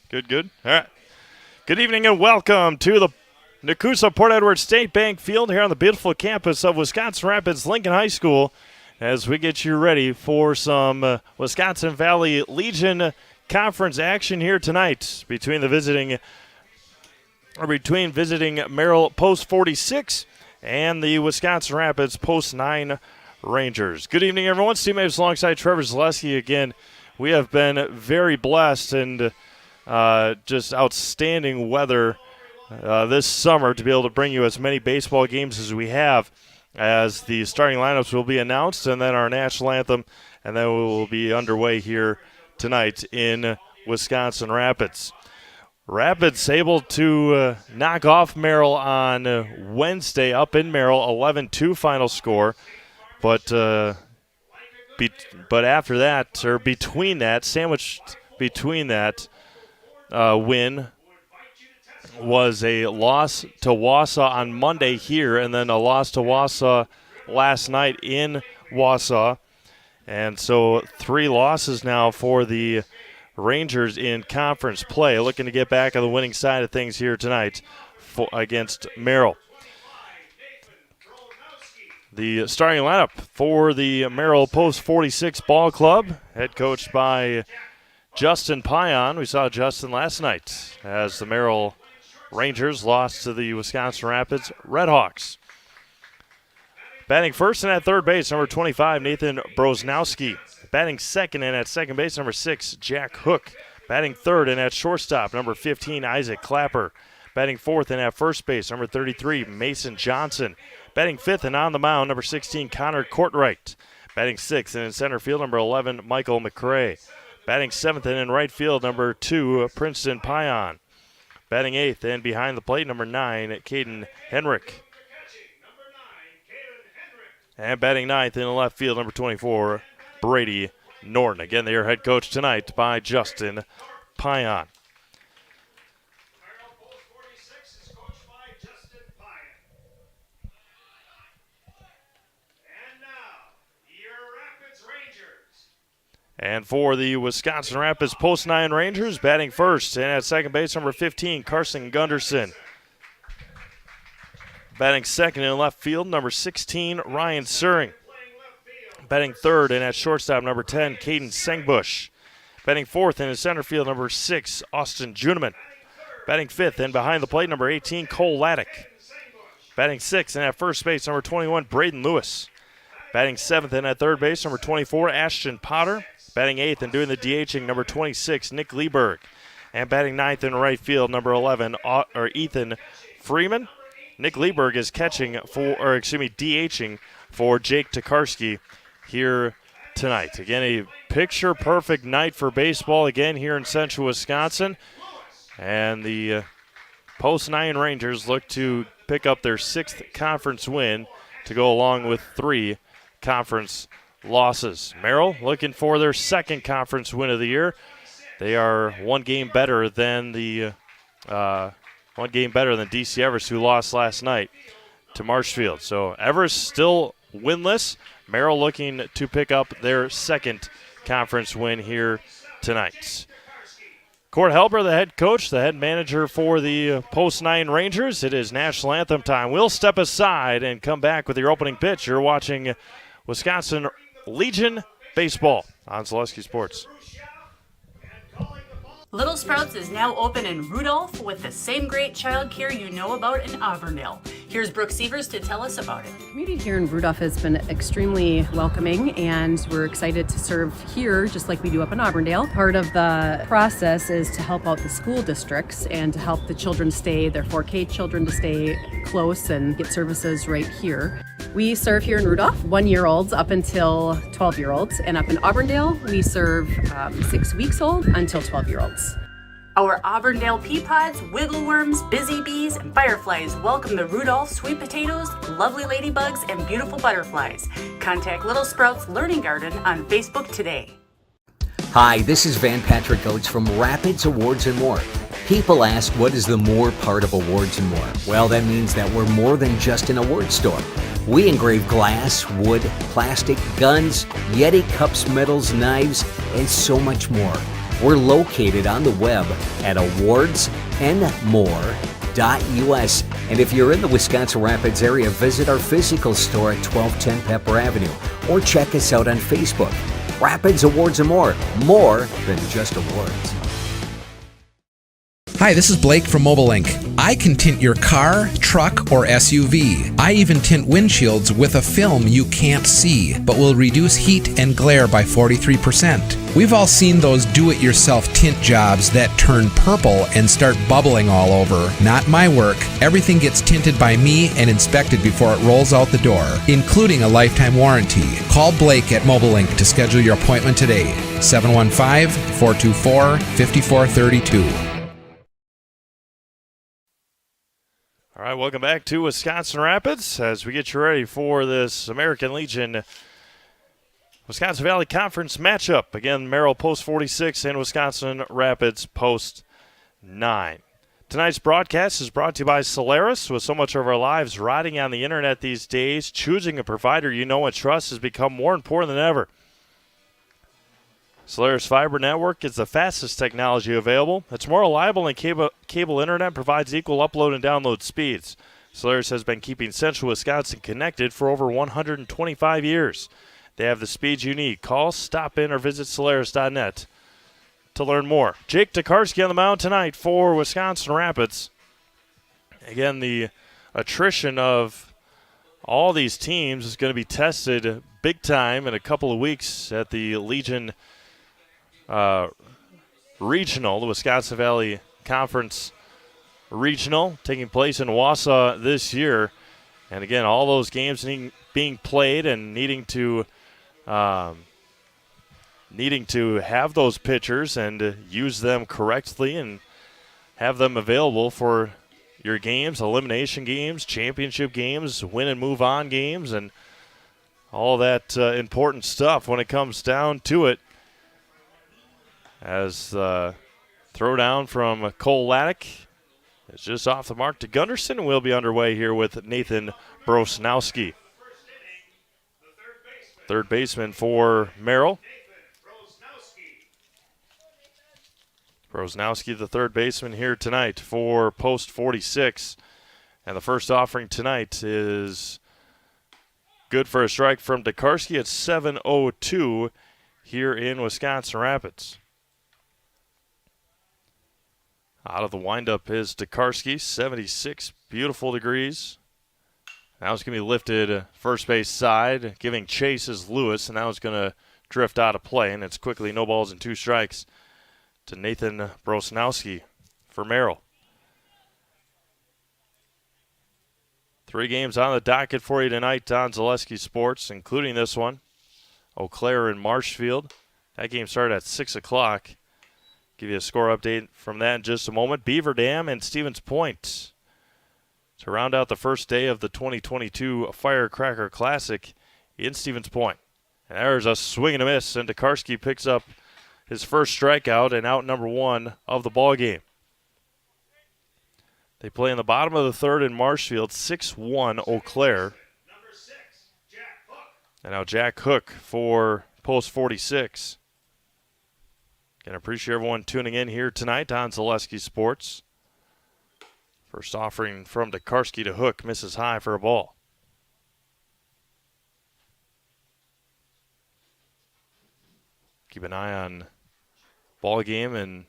Good. All right. Good evening and welcome to the Nakusa Port Edward State Bank Field here on the beautiful campus of Wisconsin Rapids Lincoln High School as we get you ready for some Wisconsin Valley Legion Conference action here tonight between visiting Merrill Post 46 and the Wisconsin Rapids Post 9 Rangers. Good evening, everyone. Steve Mapes alongside Trevor Zaleski again. We have been very blessed and just outstanding weather this summer to be able to bring you as many baseball games as we have, as the starting lineups will be announced and then our national anthem, and then we will be underway here tonight in Wisconsin Rapids. Rapids able to knock off Merrill on Wednesday up in Merrill, 11-2 final score, but after that, or between that, sandwiched between that win was a loss to Wausau on Monday here, and then a loss to Wausau last night in Wausau. And so 3 losses now for the Rangers in conference play, looking to get back on the winning side of things here tonight against Merrill. The starting lineup for the Merrill Post 46 ball club, head coached by Justin Pion. We saw Justin last night as the Merrill Rangers lost to the Wisconsin Rapids Redhawks. Batting first and at third base, number 25, Nathan Brosnowski. Batting second and at second base, number 6, Jack Hook. Batting third and at shortstop, number 15, Isaac Clapper. Batting fourth and at first base, number 33, Mason Johnson. Batting fifth and on the mound, number 16, Connor Courtwright. Batting sixth and in center field, number 11, Michael McCrae. Batting seventh and in right field, number 2, Princeton Pion. Batting eighth and behind the plate, number 9, Caden Henrik. And batting ninth in the left field, number 24, Brady Norton. Again, they are head coached tonight by Justin Pion. And for the Wisconsin Rapids Post 9 Rangers, batting first and at second base, number 15, Carson Gunderson. Batting second in left field, number 16, Ryan Suring. Batting third and at shortstop, number 10, Caden Sengbush. Batting fourth and in center field, number 6, Austin Juneman. Batting fifth and behind the plate, number 18, Cole Laddick. Batting sixth and at first base, number 21, Braden Lewis. Batting seventh and at third base, number 24, Ashton Potter. Batting eighth and doing the DHing, number 26, Nick Lieberg. And batting ninth in right field, number 11, Ethan Freeman. Nick Lieberg is DHing for Jake Tokarski here tonight. Again, a picture-perfect night for baseball again here in central Wisconsin. And the Post 9 Rangers look to pick up their 6th conference win to go along with 3 conference losses. Merrill looking for their 2nd conference win of the year. They are one game better than DC Everest, who lost last night to Marshfield. So Everest still winless. Merrill looking to pick up their 2nd conference win here tonight. Court Helper, the head coach, the head manager for the Post 9 Rangers. It is national anthem time. We'll step aside and come back with your opening pitch. You're watching Wisconsin Legion Baseball on Zaleski Sports. Little Sprouts is now open in Rudolph with the same great child care you know about in Auburndale. Here's Brooke Sievers to tell us about it. The community here in Rudolph has been extremely welcoming, and we're excited to serve here just like we do up in Auburndale. Part of the process is to help out the school districts and to help the children stay, their 4K children to stay close and get services right here. We serve here in Rudolph 1-year-olds up until 12-year-olds, and up in Auburndale we serve 6 weeks old until 12-year-olds. Our Auburndale pea pods, wiggle worms, busy bees, and fireflies welcome the Rudolph sweet potatoes, lovely ladybugs, and beautiful butterflies. Contact Little Sprouts Learning Garden on Facebook today. Hi, this is Van Patrick Oates from Rapids Awards and More. People ask, what is the more part of Awards and More? Well, that means that we're more than just an award store. We engrave glass, wood, plastic, guns, Yeti cups, medals, knives, and so much more. We're located on the web at awardsandmore.us. And if you're in the Wisconsin Rapids area, visit our physical store at 1210 Pepper Avenue or check us out on Facebook. Rapids Awards and more than just awards. Hi, this is Blake from Mobile Link. I can tint your car, truck, or SUV. I even tint windshields with a film you can't see, but will reduce heat and glare by 43%. We've all seen those do-it-yourself tint jobs that turn purple and start bubbling all over. Not my work. Everything gets tinted by me and inspected before it rolls out the door, including a lifetime warranty. Call Blake at Mobile Link to schedule your appointment today. 715-424-5432. All right, welcome back to Wisconsin Rapids as we get you ready for this American Legion Wisconsin Valley Conference matchup. Again, Merrill post 46 and Wisconsin Rapids post 9. Tonight's broadcast is brought to you by Solaris. With so much of our lives riding on the internet these days, choosing a provider you know and trust has become more important than ever. Solaris Fiber Network is the fastest technology available. It's more reliable than cable internet, provides equal upload and download speeds. Solaris has been keeping Central Wisconsin connected for over 125 years. They have the speeds you need. Call, stop in, or visit Solaris.net to learn more. Jake Tokarski on the mound tonight for Wisconsin Rapids. Again, the attrition of all these teams is going to be tested big time in a couple of weeks at the Legion Regional, the Wisconsin Valley Conference Regional, taking place in Wausau this year. And again, all those games being played and needing to have those pitchers and use them correctly and have them available for your games, elimination games, championship games, win and move on games, and all that important stuff when it comes down to it. As throw down from Cole Laddick is just off the mark to Gunderson, and we'll be underway here with Nathan Brosnowski. Third baseman for Merrill. Brosnowski, the third baseman here tonight for post 46. And the first offering tonight is good for a strike from Tokarski at 7:02 here in Wisconsin Rapids. Out of the windup is Tokarski, 76 beautiful degrees. Now it's going to be lifted first base side, giving chase is Lewis, and now it's going to drift out of play, and it's quickly no balls and 2 strikes to Nathan Brosnowski for Merrill. 3 games on the docket for you tonight on Zaleski Sports, including this one, Eau Claire and Marshfield. That game started at 6 o'clock. Give you a score update from that in just a moment. Beaver Dam and Stevens Point to round out the first day of the 2022 Firecracker Classic in Stevens Point. And there's a swing and a miss, and Tokarski picks up his first strikeout and out number 1 of the ball game. They play in the bottom of the third in Marshfield, 6-1 Eau Claire. And now Jack Hook for post 46. Again, I appreciate everyone tuning in here tonight on Zaleski Sports. First offering from Tokarski to Hook, misses high for a ball. Keep an eye on ball game in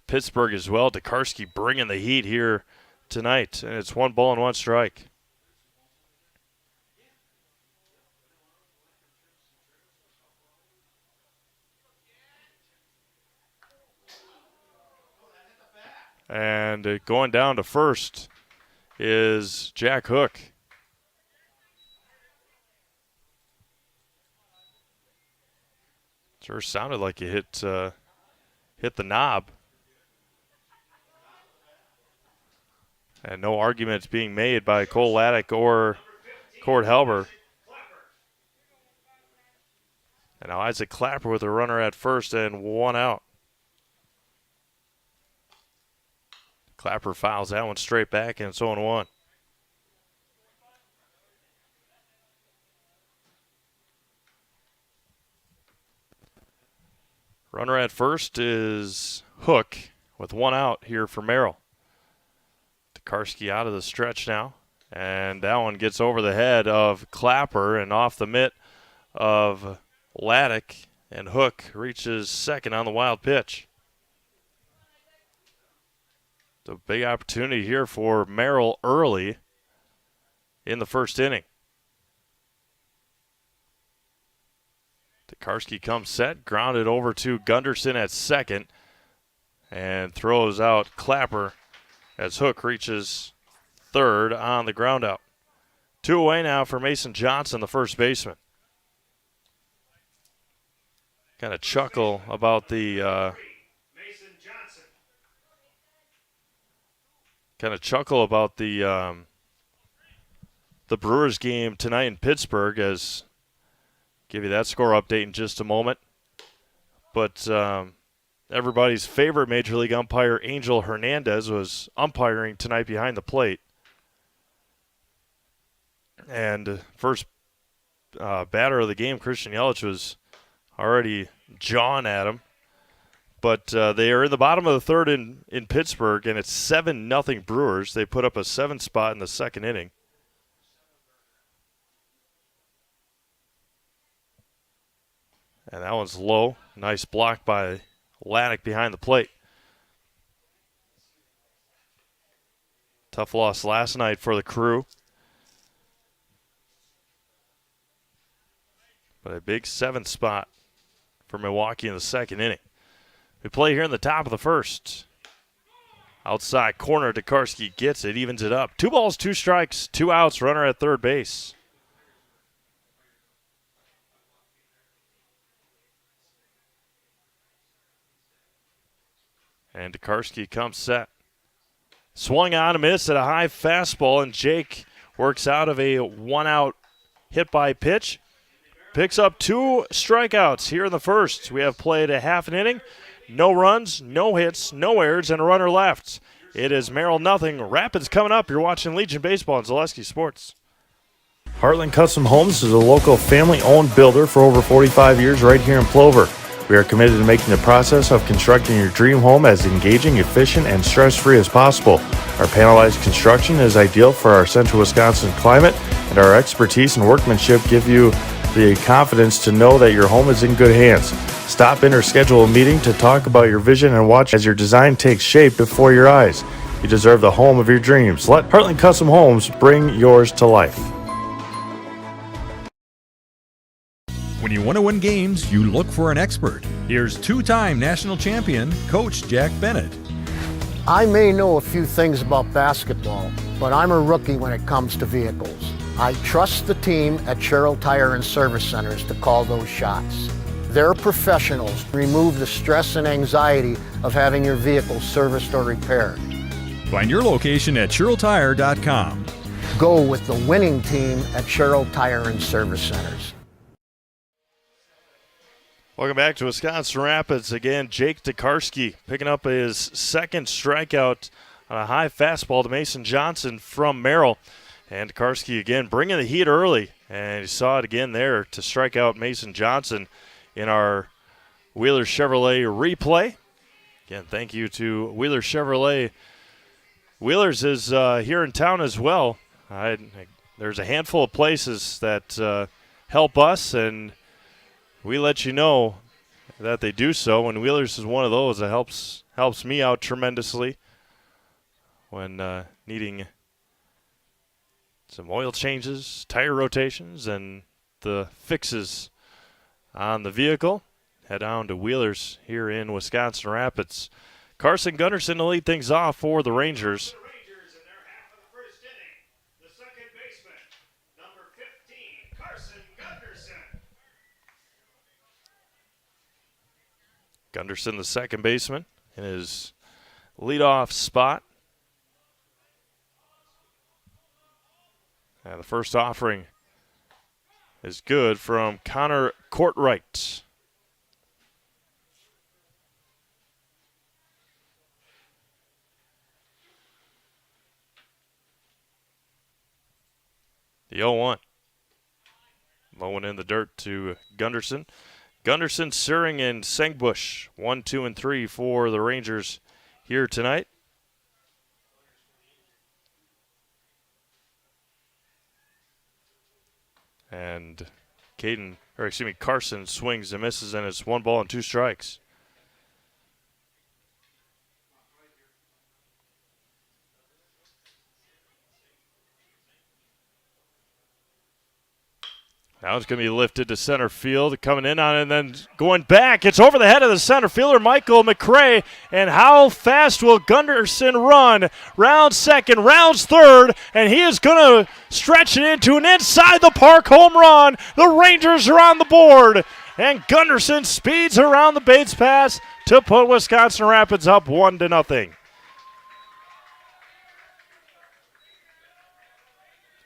Pittsburgh as well. Tokarski bringing the heat here tonight, and it's 1 ball and 1 strike. And going down to first is Jack Hook. Sure sounded like you hit the knob. And no arguments being made by Cole Laddick or Cord Helber. And now Isaac Clapper with a runner at first and 1 out. Clapper fouls that one straight back, and it's 0-1. Runner at first is Hook with one out here for Merrill. Tokarski out of the stretch now. And that one gets over the head of Clapper and off the mitt of Laddick. And Hook reaches second on the wild pitch. It's a big opportunity here for Merrill early in the first inning. Tokarski comes set, grounded over to Gunderson at second, and throws out Clapper as Hook reaches third on the ground out. 2 away now for Mason Johnson, the first baseman. Kind of chuckle about the Brewers game tonight in Pittsburgh, as give you that score update in just a moment. But everybody's favorite Major League umpire, Angel Hernandez, was umpiring tonight behind the plate. And first batter of the game, Christian Yelich, was already jawing at him. But they are in the bottom of the third in Pittsburgh, and it's 7-0 Brewers. They put up a 7 spot in the second inning. And that one's low. Nice block by Laddick behind the plate. Tough loss last night for the Crew. But a big 7th spot for Milwaukee in the second inning. We play here in the top of the first. Outside corner, Tokarski gets it, evens it up. 2 balls, 2 strikes, 2 outs, runner at third base. And Tokarski comes set. Swung on a miss at a high fastball, and Jake works out of a 1-out hit by pitch. Picks up 2 strikeouts here in the first. We have played a half an inning. No runs, no hits, no errors, and a runner left. It is Merrill 0. Rapids coming up. You're watching Legion Baseball on Zaleski Sports. Heartland Custom Homes is a local family-owned builder for over 45 years right here in Plover. We are committed to making the process of constructing your dream home as engaging, efficient, and stress-free as possible. Our panelized construction is ideal for our central Wisconsin climate, and our expertise and workmanship give you the confidence to know that your home is in good hands. Stop in or schedule a meeting to talk about your vision and watch as your design takes shape before your eyes. You deserve the home of your dreams. Let Heartland Custom Homes bring yours to life. When you want to win games, you look for an expert. Here's 2-time national champion, Coach Jack Bennett. I may know a few things about basketball, but I'm a rookie when it comes to vehicles. I trust the team at Sherrill Tire and Service Centers to call those shots. They're professionals. Remove the stress and anxiety of having your vehicle serviced or repaired. Find your location at SherrillTire.com. Go with the winning team at Sherrill Tire and Service Centers. Welcome back to Wisconsin Rapids. Again, Jake Tokarski picking up his second strikeout on a high fastball to Mason Johnson from Merrill. And Tokarski again bringing the heat early. And you saw it again there to strike out Mason Johnson in our Wheeler Chevrolet replay. Again, thank you to Wheeler Chevrolet. Wheeler's is here in town as well. There's a handful of places that help us, and we let you know that they do so, and Wheeler's is one of those that helps me out tremendously when needing some oil changes, tire rotations, and the fixes on the vehicle. Head on to Wheeler's here in Wisconsin Rapids. Carson Gunderson to lead things off for the Rangers. Gunderson, the second baseman, in his leadoff spot. And the first offering is good from Connor Courtwright. The 0-1. Low one in the dirt to Gunderson. Gunderson, Suring, and Sengbush, 1, 2, and 3 for the Rangers here tonight. And Carson swings and misses, and it's 1 ball and 2 strikes. Now it's going to be lifted to center field, coming in on it and then going back. It's over the head of the center fielder, Michael McRae. And how fast will Gunderson run? Rounds second, rounds third, and he is going to stretch it into an inside the park home run. The Rangers are on the board, and Gunderson speeds around the base pass to put Wisconsin Rapids up 1-0.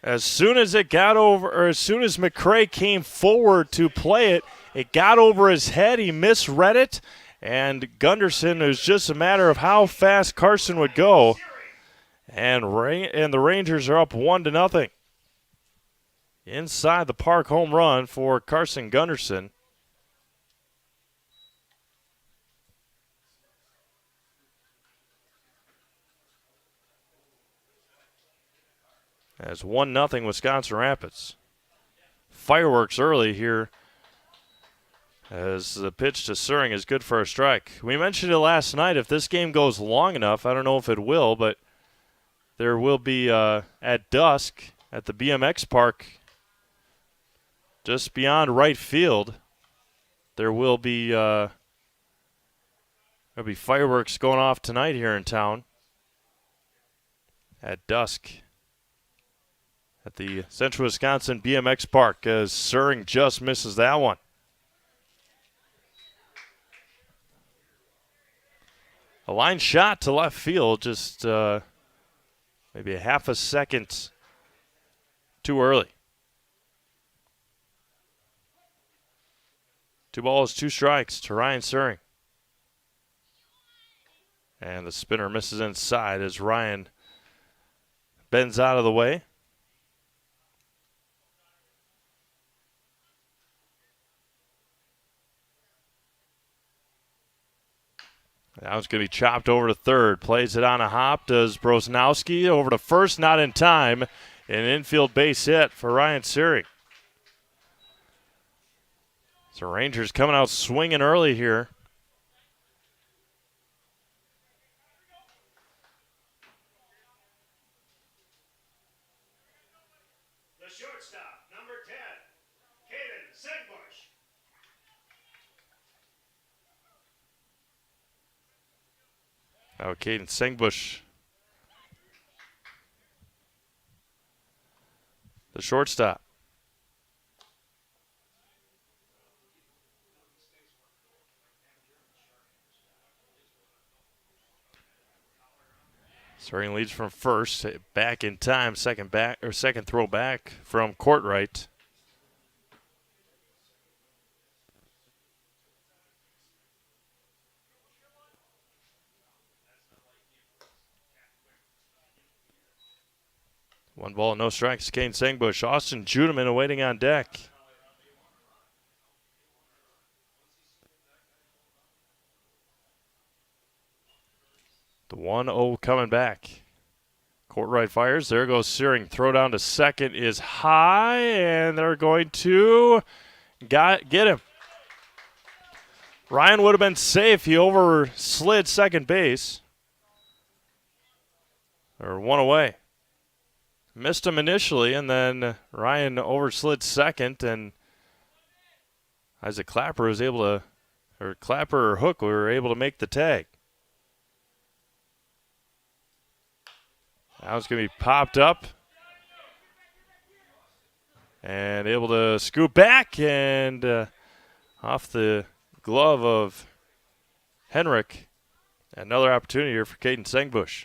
As soon as McRae came forward to play it, it got over his head. He misread it, and Gunderson, it was just a matter of how fast Carson would go. And the Rangers are up 1-0. Inside the park home run for Carson Gunderson. As 1-0 Wisconsin Rapids. Fireworks early here as the pitch to Suring is good for a strike. We mentioned it last night. If this game goes long enough, I don't know if it will, but there will be at dusk at the BMX park just beyond right field, there will be fireworks going off tonight here in town at dusk at the Central Wisconsin BMX Park, as Suring just misses that one. A line shot to left field, just maybe a half a second too early. 2 balls, 2 strikes to Ryan Suring. And the spinner misses inside as Ryan bends out of the way. Now it's going to be chopped over to third. Plays it on a hop. Does Brosnowski over to first? Not in time. An infield base hit for Ryan Suring. So Rangers coming out swinging early here. The shortstop, number 10, Caden Sengbush. Now Caden Sengbush, the shortstop. Suring leads from first, back in time, second throw back from Courtright. One ball, no strikes. Kane Sengbush. Austin Judeman awaiting on deck. The 1-0 coming back. Courtright fires. There goes Suring. Throw down to second is high, and they're going to get him. Ryan would have been safe. He overslid second base. Or one away. Missed him initially, and then Ryan overslid second, and Isaac Clapper was able to, or Clapper or Hook were able to make the tag. Now it's going to be popped up and able to scoop back and off the glove of Henrik. Another opportunity here for Caden Sengbush.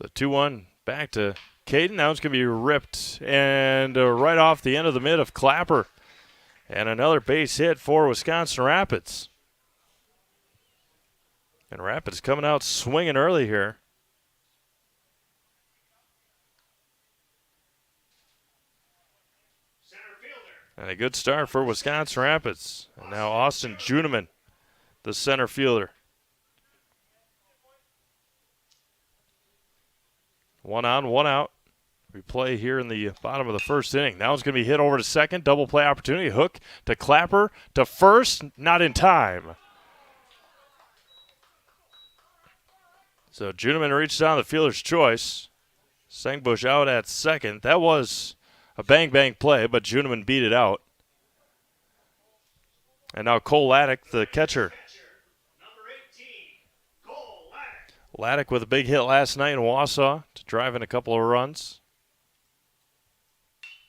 The 2-1 back to Caden. Now it's going to be ripped and right off the end of the mid of Clapper. And another base hit for Wisconsin Rapids. And Rapids coming out swinging early here. And a good start for Wisconsin Rapids. And now Austin Juneman, the center fielder. 1 on, 1 out. We play here in the bottom of the first inning. Now it's going to be hit over to second. Double play opportunity. Hook to Clapper to first. Not in time. So Juneman reached down the fielder's choice. Sengbush out at second. That was a bang-bang play, but Juneman beat it out. And now Cole Laddick, the catcher. Laddick with a big hit last night in Wausau to drive in a couple of runs.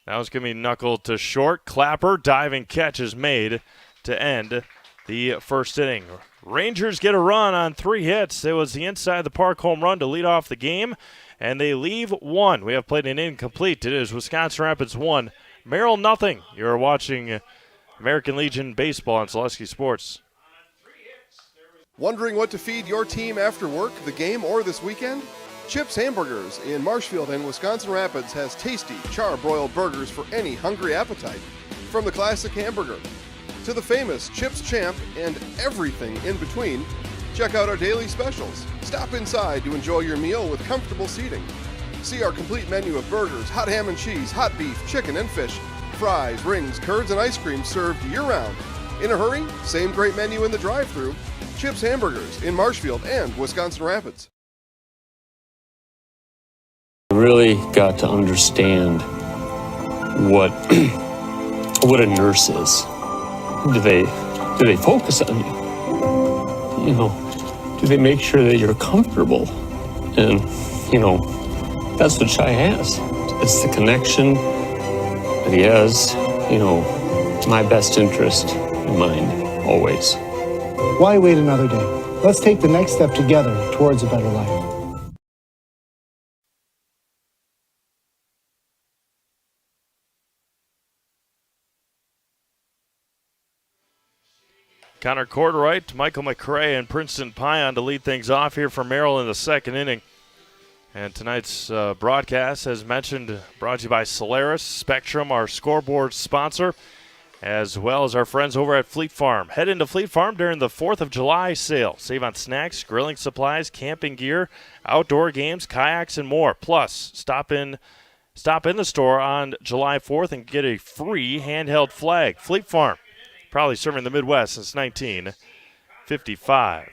Now it's going to be knuckled to short. Clapper, diving catch is made to end the first inning. Rangers get a run on 3 hits. It was the inside the park home run to lead off the game, and they leave 1. We have played an incomplete. It is Wisconsin Rapids 1, Merrill nothing. You're watching American Legion Baseball on Zaleski Sports. Wondering what to feed your team after work, the game, or this weekend? Chips Hamburgers in Marshfield and Wisconsin Rapids has tasty, char-broiled burgers for any hungry appetite. From the classic hamburger to the famous Chips Champ and everything in between, check out our daily specials. Stop inside to enjoy your meal with comfortable seating. See our complete menu of burgers, hot ham and cheese, hot beef, chicken and fish, fries, rings, curds, and ice cream served year-round. In a hurry? Same great menu in the drive-thru. Chips Hamburgers in Marshfield and Wisconsin Rapids. I really got to understand what what a nurse is. Do they focus on you? You know, do they make sure that you're comfortable? And you know, that's what Shai has. It's the connection that he has. You know, my best interest in mind always. Why wait another day? Let's take the next step together towards a better life. Connor Courtwright, Michael McCray, and Princeton Pion to lead things off here for Merrill in the second inning. And tonight's broadcast, as mentioned, brought to you by Solaris Spectrum, our scoreboard sponsor, as well as our friends over at Fleet Farm. Head into Fleet Farm during the 4th of July sale. Save on snacks, grilling supplies, camping gear, outdoor games, kayaks, and more. Plus, stop in the store on July 4th and get a free handheld flag. Fleet Farm, probably serving the Midwest since 1955.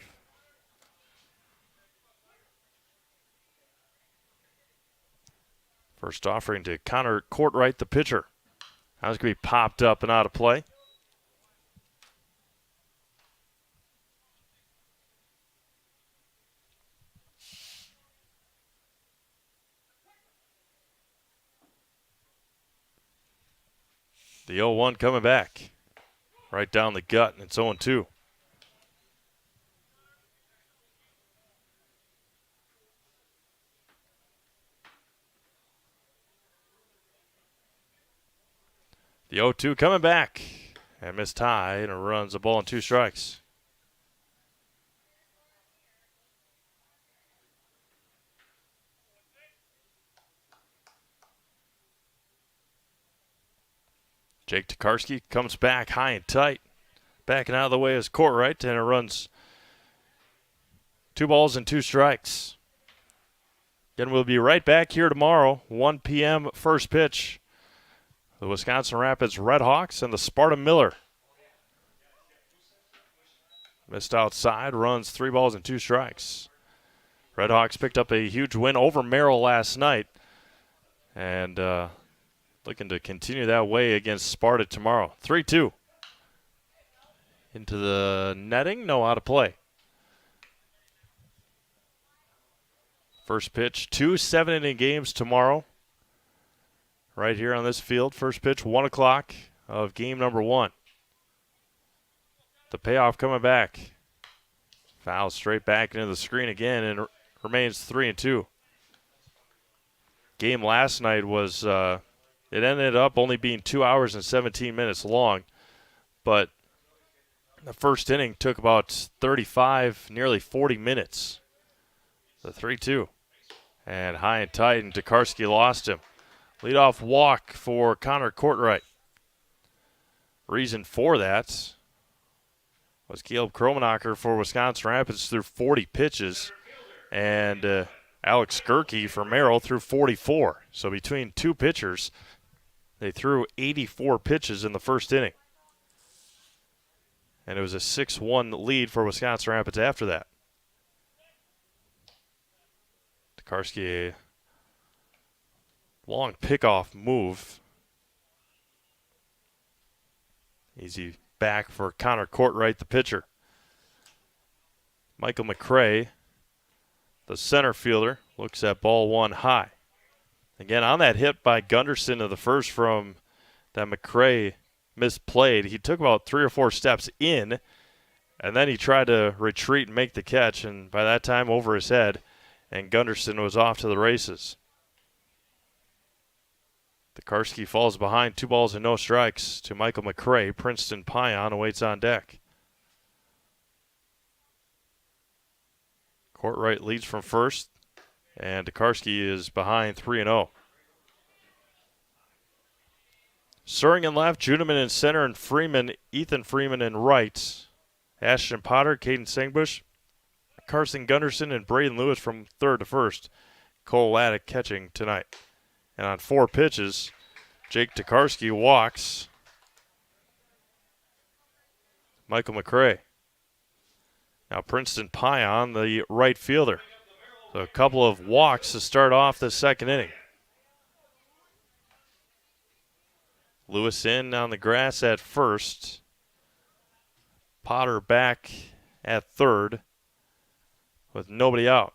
First offering to Connor Courtwright, the pitcher. That was going to be popped up and out of play. The 0-1 coming back. Right down the gut, and it's 0-2. The 0-2 coming back. And missed high, and it runs a ball and 2 strikes. Jake Tokarski comes back high and tight. Backing out of the way is Courtwright, and it runs 2 balls and 2 strikes. Again, we'll be right back here tomorrow, 1 p.m. first pitch. The Wisconsin Rapids Redhawks and the Sparta Miller. Missed outside, runs 3 balls and 2 strikes. Redhawks picked up a huge win over Merrill last night. And looking to continue that way against Sparta tomorrow. 3-2. Into the netting, no, out of play. First pitch, 2 7-inning games tomorrow. Right here on this field. First pitch, 1 o'clock of game number 1. The payoff coming back. Foul straight back into the screen again, and remains 3-2. Game last night was, it ended up only being 2 hours and 17 minutes long. but the first inning took about 35, nearly 40 minutes. The 3-2. And high and tight, and Tokarski lost him. Leadoff walk for Connor Courtright. Reason for that was Caleb Kromenacher for Wisconsin Rapids threw 40 pitches, and Alex Gerke for Merrill threw 44. So between two pitchers, they threw 84 pitches in the first inning. And it was a 6-1 lead for Wisconsin Rapids after that. Tokarski, long pickoff move. Easy back for Connor Courtright, the pitcher. Michael McCray, the center fielder, looks at ball one high. Again, on that hit by Gunderson of the first from that McCray misplayed, he took about 3 or 4 steps in, and then he tried to retreat and make the catch, and by that time over his head, and Gunderson was off to the races. Tokarski falls behind, 2 balls and no strikes to Michael McCray. Princeton Pion awaits on deck. Courtright leads from first, and Tokarski is behind 3-0. Suring in left, Juneman in center, and Freeman, Ethan Freeman in right. Ashton Potter, Caden Sengbush, Carson Gunderson, and Braden Lewis from third to first. Cole Laddick catching tonight. And on 4 pitches, Jake Tokarski walks Michael McCray. Now Princeton Pion, the right fielder. So a couple of walks to start off the second inning. Lewis in on the grass at first. Potter back at third with nobody out.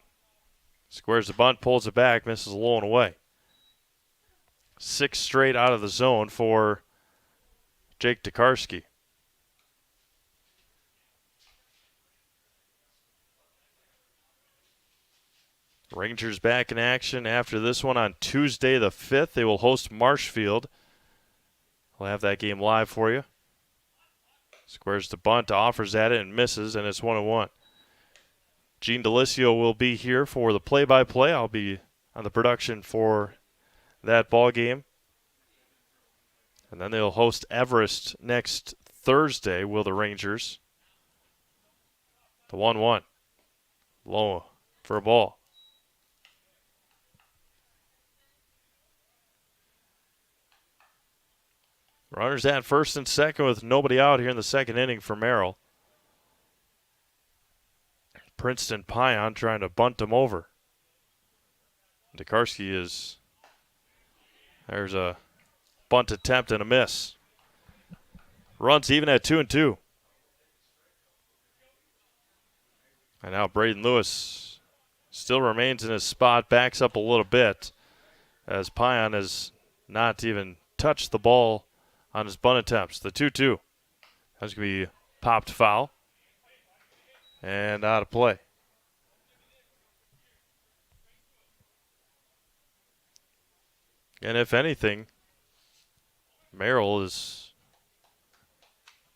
Squares the bunt, pulls it back, misses low and away. 6 straight out of the zone for Jake Tokarski. Rangers back in action after this one on Tuesday the 5th. They will host Marshfield. We'll have that game live for you. Squares the bunt, offers at it, and misses, and it's 1-1. Gene Delisio will be here for the play-by-play. I'll be on the production for that ball game. And then they'll host Everest next Thursday, will the Rangers. The 1-1. Low for a ball. Runners at first and second with nobody out here in the second inning for Merrill. Princeton Pion trying to bunt him over. Tokarski is... There's a bunt attempt and a miss. Runs even at 2-2. And now Braden Lewis still remains in his spot, backs up a little bit as Pion has not even touched the ball on his bunt attempts. The 2-2. That's going to be popped foul and out of play. And if anything, Merrill is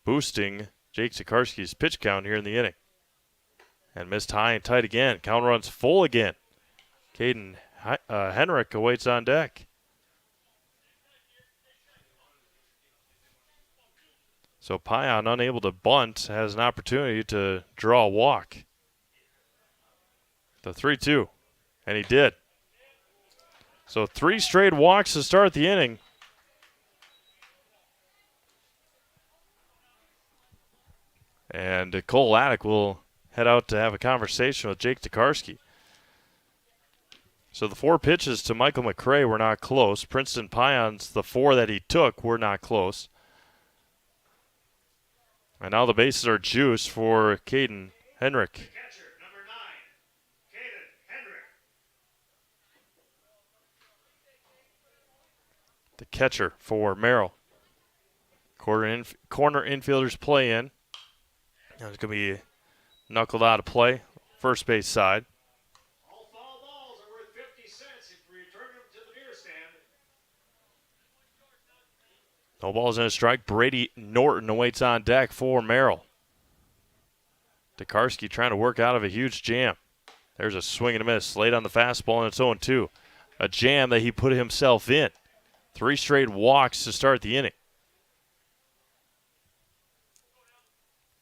boosting Jake Tokarski's pitch count here in the inning. And missed high and tight again. Count runs full again. Caden Henrik awaits on deck. So Pion, unable to bunt, has an opportunity to draw a walk. The 3-2, and he did. So 3 straight walks to start the inning. And Cole Laddick will head out to have a conversation with Jake Tokarski. So the 4 pitches to Michael McCray were not close. Princeton Pion's, the 4 that he took, were not close. And now the bases are juiced for Caden Henrik. Catcher, number 9, Caden Henrik. The catcher for Merrill. Corner infielders play in. Now it's going to be knuckled out of play. First base side. All foul balls are worth 50 cents if you return them to the beer stand. No balls in a strike. Brady Norton awaits on deck for Merrill. Tokarski trying to work out of a huge jam. There's a swing and a miss. Late on the fastball, and it's 0-2. A jam that he put himself in. 3 straight walks to start the inning.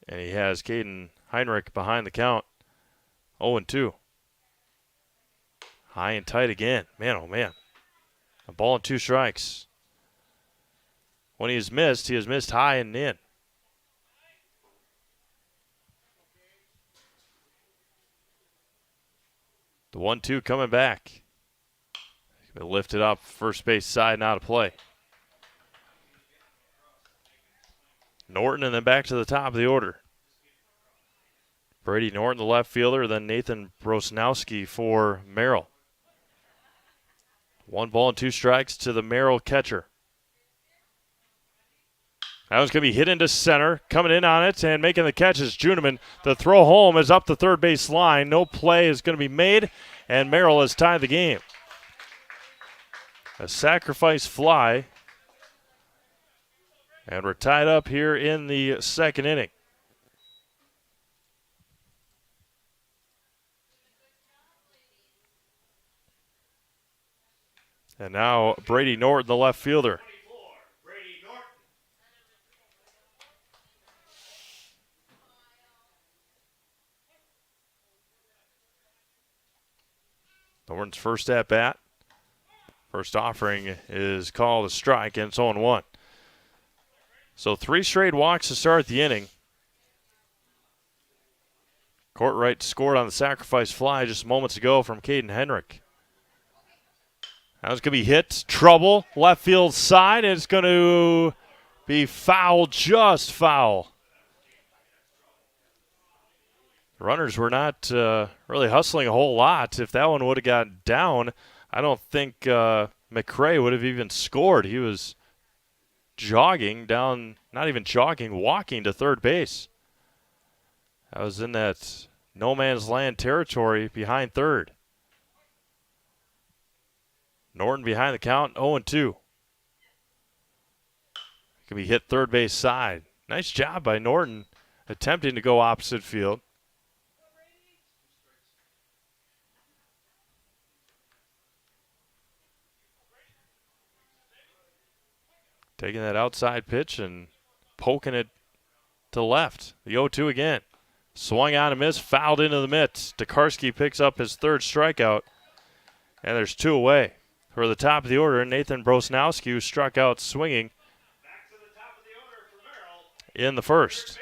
And he has Caden Heinrich behind the count. 0-2. High and tight again. Man, oh man. A ball and 2 strikes. When he has missed high and in. The 1-2 coming back. Lifted up, first base side, and out of play. Norton and then back to the top of the order. Brady Norton, the left fielder, then Nathan Brosnowski for Merrill. 1 ball and 2 strikes to the Merrill catcher. That was going to be hit into center. Coming in on it and making the catch is Juneman. The throw home is up the third base line. No play is going to be made, and Merrill has tied the game. A sacrifice fly. And we're tied up here in the second inning. And now Brady Norton, the left fielder. Norton's first at bat. First offering is called a strike, and it's 0-1. So 3 straight walks to start the inning. Courtwright scored on the sacrifice fly just moments ago from Caden Henrik. That was going to be hit. Trouble. Left field side, and it's going to be foul, just foul. The runners were not really hustling a whole lot. If that one would have gotten down, I don't think McRae would have even scored. He was jogging down, not even jogging, walking to third base. I was in that no man's land territory behind third. Norton behind the count, 0-2. Can be hit third base side. Nice job by Norton attempting to go opposite field. Taking that outside pitch and poking it to left. The 0-2 again. Swung on and missed, fouled into the mitts. Tokarski picks up his third strikeout, and there's 2 away. For the top of the order, Nathan Brosnowski, who struck out swinging in the first.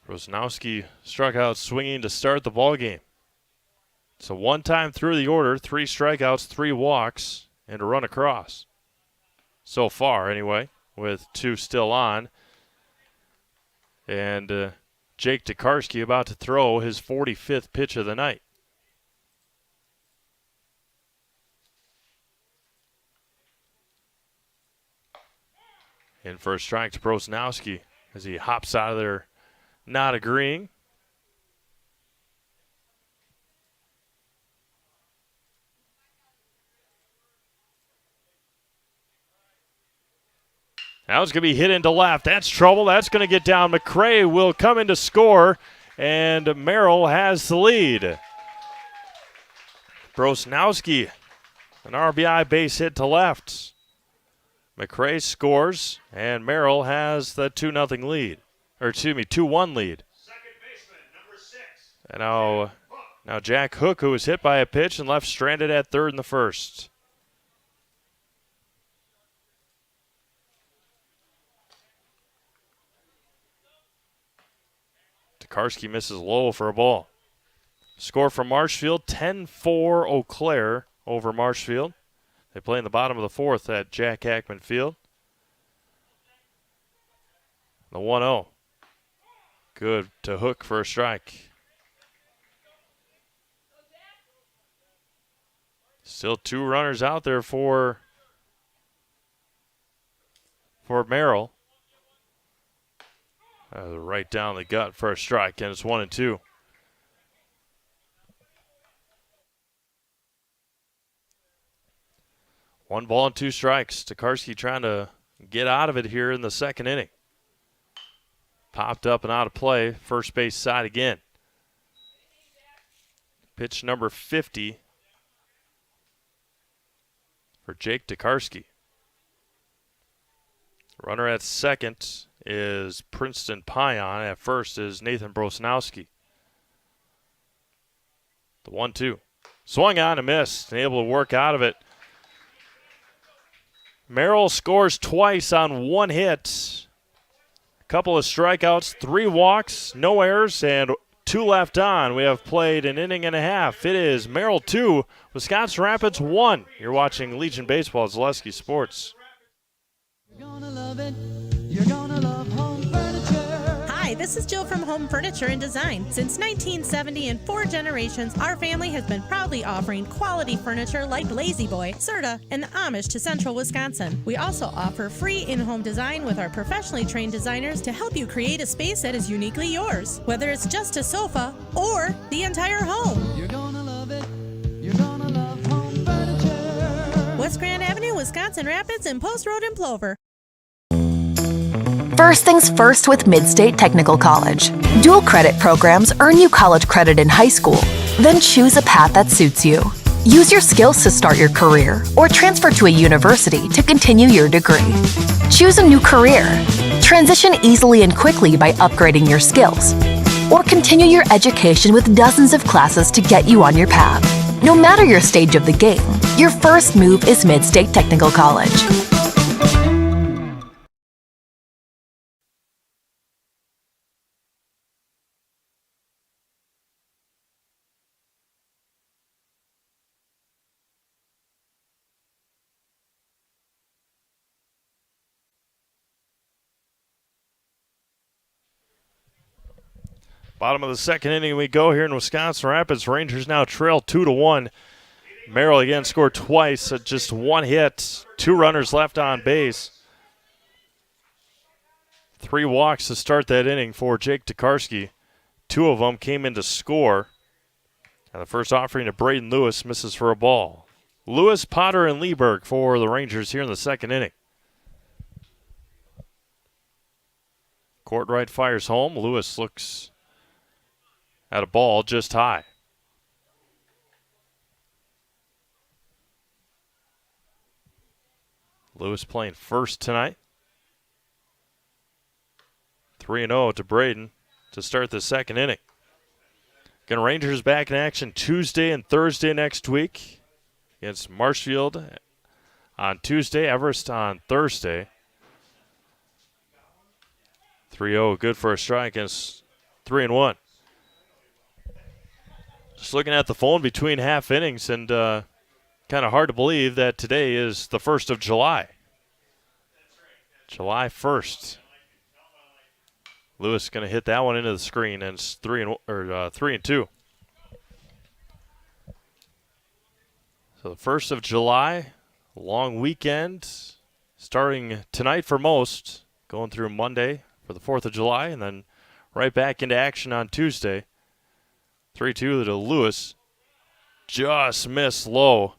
Brosnowski struck out swinging to start the ball game. So 1 time through the order, 3 strikeouts, 3 walks, and a run across. So far, anyway, with 2 still on. And Jake Tokarski about to throw his 45th pitch of the night. In for a strike to Brosnowski as he hops out of there, not agreeing. Now it's going to be hit into left. That's trouble. That's going to get down. McRae will come in to score, and Merrill has the lead. Brosnowski, an RBI base hit to left. McRae scores, and Merrill has the 2-0 lead. Or excuse me, 2-1 lead. And now Jack Hook, who was hit by a pitch and left stranded at third in the first. Tokarski misses low for a ball. Score from Marshfield, 10-4 Eau Claire over Marshfield. They play in the bottom of the 4th at Jack Hackman Field. The 1-0. Good to Hook for a strike. Still 2 runners out there for Merrill. Right down the gut for a strike, and it's 1-2. 1 ball and 2 strikes. Tokarski trying to get out of it here in the second inning. Popped up and out of play. First base side again. Pitch number 50 for Jake Tokarski. Runner at second is Princeton Pion. At first is Nathan Brosnowski. The 1-2. Swung on and missed, and able to work out of it. Merrill scores twice on 1 hit. A couple of strikeouts, 3 walks, no errors, and 2 left on. We have played an inning and a half. It is Merrill 2, Wisconsin Rapids 1. You're watching Legion Baseball, Zaleski Sports. You're gonna love it. You're gonna love home furniture. Hi, this is Jill from Home Furniture and Design. Since 1970 and 4 generations, our family has been proudly offering quality furniture like Lazy Boy, Serta, and the Amish to Central Wisconsin. We also offer free in-home design with our professionally trained designers to help you create a space that is uniquely yours, whether it's just a sofa or the entire home. You're gonna love it. You're gonna love home furniture. West Grand Avenue, Wisconsin Rapids, and Post Road in Plover. First things first with Midstate Technical College. Dual credit programs earn you college credit in high school. Then choose a path that suits you. Use your skills to start your career or transfer to a university to continue your degree. Choose a new career. Transition easily and quickly by upgrading your skills. Or continue your education with dozens of classes to get you on your path. No matter your stage of the game, your first move is Midstate Technical College. Bottom of the second inning we go here in Wisconsin Rapids. Rangers now trail 2-1. Merrill again scored twice, just 1 hit, 2 runners left on base. 3 walks to start that inning for Jake Tokarski. 2 of them came in to score. And the first offering to Braden Lewis misses for a ball. Lewis, Potter, and Lieberg for the Rangers here in the second inning. Courtright fires home. Lewis looks at a ball just high. Lewis playing first tonight. 3-0 to Braden to start the second inning. Again, Rangers back in action Tuesday and Thursday next week against Marshfield on Tuesday, Everest on Thursday. 3-0, good for a strike against 3-1. Just looking at the phone between half innings, and kind of hard to believe that today is the 1st of July. July 1st. Lewis going to hit that one into the screen, and it's 3-2. So the 1st of July, long weekend, starting tonight for most, going through Monday for the 4th of July, and then right back into action on Tuesday. 3-2 to Lewis. Just missed low.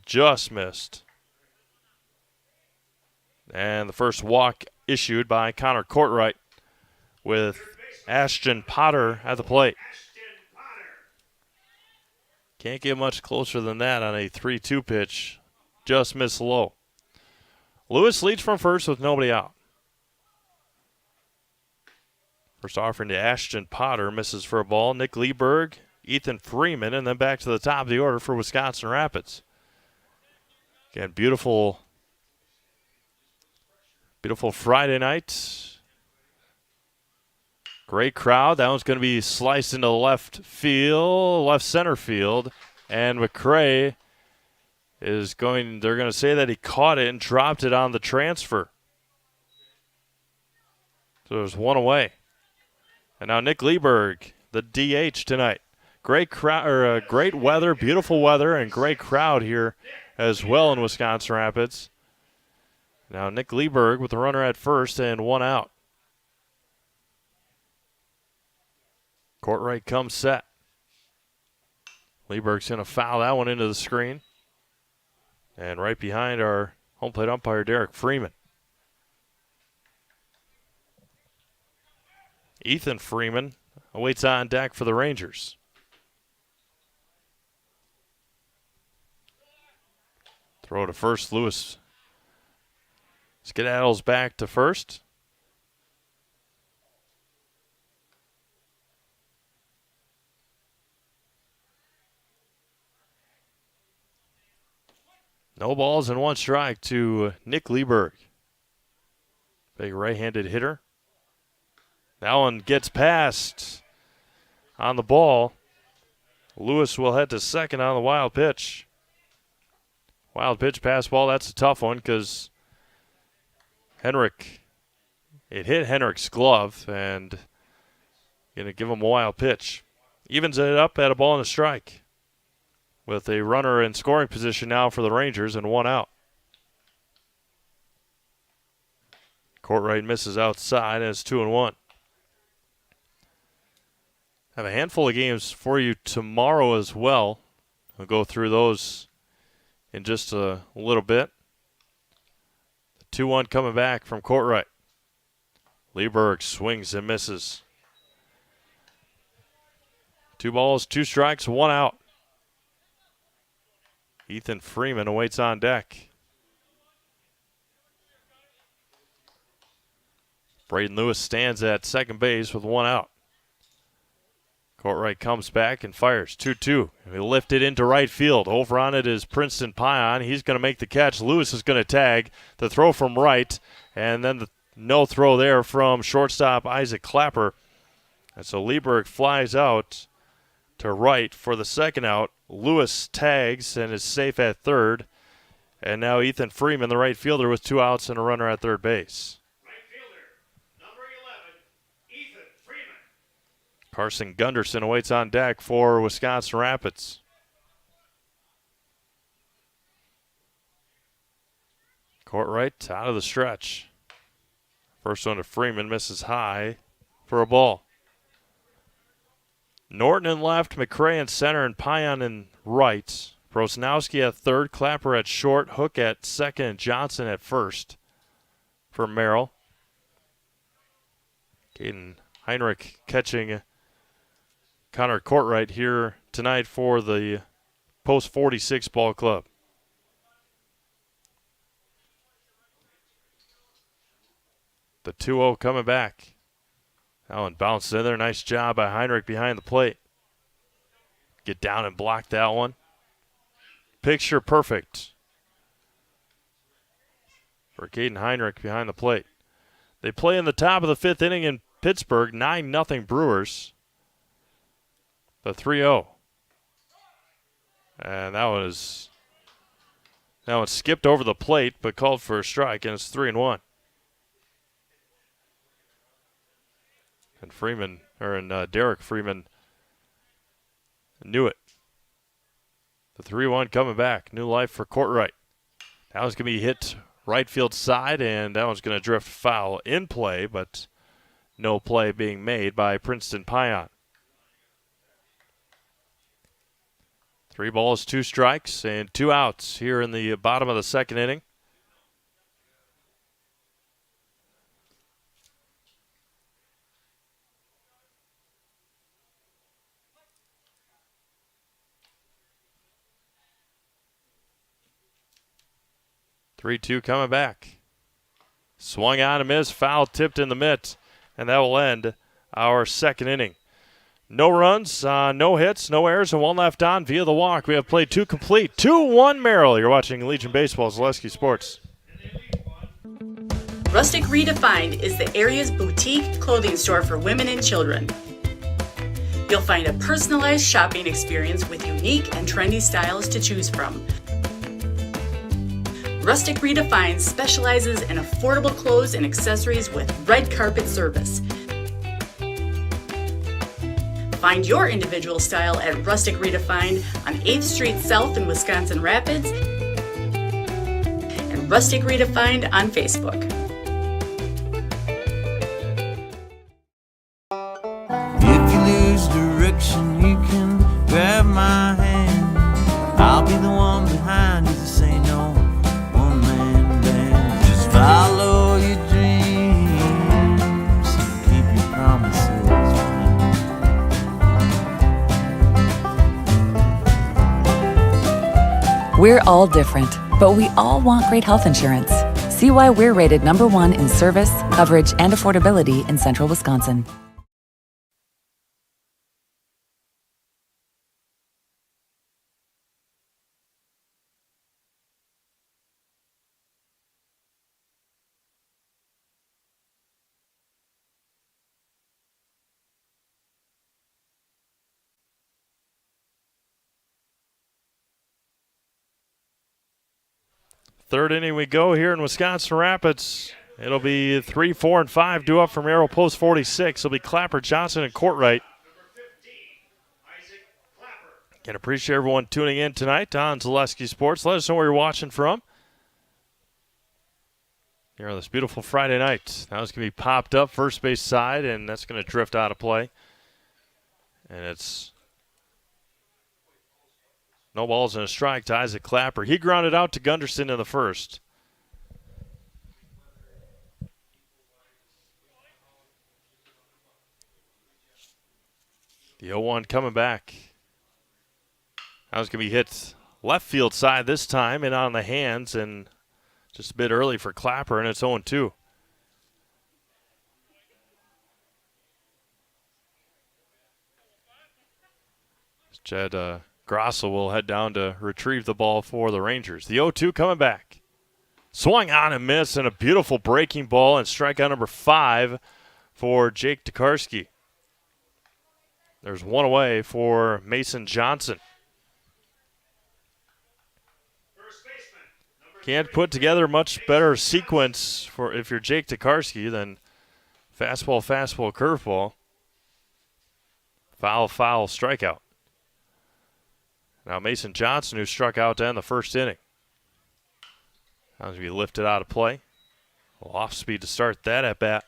Just missed. And the first walk issued by Connor Courtright with Ashton Potter at the plate. Can't get much closer than that on a 3-2 pitch. Just missed low. Lewis leads from first with nobody out. First offering to Ashton Potter, misses for a ball. Nick Lieberg, Ethan Freeman, and then back to the top of the order for Wisconsin Rapids. Again, beautiful Friday night. Great crowd. That one's going to be sliced into left center field. And McCray they're going to say that he caught it and dropped it on the transfer. So there's one away. And now Nick Lieberg, the DH tonight. Great crowd, great weather, beautiful weather, and great crowd here as well in Wisconsin Rapids. Now Nick Lieberg with the runner at first and 1 out. Courtright comes set. Lieberg's going to foul that one into the screen. And right behind our home plate umpire, Derek Freeman. Ethan Freeman awaits on deck for the Rangers. Throw to first. Lewis skedaddles back to first. No balls and one strike to Nick Lieberg. Big right-handed hitter. That one gets past on the ball. Lewis will head to second on the wild pitch. Wild pitch pass ball, that's a tough one because it hit Henrik's glove and going to give him a wild pitch. Evens it up at a ball and a strike with a runner in scoring position now for the Rangers and one out. Courtright misses outside and it's 2-1. Have a handful of games for you tomorrow as well. We'll go through those in just a little bit. 2-1 coming back from Courtright. Lieberg swings and misses. 2 balls, 2 strikes, 1 out. Ethan Freeman awaits on deck. Braden Lewis stands at second base with 1 out. Courtright comes back and fires 2-2. He lifted into right field. Over on it is Princeton Pion. He's going to make the catch. Lewis is going to tag. The throw from right, and then the no throw there from shortstop Isaac Clapper. And so Lieberg flies out to right for the second out. Lewis tags and is safe at third. And now Ethan Freeman, the right fielder, with 2 outs and a runner at third base. Carson Gunderson awaits on deck for Wisconsin Rapids. Courtright out of the stretch. First one to Freeman, misses high for a ball. Norton in left, McCray in center, and Pion in right. Prosnowski at third, Clapper at short, Hook at second, and Johnson at first for Merrill. Caden Heinrich catching Connor Courtright here tonight for the Post 46 ball club. The 2-0 coming back. That one bounced in there. Nice job by Heinrich behind the plate. Get down and block that one. Picture perfect for Caden Heinrich behind the plate. They play in the top of the 5th inning in Pittsburgh, 9-0 Brewers. The 3-0. And that one skipped over the plate but called for a strike, and it's 3-1. And Derek Freeman knew it. The 3-1 coming back. New life for Courtright. That one's going to be hit right field side, and that one's going to drift foul in play, but no play being made by Princeton Pion. 3 balls, 2 strikes, and 2 outs here in the bottom of the second inning. Three-two coming back. Swung on and missed, foul tipped in the mitt, and that will end our second inning. No runs, no hits, no errors, and 1 left on via the walk. We have played 2 complete. 2-1 Merrill. You're watching Legion Baseball, Zaleski Sports. Rustic Redefined is the area's boutique clothing store for women and children. You'll find a personalized shopping experience with unique and trendy styles to choose from. Rustic Redefined specializes in affordable clothes and accessories with red carpet service. Find your individual style at Rustic Redefined on 8th Street South in Wisconsin Rapids and Rustic Redefined on Facebook. If you lose direction, you can grab my hand. I'll be the one behind you to say no. We're all different, but we all want great health insurance. See why we're rated #1 in service, coverage, and affordability in Central Wisconsin. Third inning we go here in Wisconsin Rapids. It'll be 3, 4, and 5 due up from Merrill post 46. It'll be Clapper, Johnson, and Courtright. Can appreciate everyone tuning in tonight on Zaleski Sports. Let us know where you're watching from here on this beautiful Friday night. Now it's going to be popped up first base side, and that's going to drift out of play. And it's no balls and a strike to Isaac Clapper. He grounded out to Gunderson in the first. The 0-1 coming back. That was going to be hit left field side this time and on the hands, and just a bit early for Clapper, and it's 0-2. Jed Grosso will head down to retrieve the ball for the Rangers. The 0-2 coming back. Swung on and missed, and a beautiful breaking ball, and strikeout number 5 for Jake Tokarski. There's one away for Mason Johnson. Can't put together much better sequence for if you're Jake Tokarski than fastball, fastball, curveball. Foul, foul, strikeout. Now Mason Johnson, who struck out to end the first inning. Now going to be lifted out of play. Off speed to start that at bat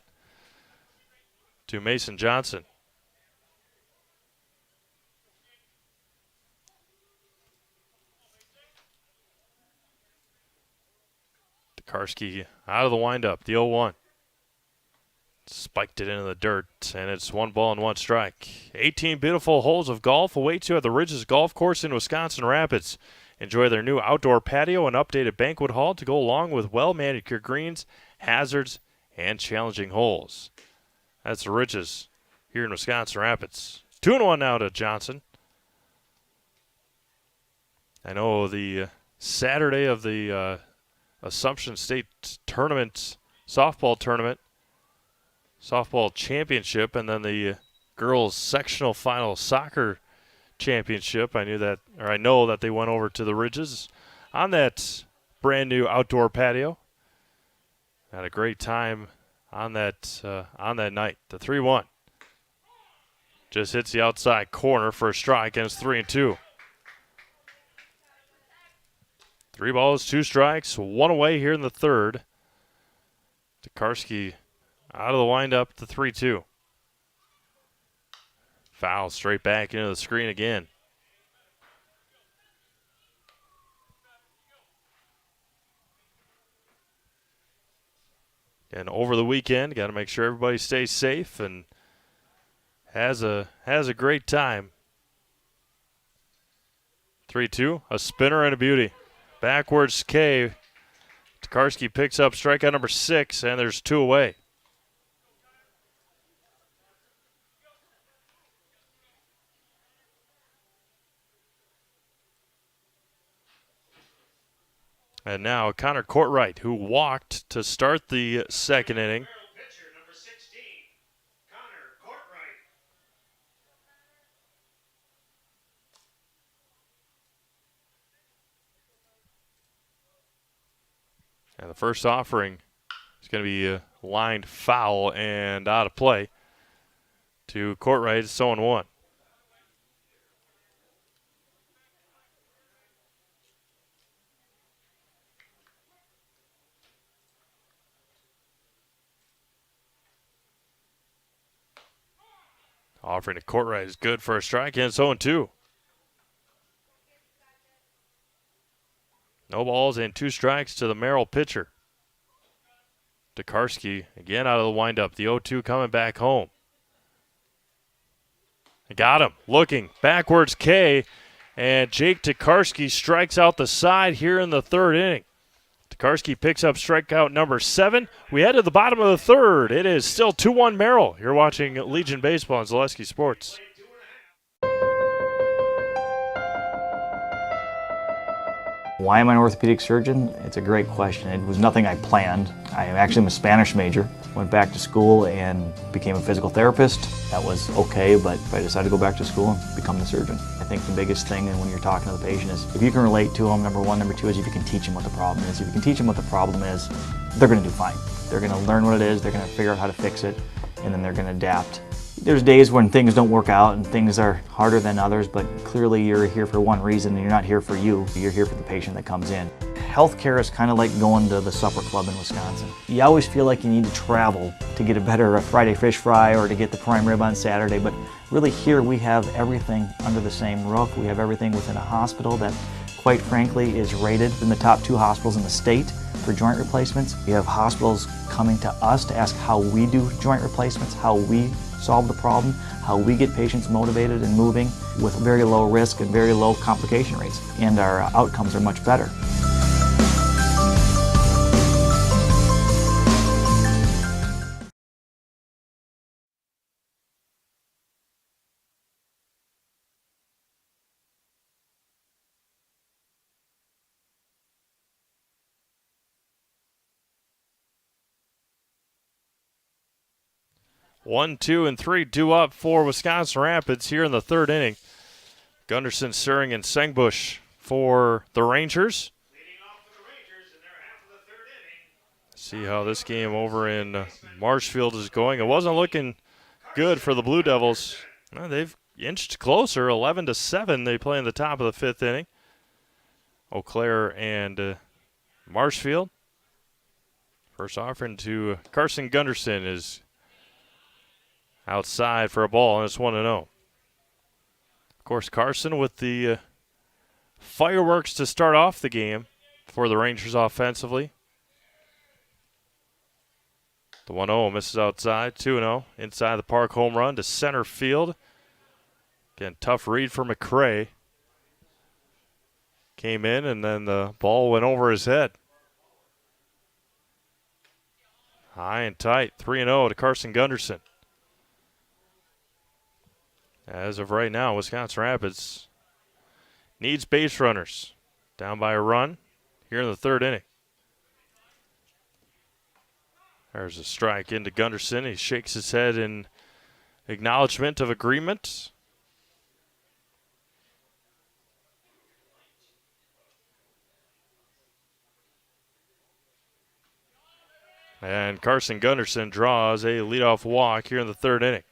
to Mason Johnson. Tokarski out of the windup, the 0-1. Spiked it into the dirt, and it's 1 ball and 1 strike. 18 beautiful holes of golf await you at the Ridges Golf Course in Wisconsin Rapids. Enjoy their new outdoor patio and updated banquet hall to go along with well-manicured greens, hazards, and challenging holes. That's the Ridges here in Wisconsin Rapids. 2-1 now to Johnson. I know the Saturday of the Assumption State tournament, softball tournament, softball championship, and then the girls sectional final soccer championship. I know that they went over to the Ridges on that brand new outdoor patio. Had a great time on that night. The 3-1 just hits the outside corner for a strike, and it's 3-2. 3 balls, 2 strikes, 1 away here in the third. Tokarski out of the windup, the 3-2. Foul straight back into the screen again. And over the weekend, got to make sure everybody stays safe and has a great time. 3-2, a spinner and a beauty. Backwards K. Tokarski picks up strikeout number 6, and there's 2 away. And now Connor Courtright, who walked to start the second inning. And the first offering is going to be lined foul and out of play to Courtright. It's 0-1. Offering to Courtright is good for a strike, and it's 0-2. No balls and 2 strikes to the Merrill pitcher. Tokarski again out of the windup. The 0-2 coming back home. Got him. Looking. Backwards K. And Jake Tokarski strikes out the side here in the third inning. Tokarski picks up strikeout number 7. We head to the bottom of the third. It is still 2-1 Merrill. You're watching Legion Baseball on Zaleski Sports. Why am I an orthopedic surgeon? It's a great question. It was nothing I planned. I actually am a Spanish major. Went back to school and became a physical therapist. That was okay, but I decided to go back to school and become the surgeon. I think the biggest thing when you're talking to the patient is if you can relate to them, number one. Number two is if you can teach them what the problem is. If you can teach them what the problem is, they're going to do fine. They're going to learn what it is, they're going to figure out how to fix it, and then they're going to adapt. There's days when things don't work out and things are harder than others, but clearly you're here for one reason and you're not here for you. You're here for the patient that comes in. Healthcare is kind of like going to the supper club in Wisconsin. You always feel like you need to travel to get a better Friday fish fry or to get the prime rib on Saturday, but really here we have everything under the same roof. We have everything within a hospital that, quite frankly, is rated in the top 2 hospitals in the state for joint replacements. We have hospitals coming to us to ask how we do joint replacements, how we solve the problem, how we get patients motivated and moving with very low risk and very low complication rates. And our outcomes are much better. One, 2, and 3 due up for Wisconsin Rapids here in the third inning. Gunderson, Suring, and Sengbush for the Rangers. See how this game over in Marshfield is going. It wasn't looking good for the Blue Devils. Well, they've inched closer, 11-7. They play in the top of the fifth inning. Eau Claire and Marshfield. First offering to Carson Gunderson is outside for a ball, and it's 1-0. Of course, Carson with the fireworks to start off the game for the Rangers offensively. The 1-0 misses outside, 2-0. Inside the park, home run to center field. Again, tough read for McCray. Came in, and then the ball went over his head. High and tight, 3-0 to Carson Gunderson. As of right now, Wisconsin Rapids needs base runners. Down by a run here in the third inning. There's a strike into Gunderson. He shakes his head in acknowledgement of agreement. And Carson Gunderson draws a leadoff walk here in the third inning.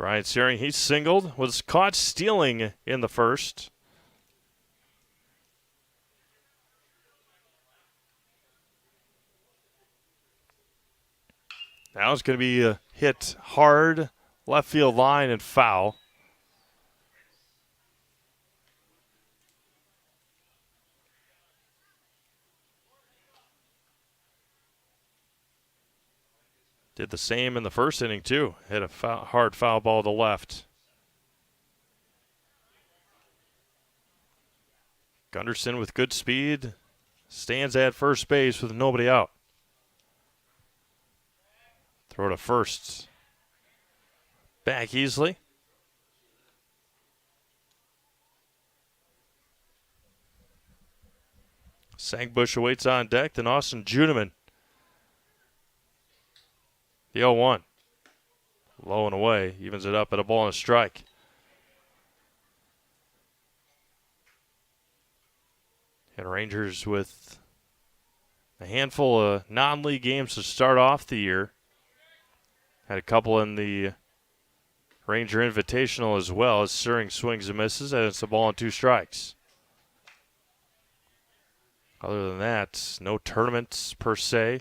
Ryan Searing, he singled, was caught stealing in the first. Now it's going to be hit hard, left field line and foul. Did the same in the first inning, too. Hit a hard foul ball to left. Gunderson with good speed stands at first base with nobody out. Throw to first. Back easily. Sangbush awaits on deck, then Austin Juneman. The 0-1. Low and away. Evens it up at a ball and a strike. And Rangers with a handful of non-league games to start off the year. Had a couple in the Ranger Invitational as well as Suring swings and misses, and it's a ball and 2 strikes. Other than that, no tournaments per se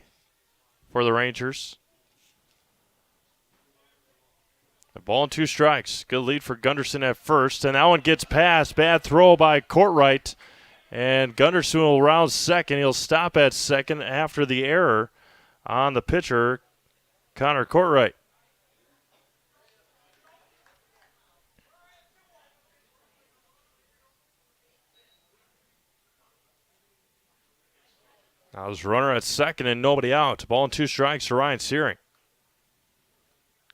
for the Rangers. A ball and 2 strikes. Good lead for Gunderson at first. And that one gets past. Bad throw by Courtright. And Gunderson will round second. He'll stop at second after the error on the pitcher, Connor Courtwright. Now there's a runner at second and nobody out. Ball and 2 strikes to Ryan Searing.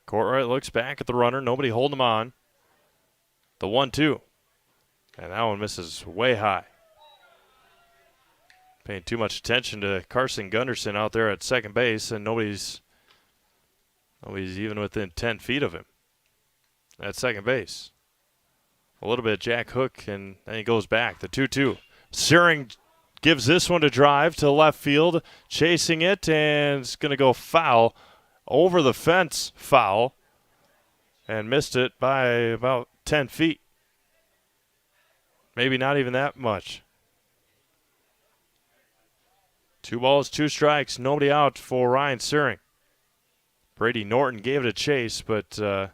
Courtwright looks back at the runner. Nobody holding him on. The 1-2. And that one misses way high. Paying too much attention to Carson Gunderson out there at second base, and nobody's even within 10 feet of him at second base. A little bit of Jack Hook, and then he goes back. The 2-2. Searing gives this one to drive to left field, chasing it, and it's going to go foul. Over the fence, foul, and missed it by about 10 feet. Maybe not even that much. 2 balls, 2 strikes, nobody out for Ryan Searing. Brady Norton gave it a chase, but to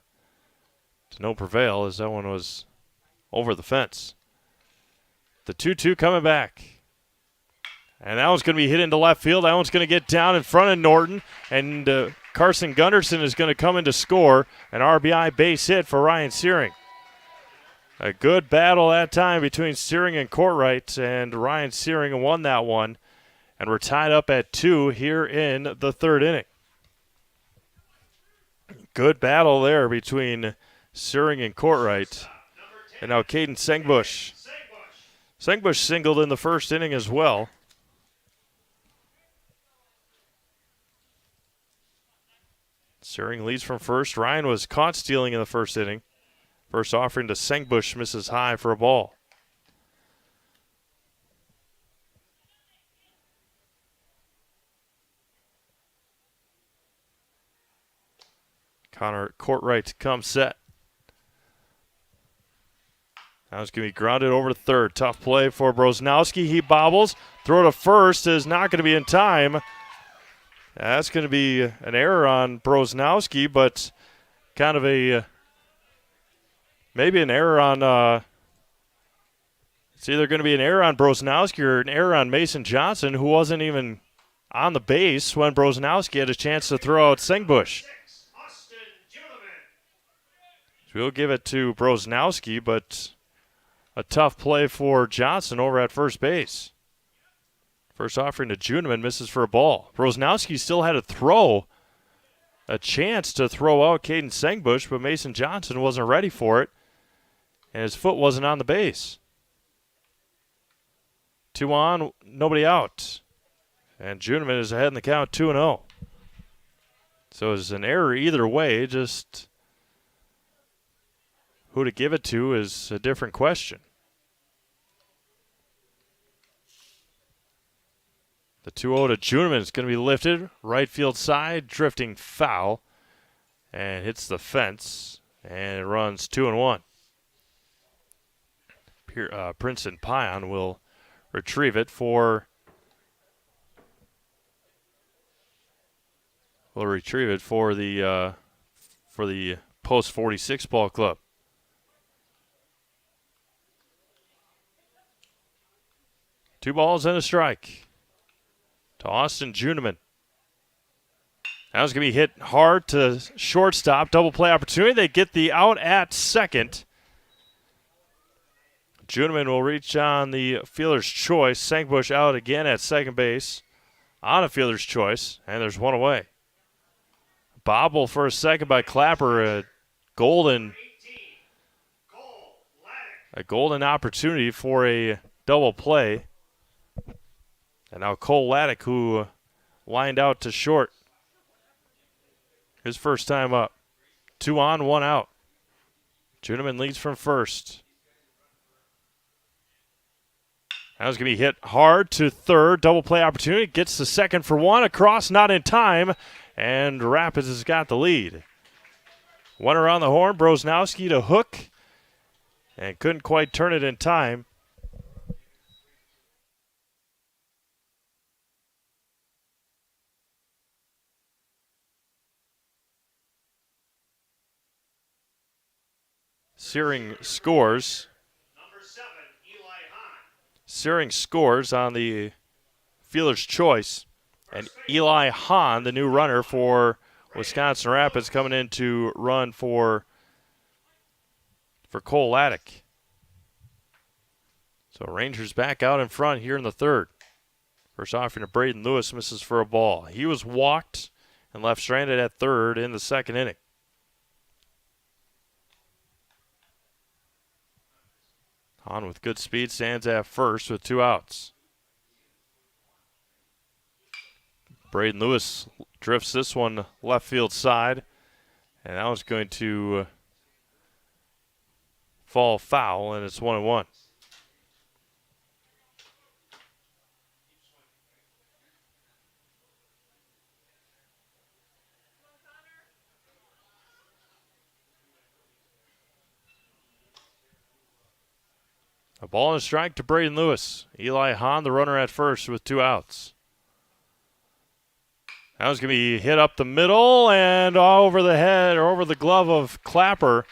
no prevail as that one was over the fence. The 2-2 coming back. And that one's going to be hit into left field. That one's going to get down in front of Norton, and Carson Gunderson is going to come in to score an RBI base hit for Ryan Searing. A good battle that time between Searing and Courtwright, and Ryan Searing won that one. And we're tied up at 2 here in the 3rd inning. Good battle there between Searing and Courtwright. And now Caden Sengbush. Sengbush singled in the 1st inning as well. Searing leads from first. Ryan was caught stealing in the 1st inning. First offering to Sengbush misses high for a ball. Connor Courtwright comes set. Now it's going to be grounded over to third. Tough play for Brosnowski. He bobbles. Throw to first is not going to be in time. That's going to be an error on Brosnowski, but kind of a maybe an error on it's either going to be an error on Brosnowski or an error on Mason Johnson, who wasn't even on the base when Brosnowski had a chance to throw out Sengbush. So we'll give it to Brosnowski, but a tough play for Johnson over at first base. First offering to Juneman misses for a ball. Brosnowski still had a chance to throw out Caden Sengbush, but Mason Johnson wasn't ready for it, and his foot wasn't on the base. 2 on, nobody out. And Juneman is ahead in the count 2-0. So it's an error either way, just who to give it to is a different question. The 2-0 to Juneman is going to be lifted. Right field side, drifting foul. And hits the fence. And it runs 2-1. Princeton Pion will retrieve it for the Post 46 ball club. Two balls and a strike to Austin Juneman. That was going to be hit hard to shortstop. Double play opportunity. They get the out at second. Juneman will reach on the fielder's choice. Sengbush out again at second base on a fielder's choice, and there's one away. Bobble for a second by Clapper. A golden opportunity for a double play. And now Cole Laddick, who lined out to short. His first time up. 2 on, 1 out. Juneman leads from first. That was going to be hit hard to third. Double play opportunity. Gets the second for one. Across, not in time. And Rapids has got the lead. One around the horn. Brosnowski to hook. And couldn't quite turn it in time. Searing scores. Searing scores on the fielder's choice. And Eli Hahn, the new runner for Wisconsin Rapids, coming in to run for Cole Laddick. So Rangers back out in front here in the third. First offering to Braden Lewis, misses for a ball. He was walked and left stranded at third in the second inning. Hahn with good speed stands at first with 2 outs. Braden Lewis drifts this one left field side, and that was going to fall foul, and it's 1-1. A ball and a strike to Braden Lewis. Eli Hahn, the runner at first with 2 outs. That was going to be hit up the middle and over the head or over the glove of Clapper.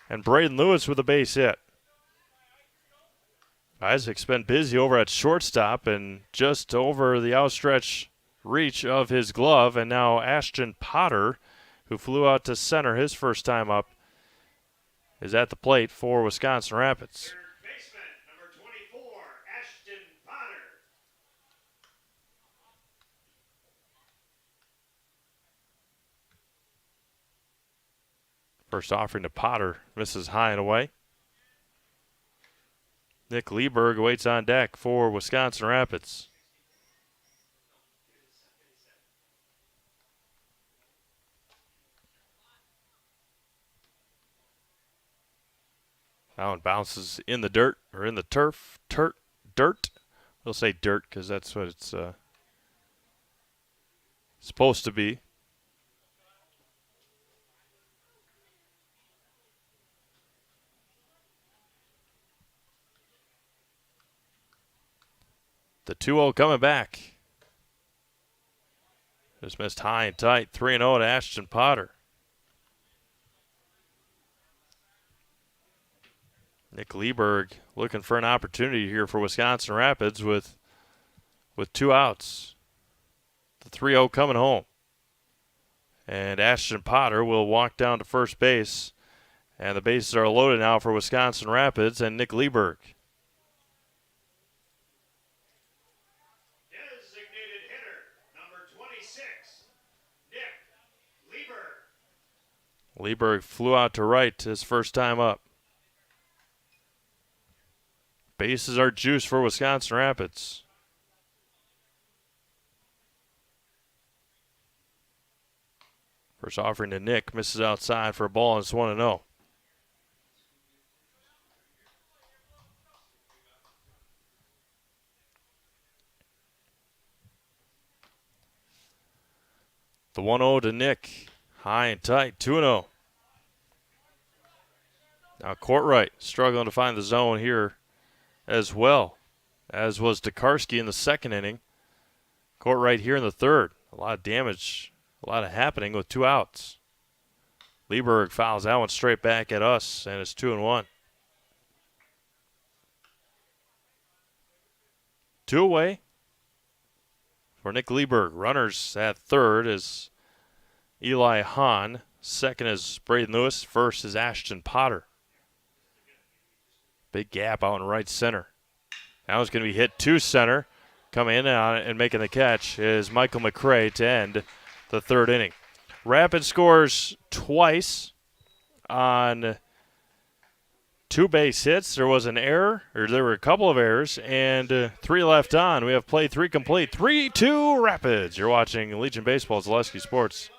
And Braden Lewis with a base hit. Isaac's been busy over at shortstop and just over the outstretched reach of his glove. And now Ashton Potter, who flew out to center his first time up, is at the plate for Wisconsin Rapids. First offering to Potter, misses high and away. Nick Lieberg waits on deck for Wisconsin Rapids. That one bounces in the dirt, or in the turf. Dirt. We'll say dirt because that's what it's supposed to be. The 2-0 coming back. Just missed high and tight. 3-0 to Ashton Potter. Nick Lieberg looking for an opportunity here for Wisconsin Rapids with 2 outs. The 3-0 coming home. And Ashton Potter will walk down to first base. And the bases are loaded now for Wisconsin Rapids and Nick Lieberg. Lieberg flew out to right his first time up. Bases are juiced for Wisconsin Rapids. First offering to Nick, misses outside for a ball, and it's 1-0. The 1-0 to Nick. High and tight, 2-0. Now Courtwright struggling to find the zone here as well, as was Tokarski in the second inning. Courtwright here in the third. A lot of damage, a lot of happening with 2 outs. Lieberg fouls that one straight back at us, and it's 2-1. 2 away for Nick Lieberg. Runners at third is Eli Hahn. Second is Braden Lewis. First is Ashton Potter. Big gap out in right center. Now it's going to be hit to center. Coming in on it and making the catch is Michael McCray to end the third inning. Rapids scores twice on 2 base hits. There was an error, or there were a couple of errors, and 3 left on. We have play 3 complete. 3-2 Rapids. You're watching Legion Baseball, Zaleski Sports.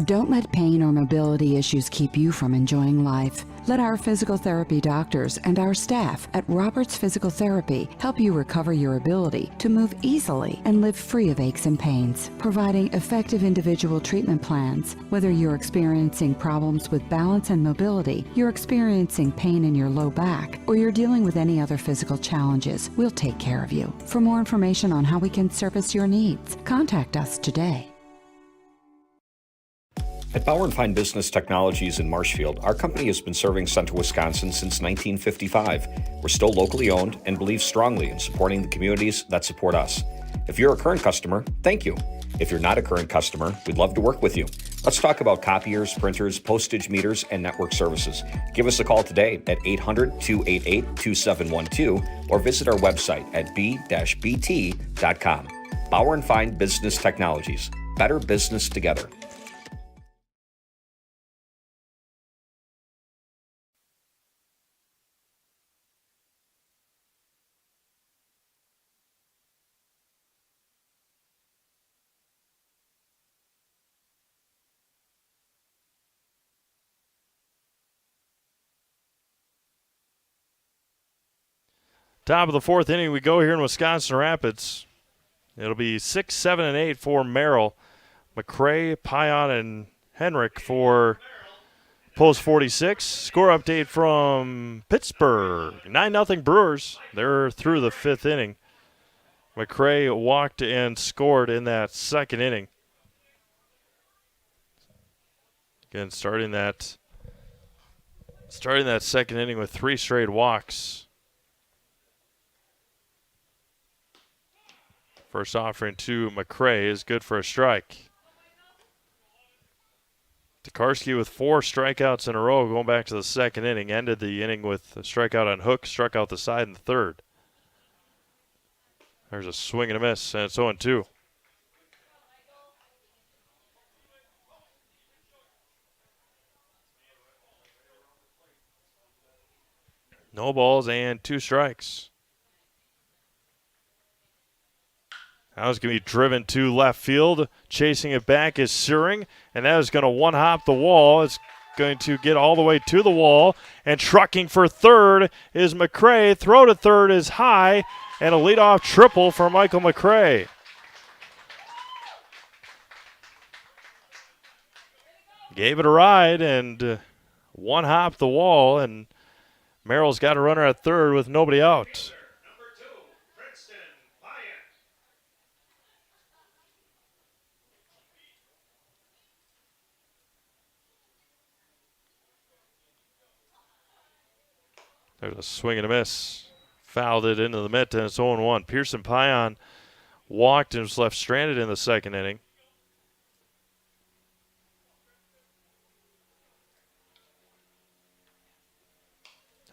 Don't let pain or mobility issues keep you from enjoying life. Let our physical therapy doctors and our staff at Roberts Physical Therapy help you recover your ability to move easily and live free of aches and pains, providing effective individual treatment plans. Whether you're experiencing problems with balance and mobility, you're experiencing pain in your low back, or you're dealing with any other physical challenges, we'll take care of you. For more information on how we can service your needs, contact us today. At Bauer & Fine Business Technologies in Marshfield, our company has been serving Central Wisconsin since 1955. We're still locally owned and believe strongly in supporting the communities that support us. If you're a current customer, thank you. If you're not a current customer, we'd love to work with you. Let's talk about copiers, printers, postage meters, and network services. Give us a call today at 800-288-2712 or visit our website at b-bt.com. Bauer & Fine Business Technologies. Better business together. Top of the fourth inning, we go here in Wisconsin Rapids. It'll be 6, 7, and 8 for Merrill. McCray, Pion, and Henrik for Post 46. Score update from Pittsburgh. 9-0 Brewers. They're through the fifth inning. McCray walked and scored in that second inning. Again, starting that second inning with 3 straight walks. First offering to McCray is good for a strike. Tokarski with 4 strikeouts in a row going back to the second inning. Ended the inning with a strikeout on hook, struck out the side in the third. There's a swing and a miss, and it's 0-2. No balls and 2 strikes. Now it's going to be driven to left field. Chasing it back is Suring, and that is going to one-hop the wall. It's going to get all the way to the wall, and trucking for third is McCray. Throw to third is high, and a leadoff triple for Michael McCray. Gave it a ride and one-hop the wall, and Merrill's got a runner at third with nobody out. There's a swing and a miss. Fouled it into the mitt, and it's 0-1. Pearson Pion walked and was left stranded in the second inning.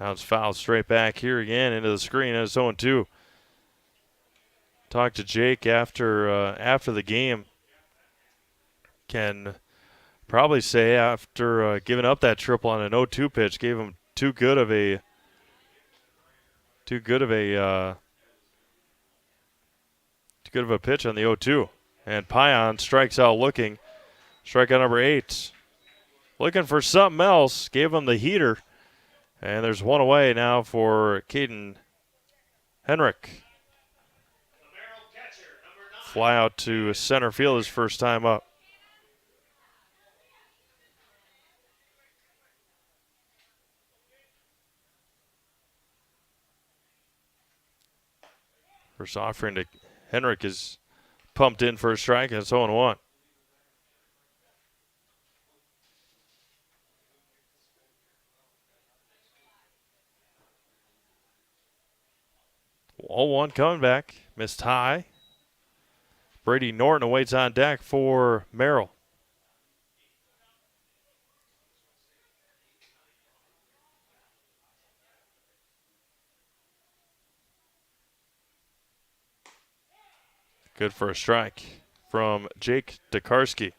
Now it's fouled straight back here again into the screen, and it's 0-2. Talked to Jake after the game. Can probably say after giving up that triple on an 0-2 pitch, gave him too good of a pitch on the 0-2. And Pion strikes out looking. Strikeout number 8. Looking for something else. Gave him the heater. And there's one away now for Caden Henrik. Fly out to center field his first time up. First offering to Henrik is pumped in for a strike, and it's 0-1. All one coming back. Missed high. Brady Norton awaits on deck for Merrill. Good for a strike from Jake Tokarski.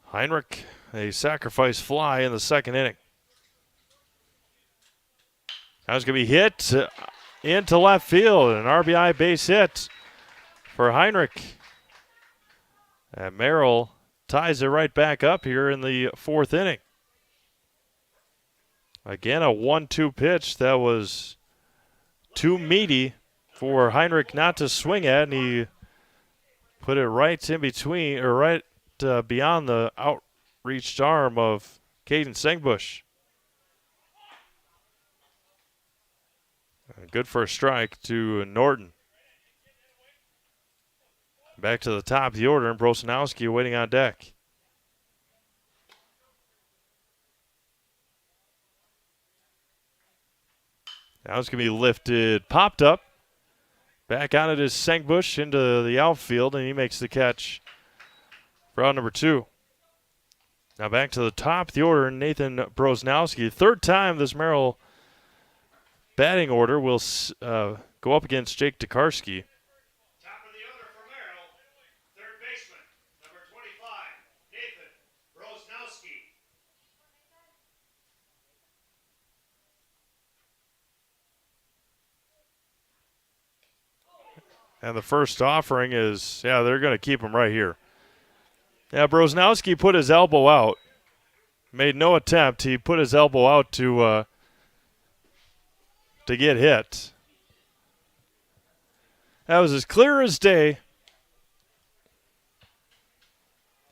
Heinrich, a sacrifice fly in the second inning. That was going to be hit into left field, an RBI base hit for Heinrich. And Merrill ties it right back up here in the fourth inning. Again, a 1-2 pitch that was too meaty for Heinrich not to swing at, and he put it right in between, or right beyond the outreached arm of Caden Sengbush. Good for a strike to Norton. Back to the top of the order, and Brosinowski waiting on deck. Now it's going to be lifted, popped up. Back on it is Sengbush into the outfield, and he makes the catch for out number 2. Now back to the top of the order, Nathan Brosnowski. Third time this Merrill batting order will go up against Jake Tokarski. Top of the order for Merrill, third baseman, number 25, Nathan Brosnowski. And the first offering is, they're going to keep him right here. Yeah, Brosnowski put his elbow out. Made no attempt. He put his elbow out to get hit. That was as clear as day.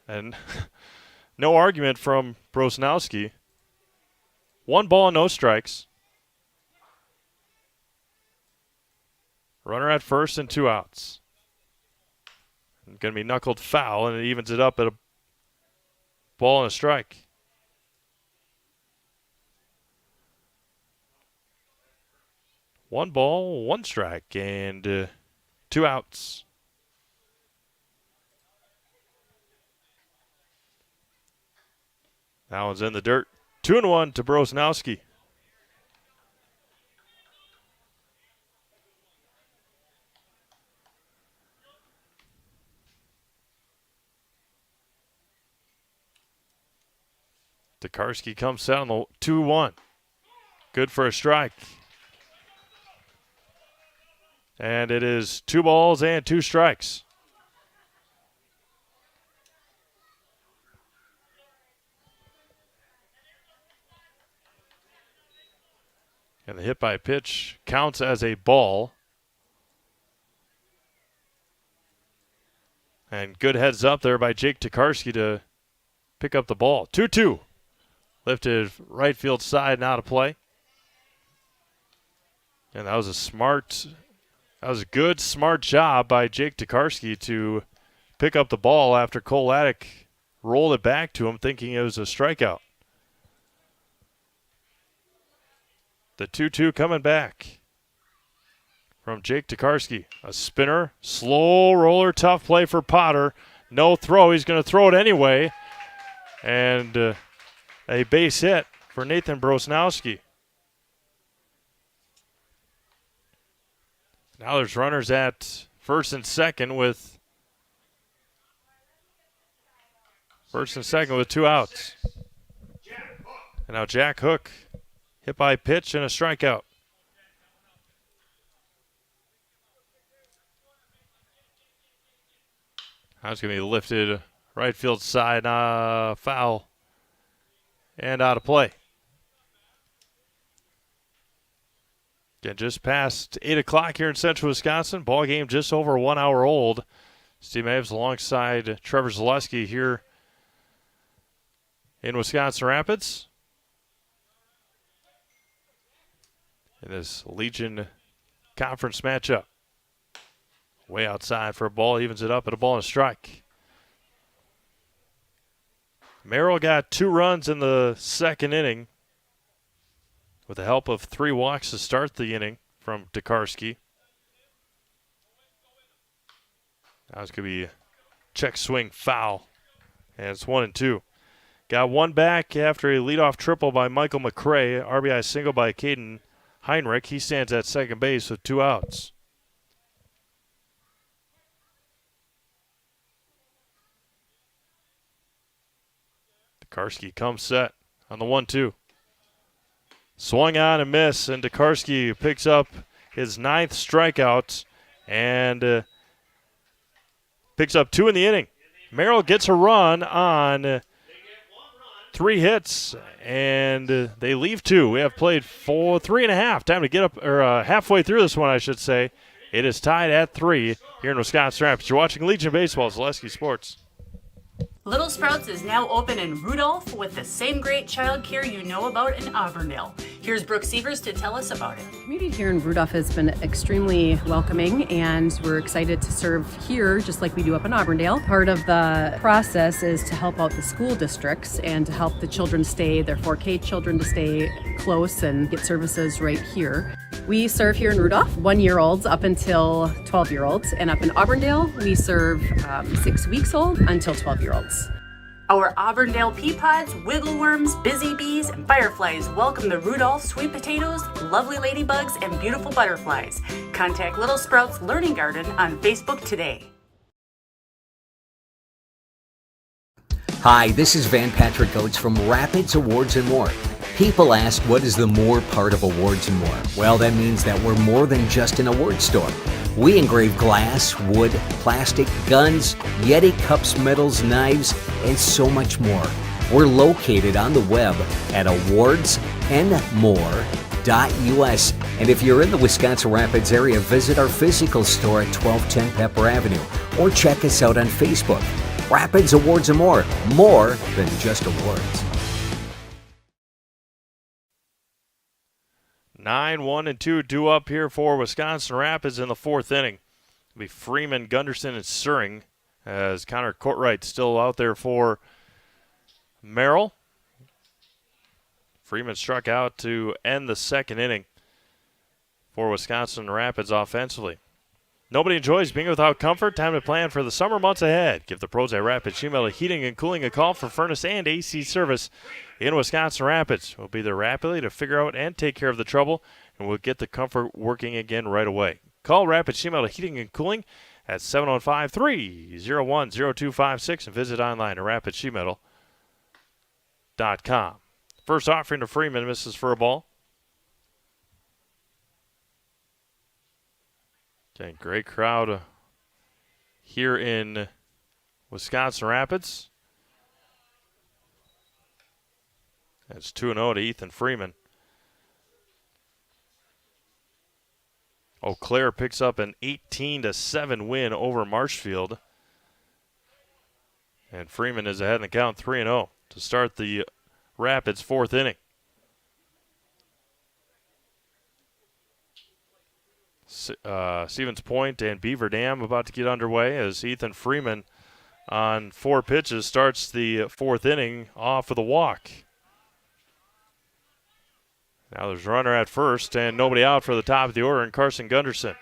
And no argument from Brosnowski. 1 ball, no strikes. Runner at first and 2 outs. Going to be knuckled foul, and it evens it up at a ball and a strike. One ball, 1 strike, and 2 outs. That one's in the dirt. 2-1 to Brosnowski. Tokarski comes set on the 2-1. Good for a strike. And it is 2 balls and 2 strikes. And the hit by pitch counts as a ball. And good heads up there by Jake Tokarski to pick up the ball. 2-2. Lifted right field side and out of play. And that was a good, smart job by Jake Tokarski to pick up the ball after Cole Attic rolled it back to him thinking it was a strikeout. The 2-2 coming back from Jake Tokarski. A spinner, slow roller, tough play for Potter. No throw. He's going to throw it anyway. And a base hit for Nathan Brosnowski. Now there's runners at first and second with 2 outs. And now Jack Hook hit by pitch and a strikeout. Now it's going to be lifted right field side, foul. And out of play. Again, just past 8 o'clock here in central Wisconsin. Ball game just over 1 hour old. Steve Mavs alongside Trevor Zaleski here in Wisconsin Rapids. In this Legion Conference matchup. Way outside for a ball, evens it up at a ball and a strike. Merrill got 2 runs in the second inning with the help of 3 walks to start the inning from Tokarski. Now it's going to be a check swing foul, and it's 1-2. Got 1 back after a leadoff triple by Michael McCray, RBI single by Caden Heinrich. He stands at second base with 2 outs. Tokarski comes set on the 1-2. Swung on and miss, and Tokarski picks up his 9th strikeout and picks up 2 in the inning. Merrill gets a run on 3 hits, and they leave 2. We have played 3.5. Time to get up, or halfway through this one, I should say. It is tied at 3 here in Wisconsin Rapids. You're watching Legion Baseball, Zaleski Sports. Little Sprouts is now open in Rudolph with the same great child care you know about in Auburndale. Here's Brooke Sievers to tell us about it. The community here in Rudolph has been extremely welcoming, and we're excited to serve here just like we do up in Auburndale. Part of the process is to help out the school districts and to help the children stay, their 4K children to stay close and get services right here. We serve here in Rudolph 1-year-olds up until 12-year-olds, and up in Auburndale we serve 6 weeks old until 12-year-olds. Our Auburndale pea pods, wiggle worms, busy bees, and fireflies welcome the Rudolph sweet potatoes, lovely ladybugs, and beautiful butterflies. Contact Little Sprouts Learning Garden on Facebook today. Hi, this is Van Patrick Oates from Rapids Awards and More. People ask, what is the more part of Awards and More? Well, that means that we're more than just an award store. We engrave glass, wood, plastic, guns, Yeti cups, medals, knives, and so much more. We're located on the web at awardsandmore.us. And if you're in the Wisconsin Rapids area, visit our physical store at 1210 Pepper Avenue or check us out on Facebook. Rapids Awards and More than just awards. 9-1-2 due up here for Wisconsin Rapids in the fourth inning. It'll be Freeman, Gunderson, and Suring as Connor Courtwright still out there for Merrill. Freeman struck out to end the second inning for Wisconsin Rapids offensively. Nobody enjoys being without comfort. Time to plan for the summer months ahead. Give the pros at Rapids Sheet Heating and Cooling a call for furnace and AC service in Wisconsin Rapids. We'll be there rapidly to figure out and take care of the trouble, and we'll get the comfort working again right away. Call Rapids Sheet Heating and Cooling at 715-301-0256 and visit online at rapidssheetmetal.com. First offering to Freeman, misses for a ball. Okay, great crowd here in Wisconsin Rapids. It's 2-0 to Ethan Freeman. Eau Claire picks up an 18-7 win over Marshfield. And Freeman is ahead in the count 3-0 to start the Rapids fourth inning. Stevens Point and Beaver Dam about to get underway as Ethan Freeman on 4 pitches starts the fourth inning off with a walk. Now there's a runner at first and nobody out for the top of the order, and Carson Gunderson.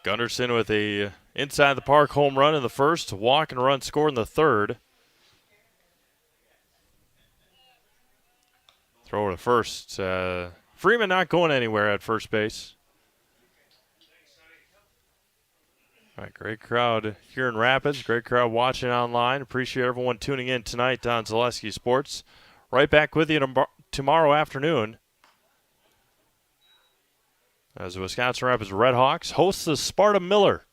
Gunderson with a inside the park home run in the first, walk and run scored in the third. Throw to first. Freeman not going anywhere at first base. All right, great crowd here in Rapids. Great crowd watching online. Appreciate everyone tuning in tonight on Zaleski Sports. Right back with you tomorrow afternoon as the Wisconsin Rapids Redhawks host the Sparta Miller.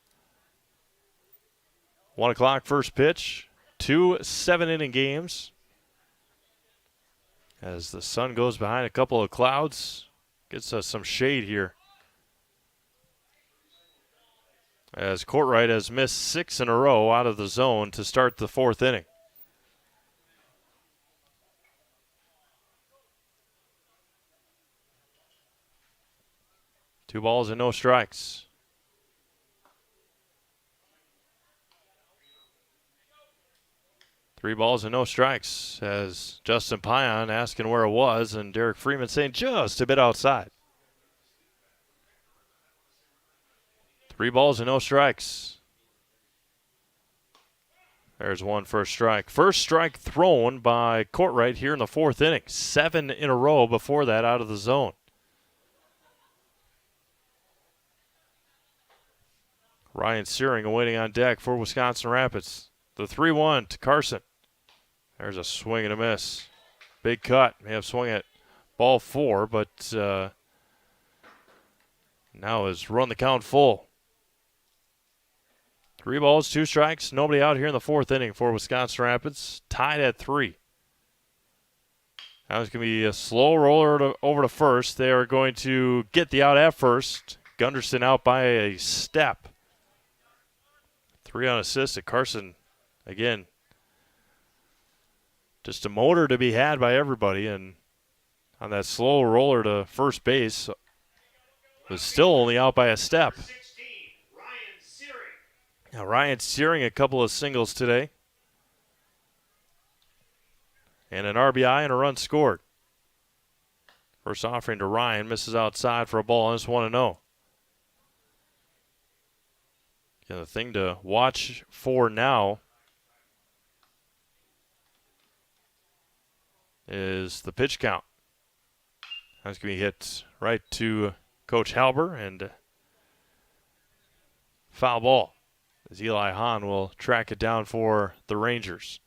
1 o'clock first pitch. 2 7-inning games. As the sun goes behind a couple of clouds, gets us some shade here. As Courtwright has missed 6 in a row out of the zone to start the fourth inning. Two balls and no strikes. Three balls and no strikes as Justin Pion asking where it was, and Derek Freeman saying just a bit outside. 3 balls and no strikes. There's one first strike. First strike thrown by Courtwright here in the fourth inning. 7 in a row before that out of the zone. Ryan Searing awaiting on deck for Wisconsin Rapids. The 3-1 to Carson. There's a swing and a miss. Big cut. May have swung at ball 4, but now has run the count full. 3 balls, 2 strikes. Nobody out here in the fourth inning for Wisconsin Rapids. Tied at 3. Now it's going to be a slow roller over to first. They are going to get the out at first. Gunderson out by a step. 3 on assist at Carson. Again, just a motor to be had by everybody, and on that slow roller to first base, was still only out by a step. Now Ryan Searing a couple of singles today. and an RBI and a run scored. First offering to Ryan, misses outside for a ball, and it's 1-0. And the thing to watch for now is the pitch count. That's going to be hit right to Coach Halber, and foul ball as Eli Hahn will track it down for the Rangers.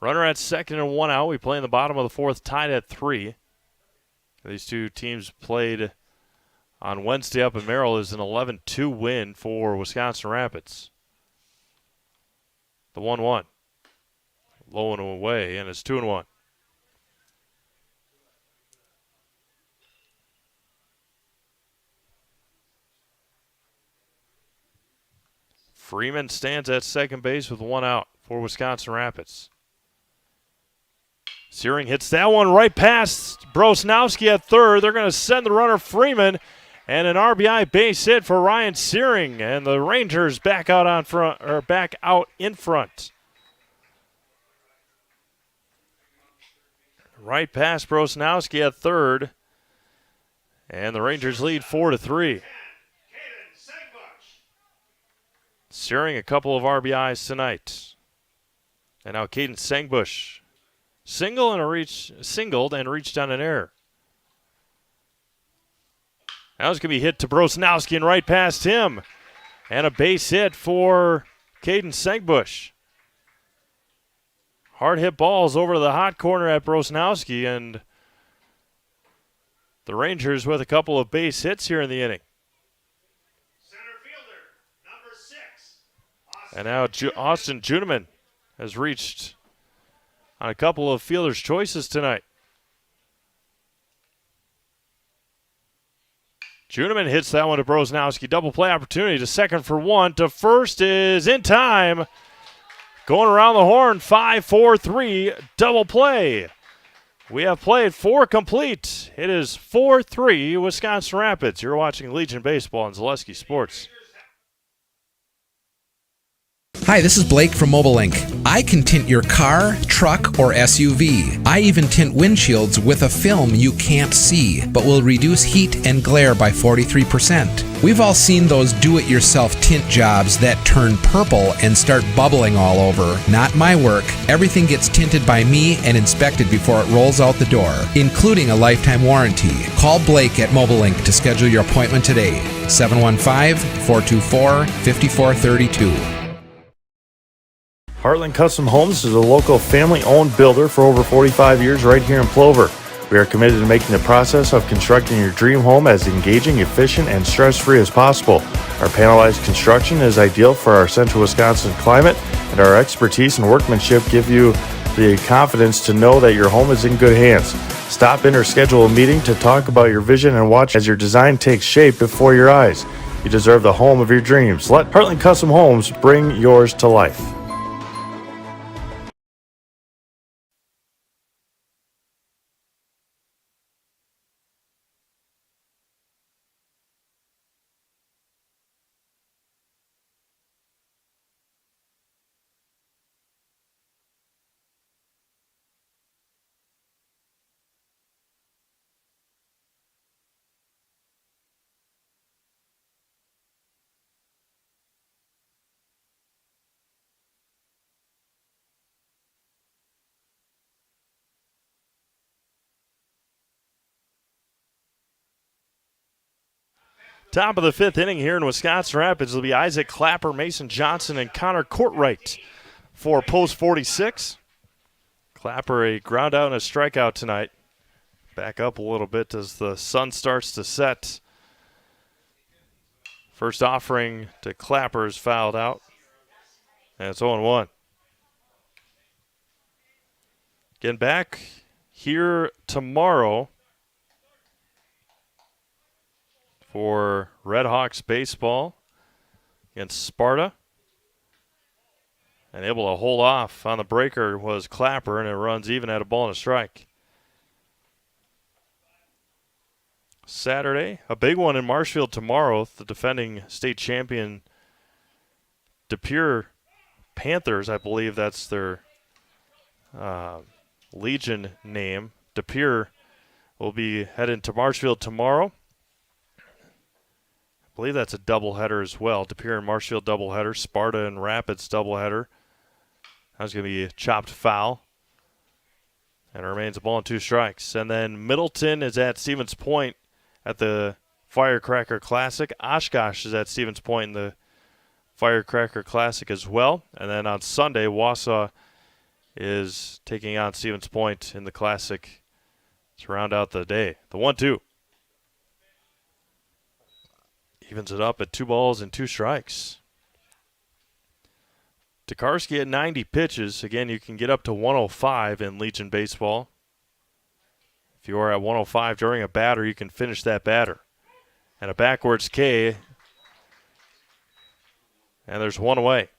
Runner at second and 1 out. We play in the bottom of the fourth, tied at 3. These two teams played on Wednesday up in Merrill. Is an 11-2 win for Wisconsin Rapids. The 1-1. Low and away, and it's 2-1. Freeman stands at second base with 1 out for Wisconsin Rapids. Searing hits that one right past Brosnowski at third. They're going to send the runner Freeman, and an RBI base hit for Ryan Searing, and the Rangers back out in front. Right past Brosnowski at third, and the Rangers lead 4-3. Searing a couple of RBIs tonight. And now Caden Sangbush singled and reached on an error. That was going to be hit to Brosnowski and right past him. And a base hit for Caden Sangbush. Hard hit balls over to the hot corner at Brosnowski, and the Rangers with a couple of base hits here in the inning. And now Austin Juneman has reached on a couple of fielders' choices tonight. Juneman hits that one to Brosnowski. Double play opportunity to second for 1. To first is in time. Going around the horn, 5-4-3, double play. We have played 4 complete. It is 4-3 Wisconsin Rapids. You're watching Legion Baseball on Zaleski Sports. Hi, this is Blake from Mobile Ink. I can tint your car, truck, or SUV. I even tint windshields with a film you can't see, but will reduce heat and glare by 43%. We've all seen those do-it-yourself tint jobs that turn purple and start bubbling all over. Not my work. Everything gets tinted by me and inspected before it rolls out the door, including a lifetime warranty. Call Blake at Mobile Ink to schedule your appointment today. 715-424-5432. Heartland Custom Homes is a local family-owned builder for over 45 years right here in Plover. We are committed to making the process of constructing your dream home as engaging, efficient, and stress-free as possible. Our panelized construction is ideal for our central Wisconsin climate, and our expertise and workmanship give you the confidence to know that your home is in good hands. Stop in or schedule a meeting to talk about your vision and watch as your design takes shape before your eyes. You deserve the home of your dreams. Let Heartland Custom Homes bring yours to life. Top of the 5th inning here in Wisconsin Rapids will be Isaac Clapper, Mason Johnson, and Connor Courtwright for post 46. Clapper a ground out and a strikeout tonight. Back up a little bit as the sun starts to set. First offering to Clapper is fouled out. And it's 0-1. Getting back here tomorrow for Red Hawks baseball against Sparta. And able to hold off on the breaker was Clapper, and it runs even at a ball and a strike. Saturday, a big one in Marshfield tomorrow. The defending state champion De Pere Panthers, I believe that's their Legion name. De Pere will be heading to Marshfield tomorrow. I believe that's a doubleheader as well. De Pere and Marshfield doubleheader. Sparta and Rapids doubleheader. That's going to be a chopped foul. And it remains a ball and 2 strikes. And then Middleton is at Stevens Point at the Firecracker Classic. Oshkosh is at Stevens Point in the Firecracker Classic as well. And then on Sunday, Wausau is taking on Stevens Point in the Classic to round out the day. The 1-2. Evens it up at 2 balls and 2 strikes. Tokarski at 90 pitches. Again, you can get up to 105 in Legion baseball. If you are at 105 during a batter, you can finish that batter. And a backwards K. And there's 1 away.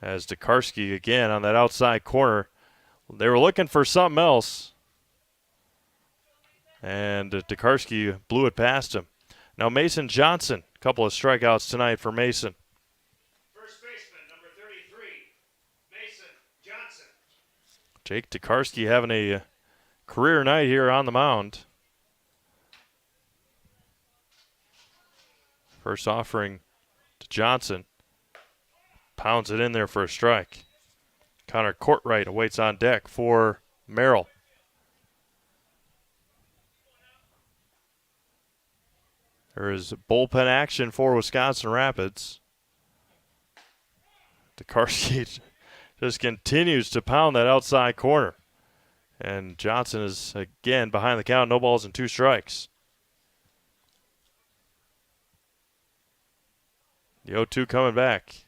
As Tokarski again on that outside corner. They were looking for something else. And Tokarski blew it past him. Now Mason Johnson. A couple of strikeouts tonight for Mason. First baseman, number 33, Mason Johnson. Jake Tokarski having a career night here on the mound. First offering to Johnson. Pounds it in there for a strike. Connor Courtwright awaits on deck for Merrill. There is bullpen action for Wisconsin Rapids. Tokarski just continues to pound that outside corner. And Johnson is again behind the count, no balls and 2 strikes. The 0-2 coming back.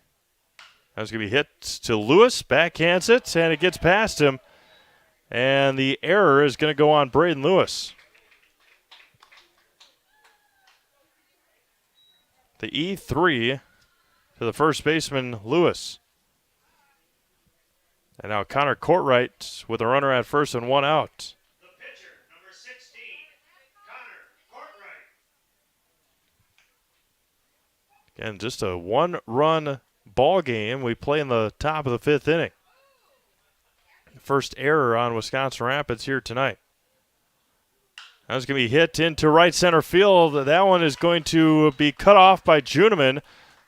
That's going to be hit to Lewis, backhands it, and it gets past him. And the error is going to go on Braden Lewis. The E3 to the first baseman, Lewis. And now Connor Courtwright with a runner at first and 1 out. The pitcher, number 16, Connor Courtwright. Again, just a 1-run ball game. We play in the top of the 5th inning. First error on Wisconsin Rapids here tonight. That's going to be hit into right center field. That one is going to be cut off by Juneman.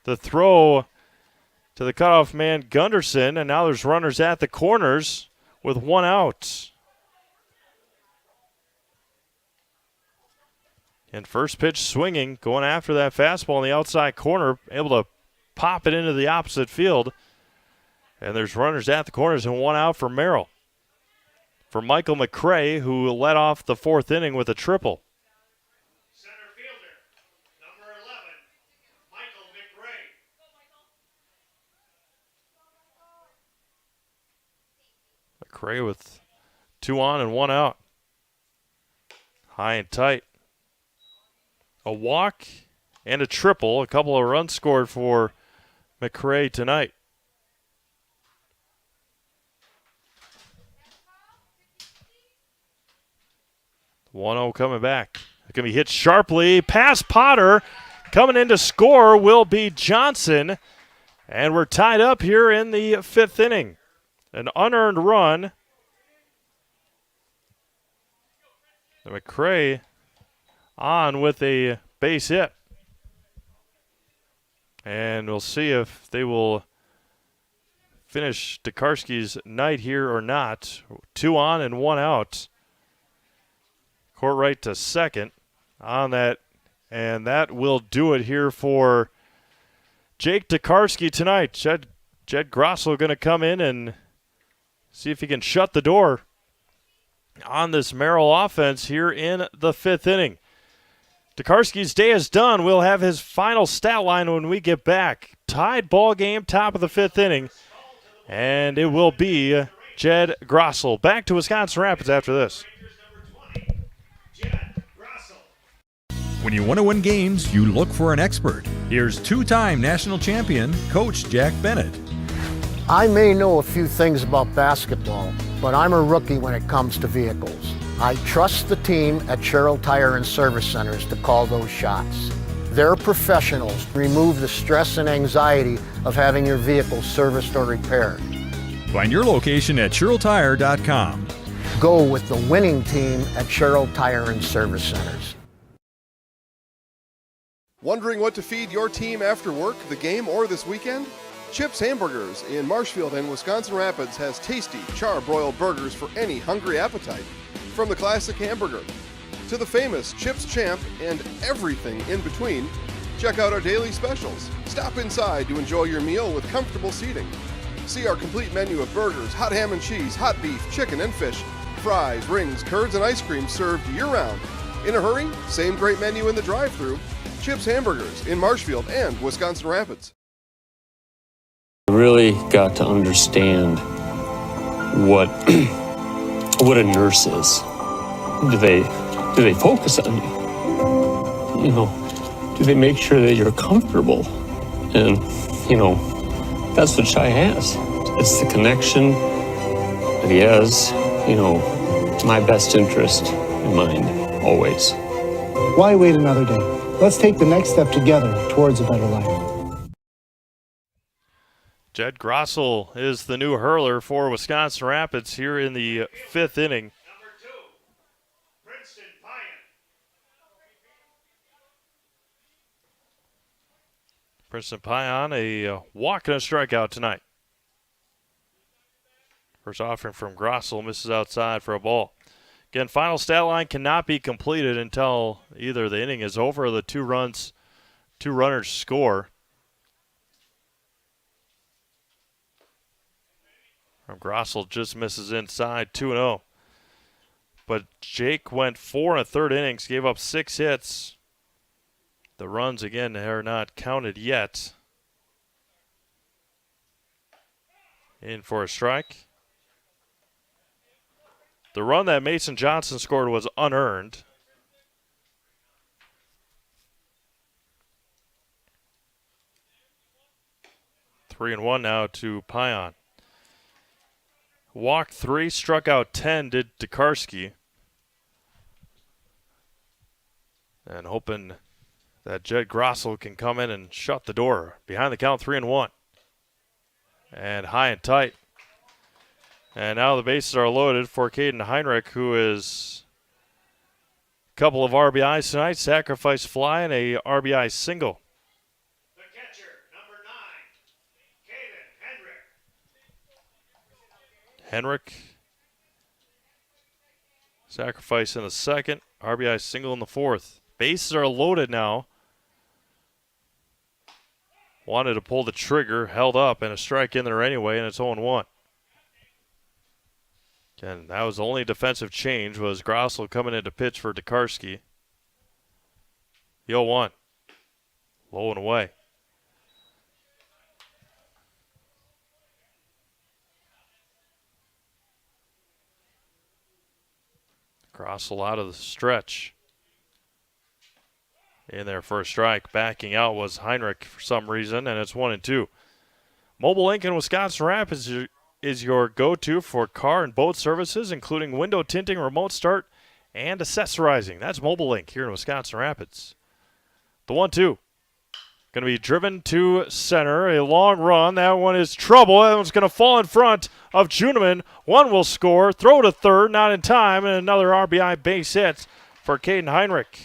The throw to the cutoff man, Gunderson, and now there's runners at the corners with 1 out. And first pitch swinging, going after that fastball in the outside corner, able to pop it into the opposite field. And there's runners at the corners and 1 out for Merrill. For Michael McCray, who led off the 4th inning with a triple. Center fielder, number 11, Michael McCray. McCray with 2 on and 1 out. High and tight. A walk and a triple. A couple of runs scored for McCray tonight. The 1-0 coming back. It's going to be hit sharply past Potter. Coming in to score will be Johnson. And we're tied up here in the 5th inning. An unearned run. McCray on with a base hit. And we'll see if they will finish Tokarski's night here or not. 2 on and 1 out. Courtwright to second on that. And that will do it here for Jake Tokarski tonight. Jed Grossel going to come in and see if he can shut the door on this Merrill offense here in the 5th inning. Tokarski's day is done. We'll have his final stat line when we get back. Tied ball game, top of the 5th inning. And it will be Jed Grossel. Back to Wisconsin Rapids after this. When you want to win games, you look for an expert. Here's 2-time national champion, Coach Jack Bennett. I may know a few things about basketball, but I'm a rookie when it comes to vehicles. I trust the team at Sherrill Tire and Service Centers to call those shots. They're professionals. Remove the stress and anxiety of having your vehicle serviced or repaired. Find your location at SherrillTire.com. Go with the winning team at Sherrill Tire and Service Centers. Wondering what to feed your team after work, the game, or this weekend? Chips Hamburgers in Marshfield and Wisconsin Rapids has tasty char-broiled burgers for any hungry appetite. From the classic hamburger to the famous Chips Champ and everything in between, check out our daily specials. Stop inside to enjoy your meal with comfortable seating. See our complete menu of burgers, hot ham and cheese, hot beef, chicken and fish, fries, rings, curds, and ice cream served year-round. In a hurry? Same great menu in the drive-thru. Chips Hamburgers in Marshfield and Wisconsin Rapids. I really got to understand what what a nurse is. Do they focus on you? You know, do they make sure that you're comfortable? And, you know, that's what Shai has. It's the connection that he has, you know, my best interest in mind, always. Why wait another day? Let's take the next step together towards a better life. Jed Grossel is the new hurler for Wisconsin Rapids here in the 5th inning. Princeton Pion, a walk and a strikeout tonight. First offering from Grossel misses outside for a ball. Again, final stat line cannot be completed until either the inning is over or the two runners score. From Grossel just misses inside, 2-0. But Jake went 4 1/3 innings, gave up 6 hits. The runs, again, are not counted yet. In for a strike. The run that Mason Johnson scored was unearned. Three and one now to Pion. Walked 3, struck out 10, did Tokarski. And hoping that Jed Grossel can come in and shut the door. Behind the count, 3 and 1. And high and tight. And now the bases are loaded for Caden Heinrich, who is a couple of RBIs tonight. Sacrifice fly and a RBI single. The catcher, number 9, Caden Henrik. Henrik. Sacrifice in the second. RBI single in the fourth. Bases are loaded now. Wanted to pull the trigger, held up, and a strike in there anyway, and it's 0-1. Again, that was the only defensive change, was Grossel coming in to pitch for Tokarski. The 0-1. Low and away. Grossel out of the stretch. In there for a strike. Backing out was Heinrich for some reason, and it's 1-2. Mobile Ink in Wisconsin Rapids is your go-to for car and boat services, including window tinting, remote start, and accessorizing. That's Mobile Ink here in Wisconsin Rapids. The 1-2. Going to be driven to center. A long run. That one is trouble. That one's going to fall in front of Juneman. One will score. Throw to third. Not in time. And another RBI base hit for Caden Heinrich.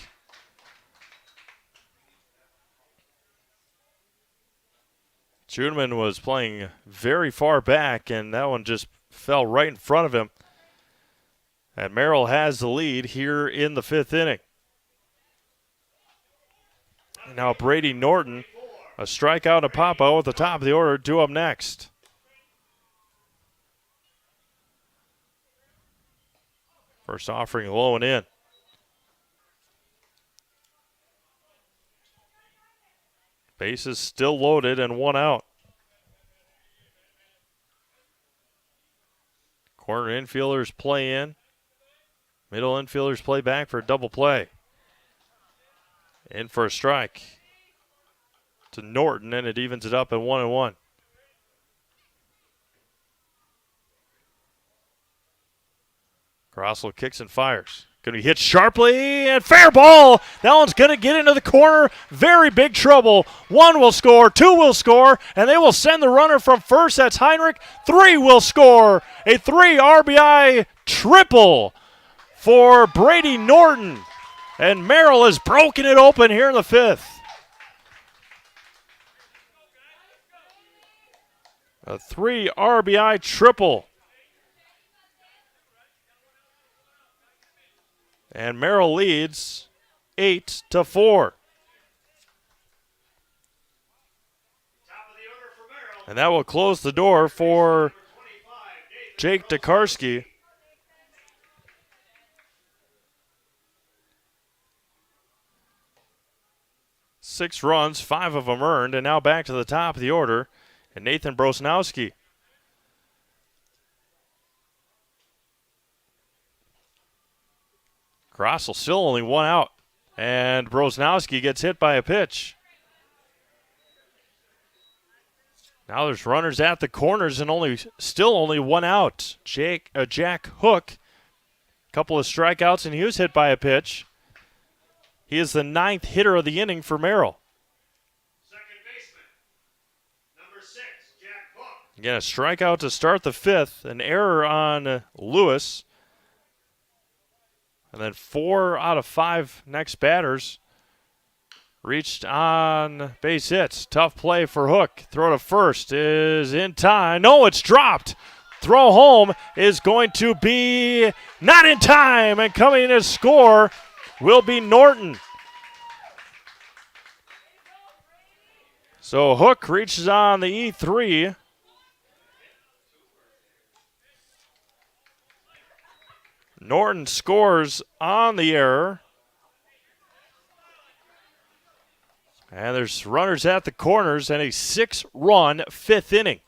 Juneman was playing very far back, and that one just fell right in front of him. And Merrill has the lead here in the 5th inning. And now Brady Norton, a strikeout and a pop-out at the top of the order, due up next. First offering low and in. Bases still loaded and one out. Corner infielders play in. Middle infielders play back for a double play. In for a strike to Norton, and it evens it up at 1-1. Grossel kicks and fires. Going to be hit sharply, and fair ball. That one's going to get into the corner. Very big trouble. 1 will score, 2 will score, and they will send the runner from first. That's Heinrich. 3 will score. A 3 RBI triple for Brady Norton. And Merrill has broken it open here in the 5th. A 3 RBI triple. And Merrill leads 8-4. And that will close the door for Jake Tokarski. Six runs, 5 of them earned, and now back to the top of the order. And Nathan Brosnowski. Grossel still only 1 out. And Brosnowski gets hit by a pitch. Now there's runners at the corners and still only 1 out. Jack Hook, a couple of strikeouts, and he was hit by a pitch. He is the 9th hitter of the inning for Merrill. Again, a strikeout to start the 5th, an error on Lewis. And then 4 out of 5 next batters reached on base hits. Tough play for Hook. Throw to first is in time. No, it's dropped. Throw home is going to be not in time. And coming in to score will be Norton. So Hook reaches on the E3. Norton scores on the error. And there's runners at the corners and a 6-run 5th inning.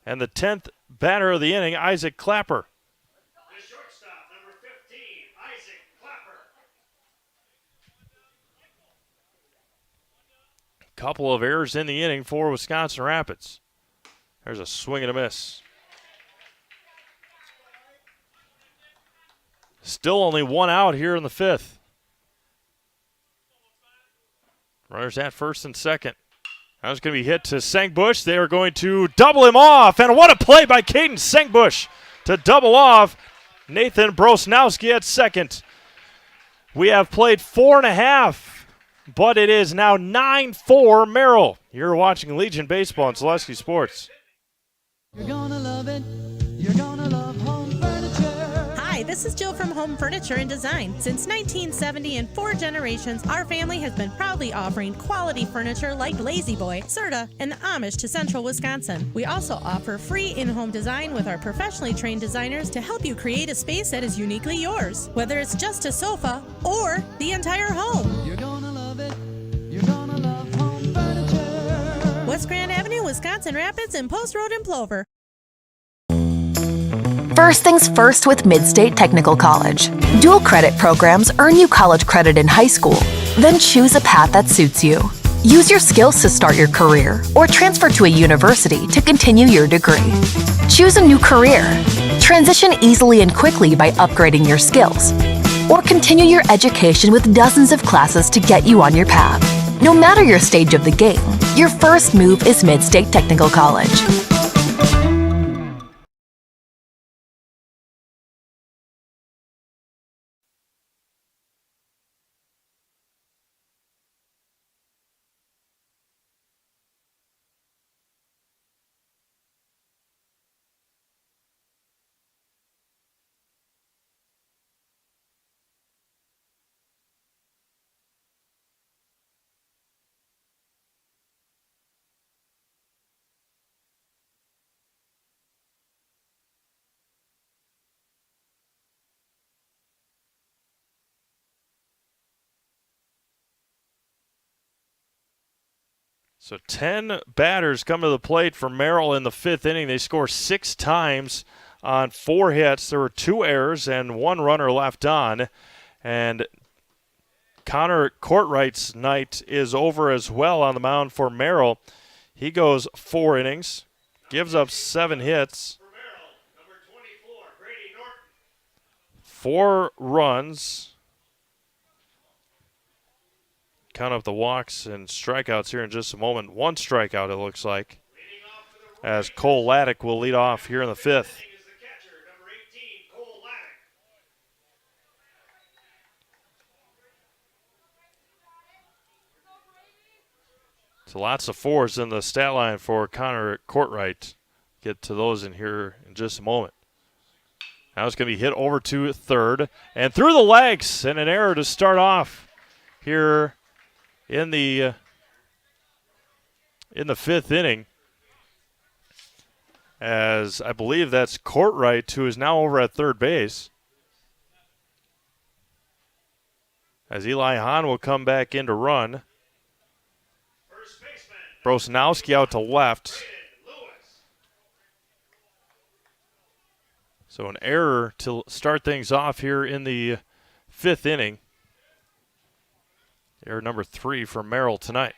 And the 10th batter of the inning, Isaac Clapper. The shortstop, number 15, Isaac Clapper. Couple of errors in the inning for Wisconsin Rapids. There's a swing and a miss. Still only 1 out here in the 5th. Runners at first and second. That was going to be hit to Sengbush. They are going to double him off. And what a play by Caden Sengbush to double off Nathan Brosnowski at second. We have played 4.5, but it is now 9-4 Merrill. You're watching Legion Baseball on Zaleski Sports. You're gonna love it. You're gonna love home furniture. Hi, this is Jill from Home Furniture and Design. Since 1970 and 4 generations, our family has been proudly offering quality furniture like Lazy Boy, Serta, and the Amish to Central Wisconsin. We also offer free in-home design with our professionally trained designers to help you create a space that is uniquely yours, whether it's just a sofa or the entire home. You're gonna love it. You're gonna love home furniture. West Grand Avenue, Wisconsin Rapids, and Post Road in Plover. First things first with Midstate Technical College. Dual credit programs earn you college credit in high school. Then choose a path that suits you. Use your skills to start your career or transfer to a university to continue your degree. Choose a new career. Transition easily and quickly by upgrading your skills. Or continue your education with dozens of classes to get you on your path. No matter your stage of the game, your first move is Midstate Technical College. So 10 batters come to the plate for Merrill in the 5th inning. They score 6 times on 4 hits. There were 2 errors and 1 runner left on. And Connor Courtwright's night is over as well on the mound for Merrill. He goes 4 innings, gives up 7 hits, 4 runs, count up the walks and strikeouts here in just a moment. One strikeout, it looks like, as Cole Laddick will lead off here in the fifth. So lots of fours in the stat line for Connor Courtright. Get to those in here in just a moment. Now it's going to be hit over to third and through the legs, and an error to start off here in the fifth inning. As I believe that's Courtright, who is now over at third base. As Eli Hahn will come back in to run. Brosnowski out to left. So an error to start things off here in the fifth inning. Error number 3 for Merrill tonight.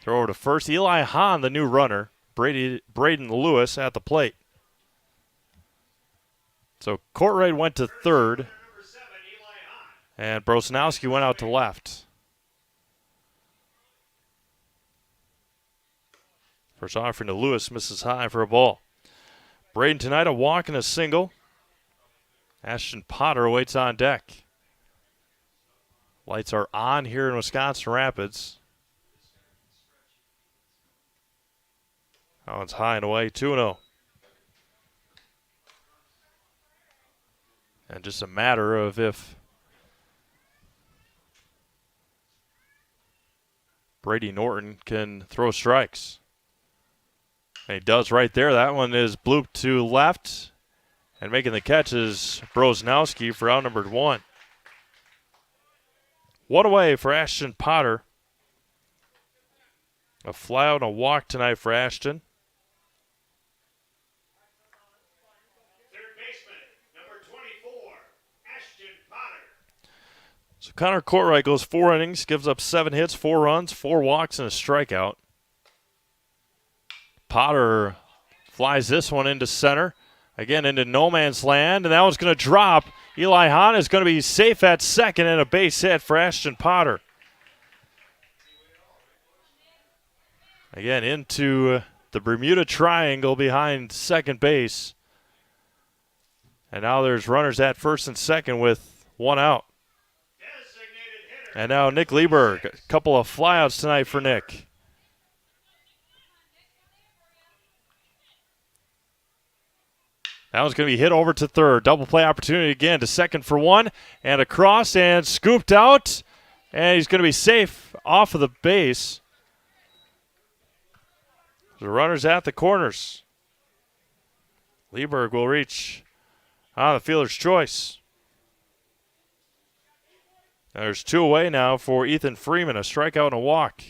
Throw over to first. Eli Hahn, the new runner. Braden Lewis at the plate. So Courtright went to third. And Brosnowski went out to left. First offering to Lewis, misses high for a ball. Braden tonight, a walk and a single. Ashton Potter waits on deck. Lights are on here in Wisconsin Rapids. Oh, it's high and away, 2-0. And just a matter of if Brady Norton can throw strikes. And he does right there. That one is blooped to left. And making the catch is Brosnowski for outnumbered 1. One away for Ashton Potter. A fly out and a walk tonight for Ashton. So Connor Courtright goes 4 innings, gives up 7 hits, 4 runs, 4 walks, and a strikeout. Potter flies this one into center. Again, into no man's land, and that one's going to drop. Eli Hahn is going to be safe at second, and a base hit for Ashton Potter. Again, into the Bermuda Triangle behind second base. And now there's runners at first and second with 1 out. And now Nick Lieberg. A couple of flyouts tonight for Nick. That one's going to be hit over to third. Double play opportunity again to second for 1. And across and scooped out. And he's going to be safe off of the base. The runner's at the corners. Lieberg will reach on the fielder's choice. There's 2 away now for Ethan Freeman, a strikeout and a walk.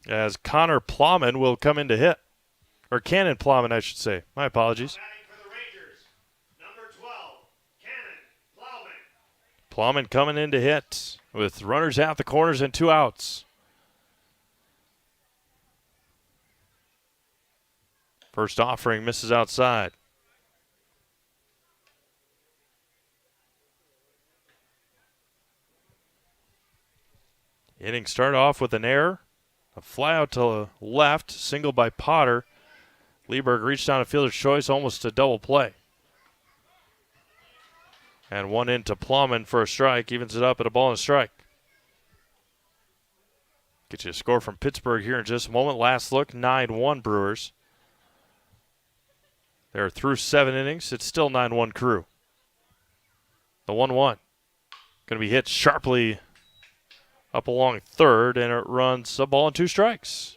As Connor Plowman will come in to hit. Or Cannon Plowman, I should say. My apologies. Plowman coming in to hit with runners at the corners and 2 outs. First offering misses outside. Inning start off with an error. A fly out to left, single by Potter. Lieberg reached down a fielder's choice, almost a double play. And 1 into Plowman for a strike, evens it up at a ball and a strike. Get you a score from Pittsburgh here in just a moment. Last look, 9-1 Brewers. They're through 7 innings. It's still 9-1 Crew. The 1-1. Going to be hit sharply up along third, and it runs a ball and 2 strikes.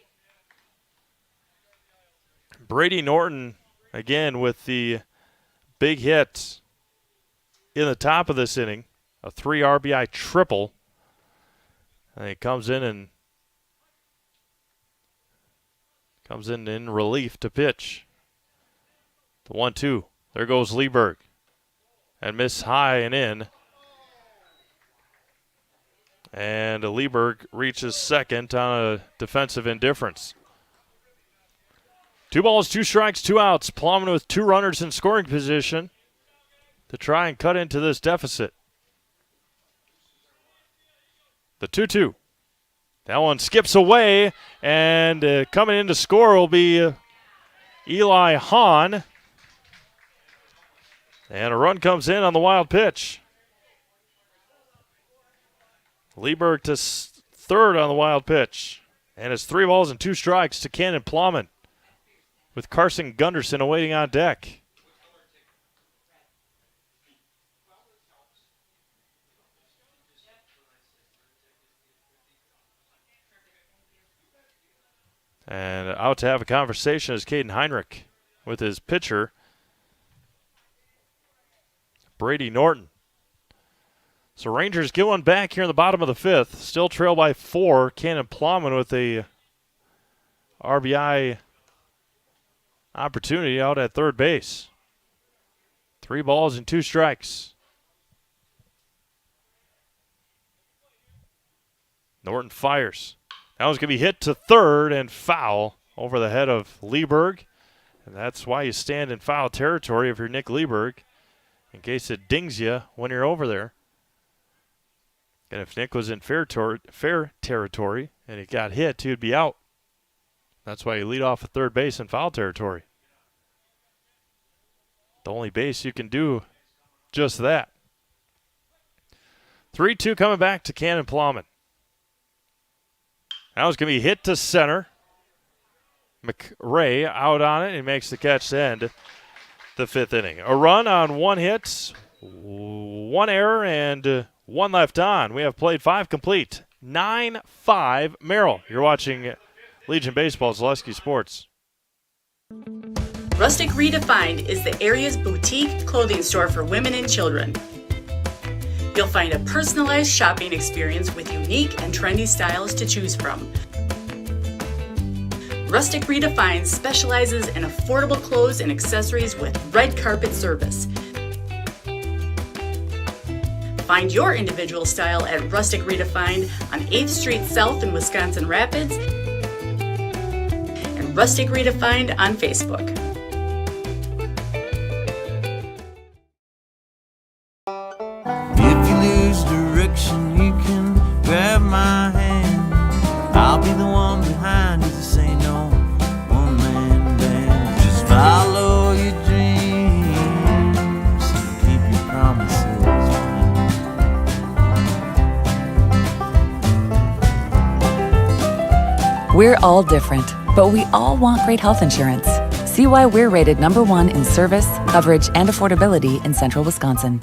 Brady Norton, again, with the big hit in the top of this inning. A 3 RBI triple. And he comes in relief to pitch. The 1-2. There goes Lieberg. And miss high and in. And Lieberg reaches second on a defensive indifference. 2 balls, 2 strikes, 2 outs. Plumman with 2 runners in scoring position to try and cut into this deficit. The 2-2. That one skips away, and coming in to score will be Eli Hahn. And a run comes in on the wild pitch. Lieberg to third on the wild pitch. And it's 3 balls and 2 strikes to Cannon Plumman, with Carson Gunderson awaiting on deck. And out to have a conversation is Caden Heinrich with his pitcher, Brady Norton. So Rangers get one back here in the bottom of the 5th. Still trail by 4. Cannon Plumman with a RBI opportunity out at third base. 3 balls and 2 strikes. Norton fires. That one's going to be hit to third and foul over the head of Lieberg. And that's why you stand in foul territory if you're Nick Lieberg, in case it dings you when you're over there. And if Nick was in fair territory and he got hit, he would be out. That's why you lead off at third base in foul territory. The only base you can do just that. 3-2 coming back to Cannon Plumman. That was going to be hit to center. McRae out on it. He makes the catch to end the 5th inning. A run on 1 hit, 1 error, and 1 left on. We have played 5 complete. 9-5 Merrill. You're watching Legion Baseball's Zaleski Sports. Rustic Redefined is the area's boutique clothing store for women and children. You'll find a personalized shopping experience with unique and trendy styles to choose from. Rustic Redefined specializes in affordable clothes and accessories with red carpet service. Find your individual style at Rustic Redefined on 8th Street South in Wisconsin Rapids and Rustic Redefined on Facebook. If you lose direction, you can grab my hand. I'll be the one behind you to say no one-man band. Just follow your dreams and keep your promises. We're all different, but we all want great health insurance. See why we're rated #1 in service, coverage, and affordability in Central Wisconsin.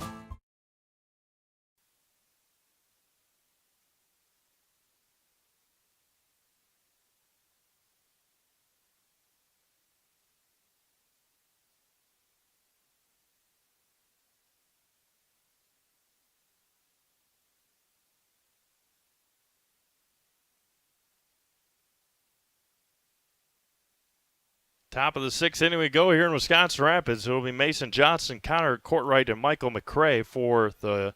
Top of the 6th inning we go here in Wisconsin Rapids. It will be Mason Johnson, Connor Courtwright, and Michael McRae for the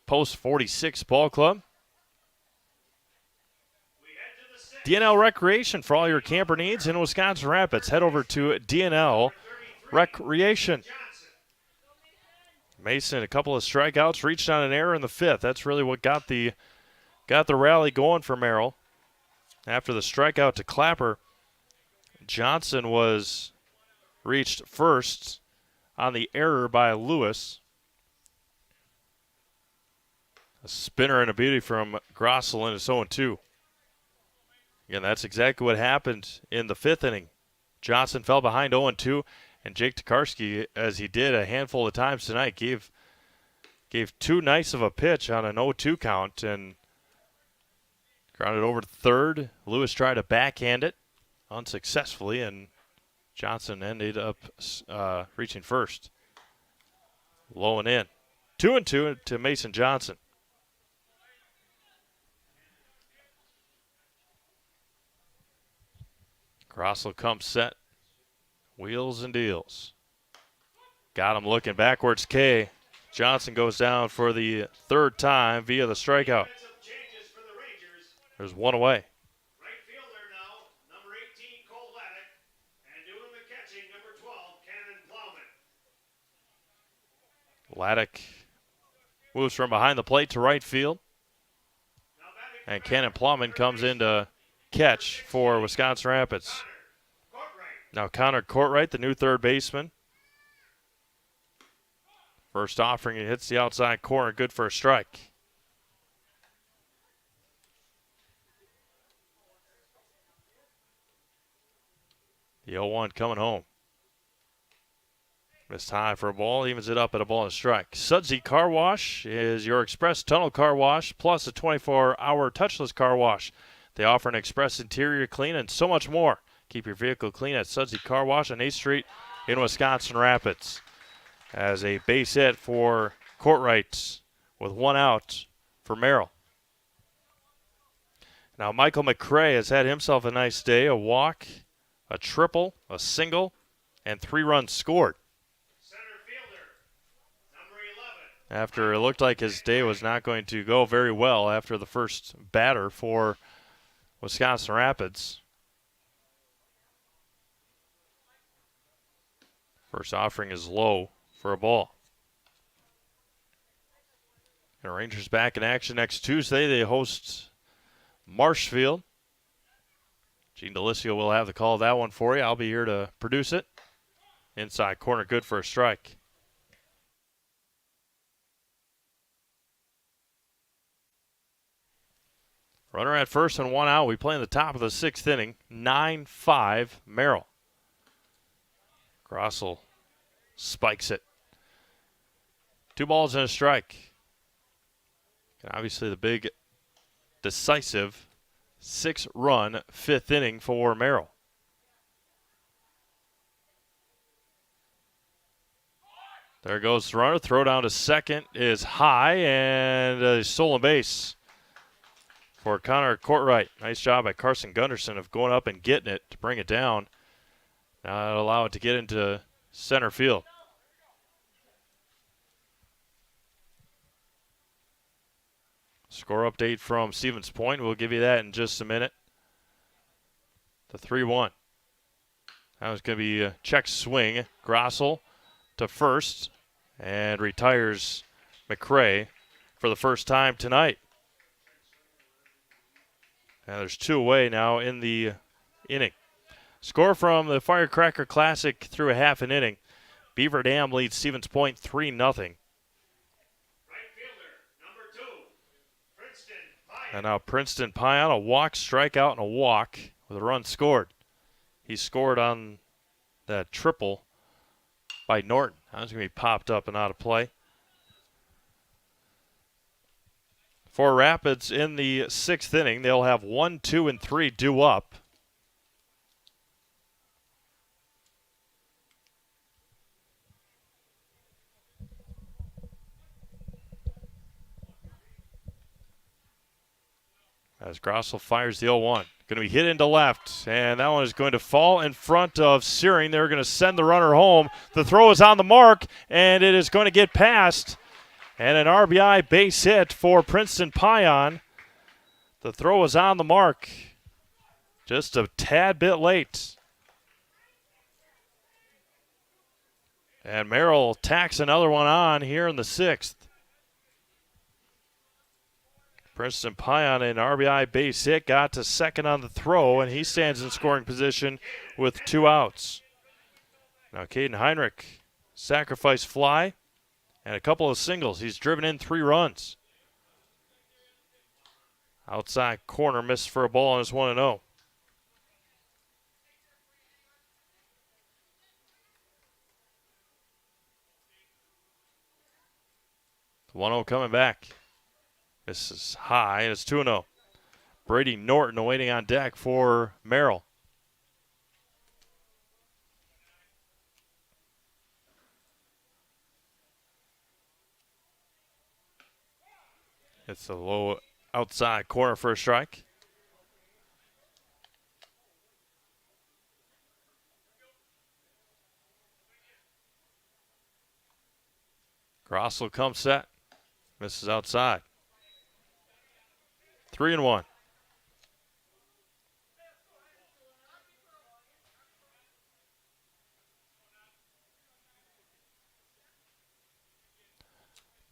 Post 46 Ball Club. DNL Recreation for all your camper needs in Wisconsin Rapids. Head over to DNL Recreation. Mason, a couple of strikeouts, reached on an error in the 5th. That's really what got the rally going for Merrill. After the strikeout to Clapper, Johnson was reached first on the error by Lewis. A spinner and a beauty from Grossel, and it's 0-2. Again, that's exactly what happened in the 5th inning. Johnson fell behind 0-2, and Jake Tokarski, as he did a handful of times tonight, gave too nice of a pitch on an 0-2 count and grounded over to third. Lewis tried to backhand it unsuccessfully, and Johnson ended up reaching first. Low and in. 2-2 to Mason Johnson. Grossel comes set. Wheels and deals. Got him looking backwards. K. Johnson goes down for the 3rd time via the strikeout. There's one away. Right fielder now, number 18, Laddick moves from behind the plate to right field. And Cannon Plumman comes in to catch for Wisconsin Rapids. Now Connor Courtwright, the new third baseman. First offering, he hits the outside corner, good for a strike. The 0-1 coming home. Missed high for a ball, evens it up at a ball and a strike. Sudsy Car Wash is your express tunnel car wash plus a 24-hour touchless car wash. They offer an express interior clean and so much more. Keep your vehicle clean at Sudsy Car Wash on 8th Street in Wisconsin Rapids. As a base hit for Courtwright with one out for Merrill. Now Michael McCray has had himself a nice day. A walk, a triple, a single, and 3 runs scored. After it looked like his day was not going to go very well after the first batter for Wisconsin Rapids. First offering is low for a ball. And Rangers back in action next Tuesday. They host Marshfield. Gene Delisio will have the call of that one for you. I'll be here to produce it. Inside corner, good for a strike. Runner at first and 1 out. We play in the top of the 6th inning. 9-5 Merrill. Grossel spikes it. 2 balls and a strike. And obviously the big decisive 6-run 5th inning for Merrill. There goes the runner. Throw down to second is high and a stolen base for Connor Courtwright. Nice job by Carson Gunderson of going up and getting it to bring it down. Now that'll allow it to get into center field. Score update from Stevens Point. We'll give you that in just a minute. The 3-1. That was going to be a check swing. Grossel to first and retires McCray for the first time tonight. And there's 2 away now in the inning. Score from the Firecracker Classic through a half an inning. Beaver Dam leads Stevens Point 3-0. And now Princeton Pion, a walk, strikeout, and a walk with a run scored. He scored on that triple by Norton. That was going to be popped up and out of play. For Rapids in the 6th inning, they'll have 1, 2, and 3 due up. As Grossel fires the 0-1. Going to be hit into left, and that one is going to fall in front of Searing. They're going to send the runner home. The throw is on the mark, and it is going to get past. And an RBI base hit for Princeton Pion. The throw is on the mark. Just a tad bit late. And Merrill tacks another one on here in the 6th. Princeton Pion, an RBI base hit, got to second on the throw, and he stands in scoring position with 2 outs. Now Caden Heinrich, sacrifice fly, and a couple of singles. He's driven in 3 runs. Outside corner, missed for a ball, and it's 1-0. The 1-0 coming back. This is high, and it's 2-0. Brady Norton awaiting on deck for Merrill. It's a low outside corner for a strike. Grossel comes set. Misses outside. 3-1.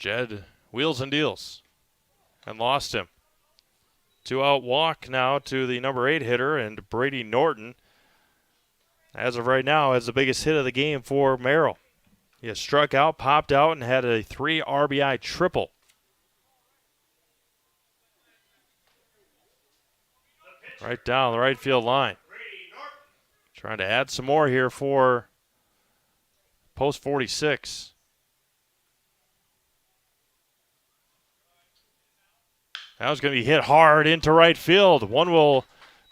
Jed wheels and deals and lost him. 2-out walk now to the number 8 hitter, and Brady Norton, as of right now, has the biggest hit of the game for Merrill. He has struck out, popped out, and had a 3 RBI triple. Right down the right field line. Trying to add some more here for post 46. That was going to be hit hard into right field.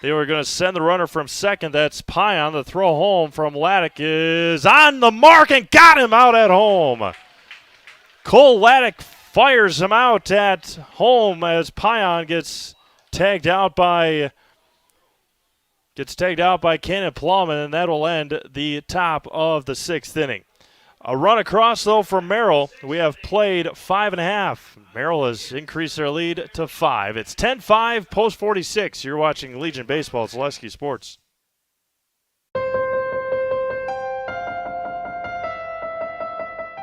They were going to send the runner from second. That's Pion. The throw home from Laddick is on the mark and got him out at home. Cole Laddick fires him out at home as Pion gets tagged out by Cannon Plum, and that will end the top of the 6th inning. A run across, though, for Merrill. We have played 5.5. Merrill has increased their lead to 5. It's 10-5, post 46. You're watching Legion Baseball. It's Lesky Sports.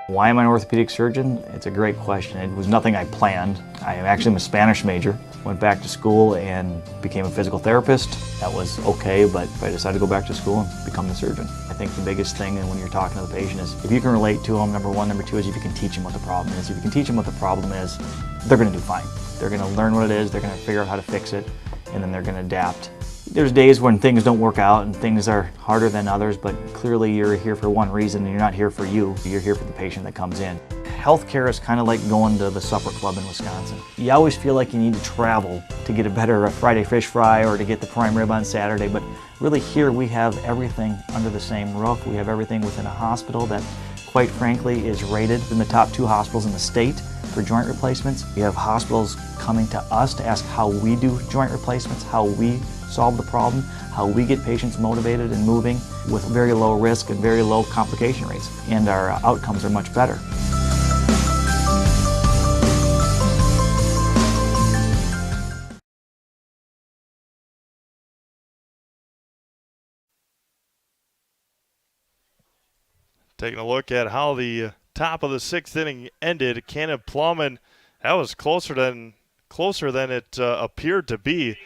Why am I an orthopedic surgeon? It's a great question. It was nothing I planned. I actually am a Spanish major. Went back to school and became a physical therapist. That was okay, but I decided to go back to school and become the surgeon. I think the biggest thing when you're talking to the patient is if you can relate to them, number one. Number two is if you can teach them what the problem is. If you can teach them what the problem is, they're going to do fine. They're going to learn what it is, they're going to figure out how to fix it, and then they're going to adapt. There's days when things don't work out and things are harder than others, but clearly you're here for one reason and you're not here for you. You're here for the patient that comes in. Healthcare is kind of like going to the supper club in Wisconsin. You always feel like you need to travel to get a better Friday fish fry or to get the prime rib on Saturday, but really here we have everything under the same roof. We have everything within a hospital that, quite frankly, is rated in the top 2 hospitals in the state for joint replacements. We have hospitals coming to us to ask how we do joint replacements, how we solve the problem, how we get patients motivated and moving with very low risk and very low complication rates, and our outcomes are much better. Taking a look at how the top of the 6th inning ended, Cannon Plum, and that was closer than it appeared to be.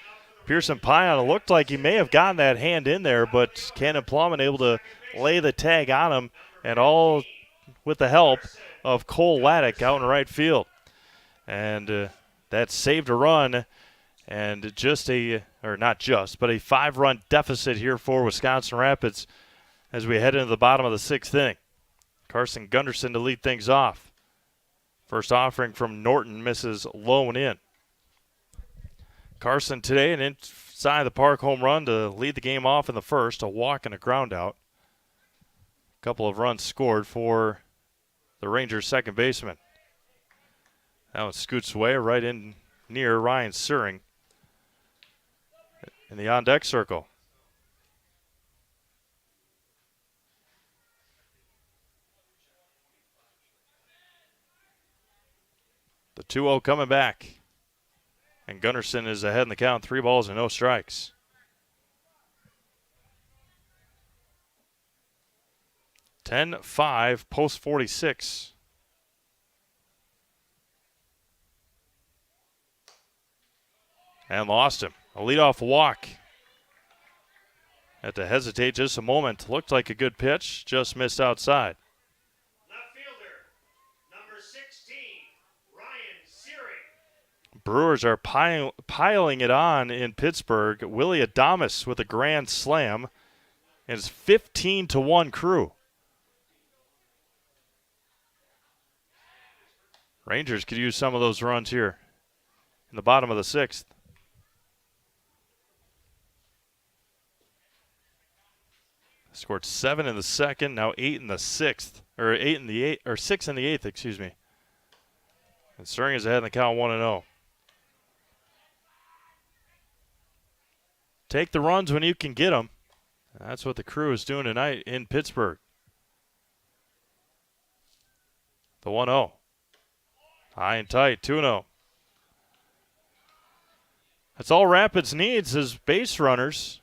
Pearson Pion looked like he may have gotten that hand in there, but Cannon Plum able to lay the tag on him, and all with the help of Cole Laddick out in right field. And that saved a run, and but a 5-run deficit here for Wisconsin Rapids as we head into the bottom of the 6th inning. Carson Gunderson to lead things off. First offering from Norton misses low and in. Carson today an inside the park home run to lead the game off in the first, a walk and a ground out. A couple of runs scored for the Rangers second baseman. That one scoots away right in near Ryan Suring in the on-deck circle. The 2-0 coming back. And Gunderson is ahead in the count, 3 balls and no strikes. (10-5) post 46. And lost him. A leadoff walk. Had to hesitate just a moment. Looked like a good pitch, just missed outside. Brewers are piling it on in Pittsburgh. Willie Adames with a grand slam. And it's 15-1 Crew. Rangers could use some of those runs here in the bottom of the 6th. Scored 7 in the second, now 8 in the 6th, or 6 in the 8th, excuse me. And Suring is ahead in the count 1-0. Take the runs when you can get them. That's what the Crew is doing tonight in Pittsburgh. The 1-0. High and tight, 2-0. That's all Rapids needs is base runners.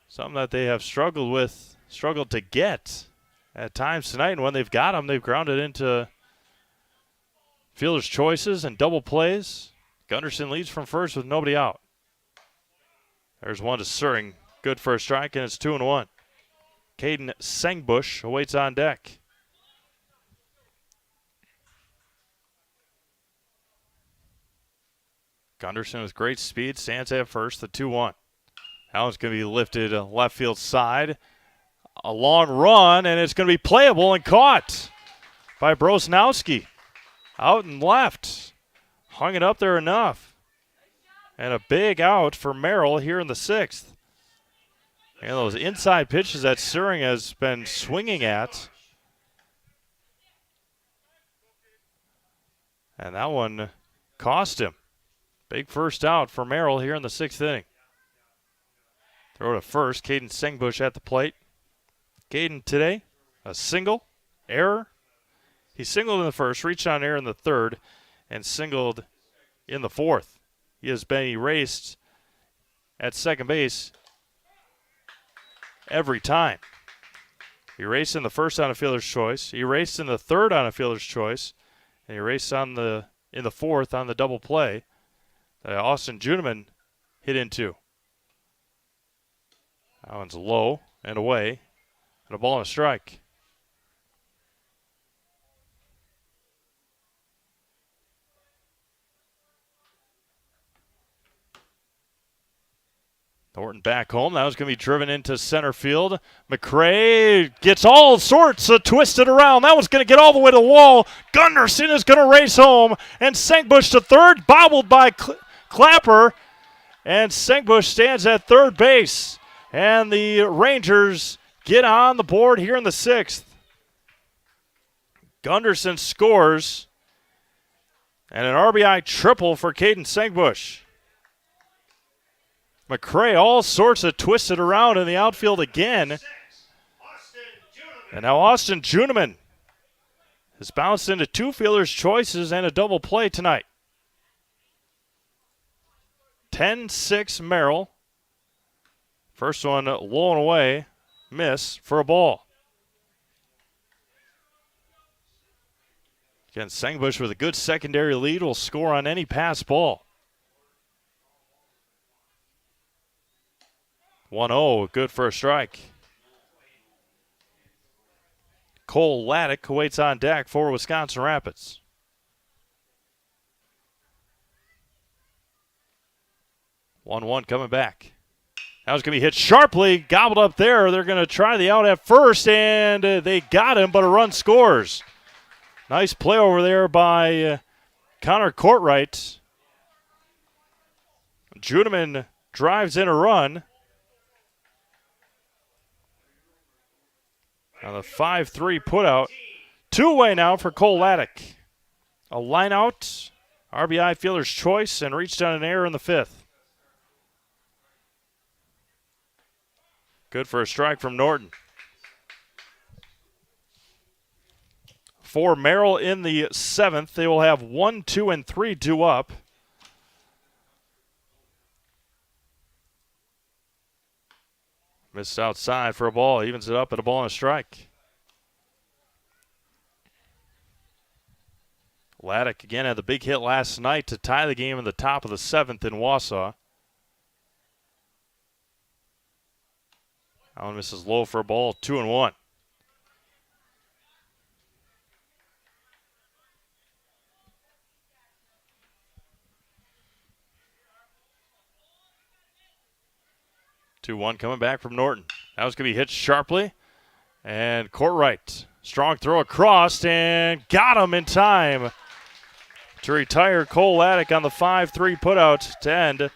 Something that they have struggled to get at times tonight. And when they've got them, they've grounded into Fielder's choices and double plays. Gunderson leads from first with nobody out. There's one to Suring. Good for a strike, and it's 2-1. Caden Sengbush awaits on deck. Gunderson with great speed stands at first, the 2-1. That one's going to be lifted left field side. A long run, and it's going to be playable and caught by Brosnowski. Out and left. Hung it up there enough. And a big out for Merrill here in the 6th. And those inside pitches that Suring has been swinging at. And that one cost him. Big first out for Merrill here in the 6th inning. Throw to first. Caden Sengbush at the plate. Caden today, a single, error. He singled in the first, reached on error in the 3rd, and singled in the 4th. He has been erased at second base every time. Erased in the first on a fielder's choice, erased in the 3rd on a fielder's choice, and erased in the 4th on the double play that Austin Juneman hit into. That one's low and away, and a ball and a strike. Thornton back home. That was going to be driven into center field. McCray gets all sorts of twisted around. That one's going to get all the way to the wall. Gunderson is going to race home. And Sengbush to third, bobbled by Clapper. And Sengbush stands at third base. And the Rangers get on the board here in the 6th. Gunderson scores. And an RBI triple for Caden Sengbush. McCray all sorts of twisted around in the outfield again. And now Austin Juneman has bounced into 2 fielders' choices and a double play tonight. 10-6 Merrill. First one low and away. Miss for a ball. Again, Sengbush with a good secondary lead will score on any pass ball. 1-0, good for a strike. Cole Laddick waits on deck for Wisconsin Rapids. One coming back. That was going to be hit sharply, gobbled up there. They're going to try the out at first, and they got him, but a run scores. Nice play over there by Connor Courtright. Juneman drives in a run. Now the 5-3 putout. 2-away now for Cole Laddick. A line out, RBI fielder's choice, and reached on an error in the 5th. Good for a strike from Norton. For Merrill in the 7th, they will have 1, 2, and 3 due up. Missed outside for a ball. Evens it up at a ball and a strike. Laddick again had the big hit last night to tie the game in the top of the 7th in Wausau. That one misses low for a ball. 2-1. Coming back from Norton. That was going to be hit sharply. And Courtright, strong throw across and got him in time to retire Cole Laddick on the 5-3 putout to end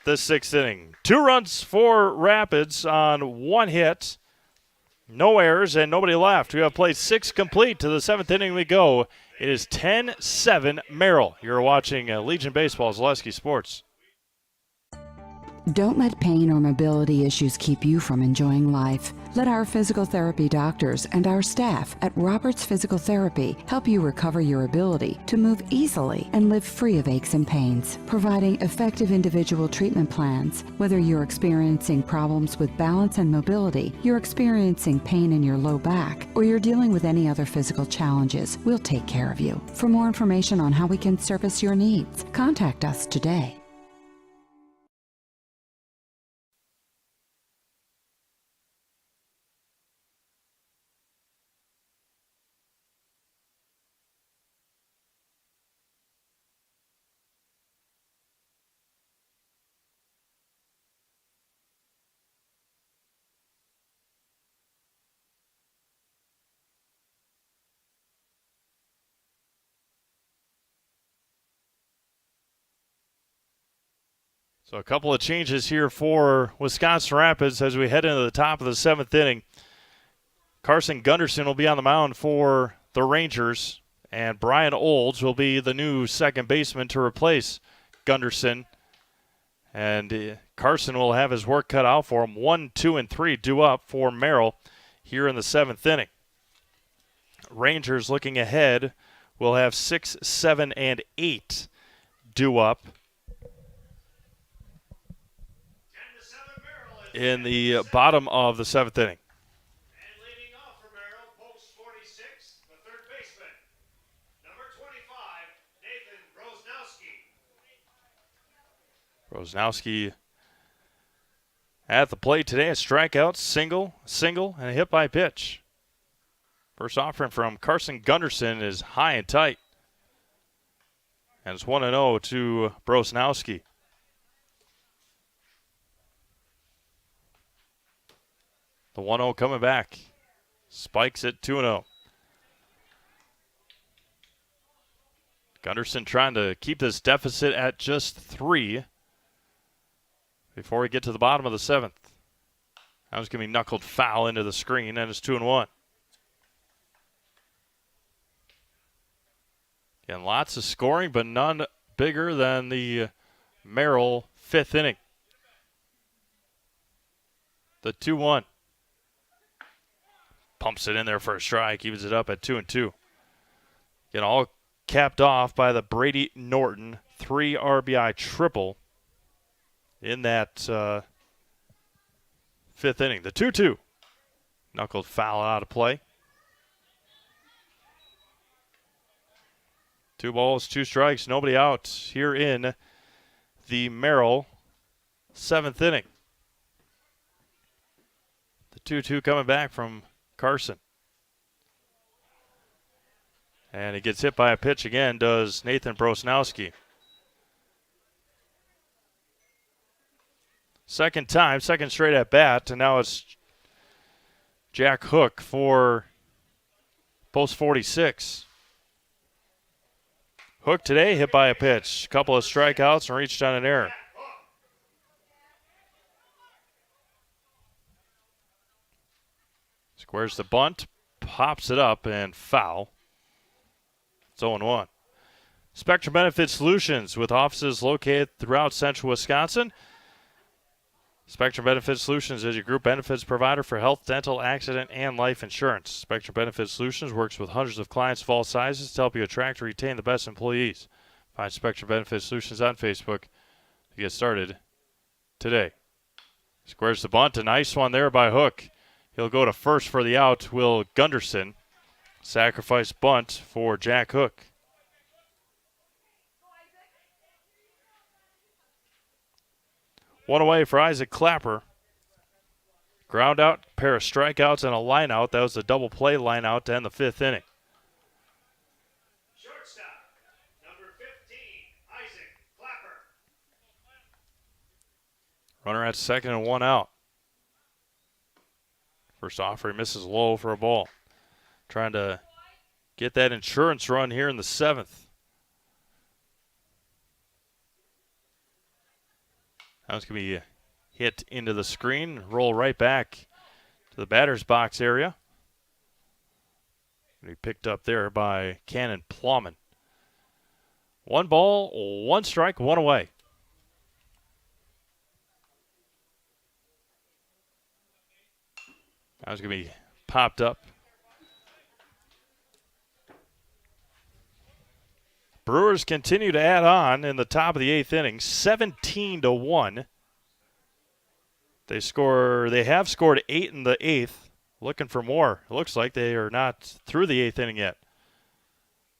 the 6th inning. 2 runs for Rapids on 1 hit. No errors and nobody left. We have played 6 complete. To the 7th inning we go. It is 10-7 Merrill. You're watching Legion Baseball, Zaleski Sports. Don't let pain or mobility issues keep you from enjoying life. Let our physical therapy doctors and our staff at Roberts Physical Therapy help you recover your ability to move easily and live free of aches and pains, providing effective individual treatment plans. Whether you're experiencing problems with balance and mobility, you're experiencing pain in your low back, or you're dealing with any other physical challenges, we'll take care of you. For more information on how we can service your needs, contact us today. So a couple of changes here for Wisconsin Rapids as we head into the top of the 7th inning. Carson Gunderson will be on the mound for the Rangers, and Brian Olds will be the new second baseman to replace Gunderson. And Carson will have his work cut out for him. 1, 2, and 3 due up for Merrill here in the 7th inning. Rangers looking ahead will have 6, 7, and 8 due up in the bottom of the 7th inning. And leading off for Merrill, post 46, the third baseman, number 25, Nathan Brosnowski. Brosnowski at the plate today, a strikeout, single, and a hit by pitch. First offering from Carson Gunderson is high and tight. And it's 1-0 to Brosnowski. The 1-0 coming back. Spikes at 2-0. Gunderson trying to keep this deficit at just 3 before we get to the bottom of the 7th. That was going to be knuckled foul into the screen, and it's 2-1. Again, lots of scoring, but none bigger than the Merrill 5th inning. The 2-1. Pumps it in there for a strike, evens it up at 2-2. Again, all capped off by the Brady Norton 3 RBI triple in that 5th inning. The 2-2. Knuckled foul out of play. 2 balls, 2 strikes, nobody out here in the Merrill 7th inning. The 2-2 coming back from Carson. And he gets hit by a pitch again, does Nathan Brosnowski. Second time, second straight at bat, and now it's Jack Hook for post 46. Hook today hit by a pitch, a couple of strikeouts, and reached on an error. Squares the bunt, pops it up, and foul. It's 0-1. Spectrum Benefit Solutions with offices located throughout central Wisconsin. Spectrum Benefit Solutions is your group benefits provider for health, dental, accident, and life insurance. Spectrum Benefit Solutions works with hundreds of clients of all sizes to help you attract and retain the best employees. Find Spectrum Benefit Solutions on Facebook to get started today. Squares the bunt, a nice one there by Hook. He'll go to first for the out, Will Gunderson. Sacrifice bunt for Jack Hook. One away for Isaac Clapper. Ground out, pair of strikeouts, and a line out. That was a double play line out to end the 5th inning. Shortstop, number 15, Isaac Clapper. Runner at second and 1 out. First offer, he misses low for a ball. Trying to get that insurance run here in the 7th. That was going to be hit into the screen, roll right back to the batter's box area. Going to be picked up there by Cannon Plowman. 1 ball, 1 strike, 1 away. That was going to be popped up. Brewers continue to add on in the top of the 8th inning, 17-1. They have scored 8 in the 8th, looking for more. It looks like they are not through the 8th inning yet.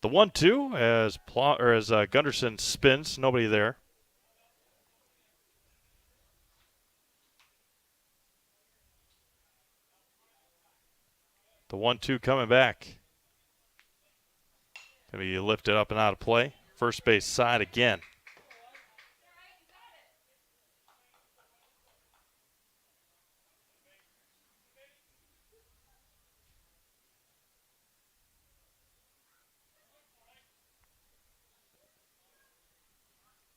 The 1-2 as Gunderson spins, nobody there. The 1-2 coming back. Going to be lifted up and out of play. First base side again.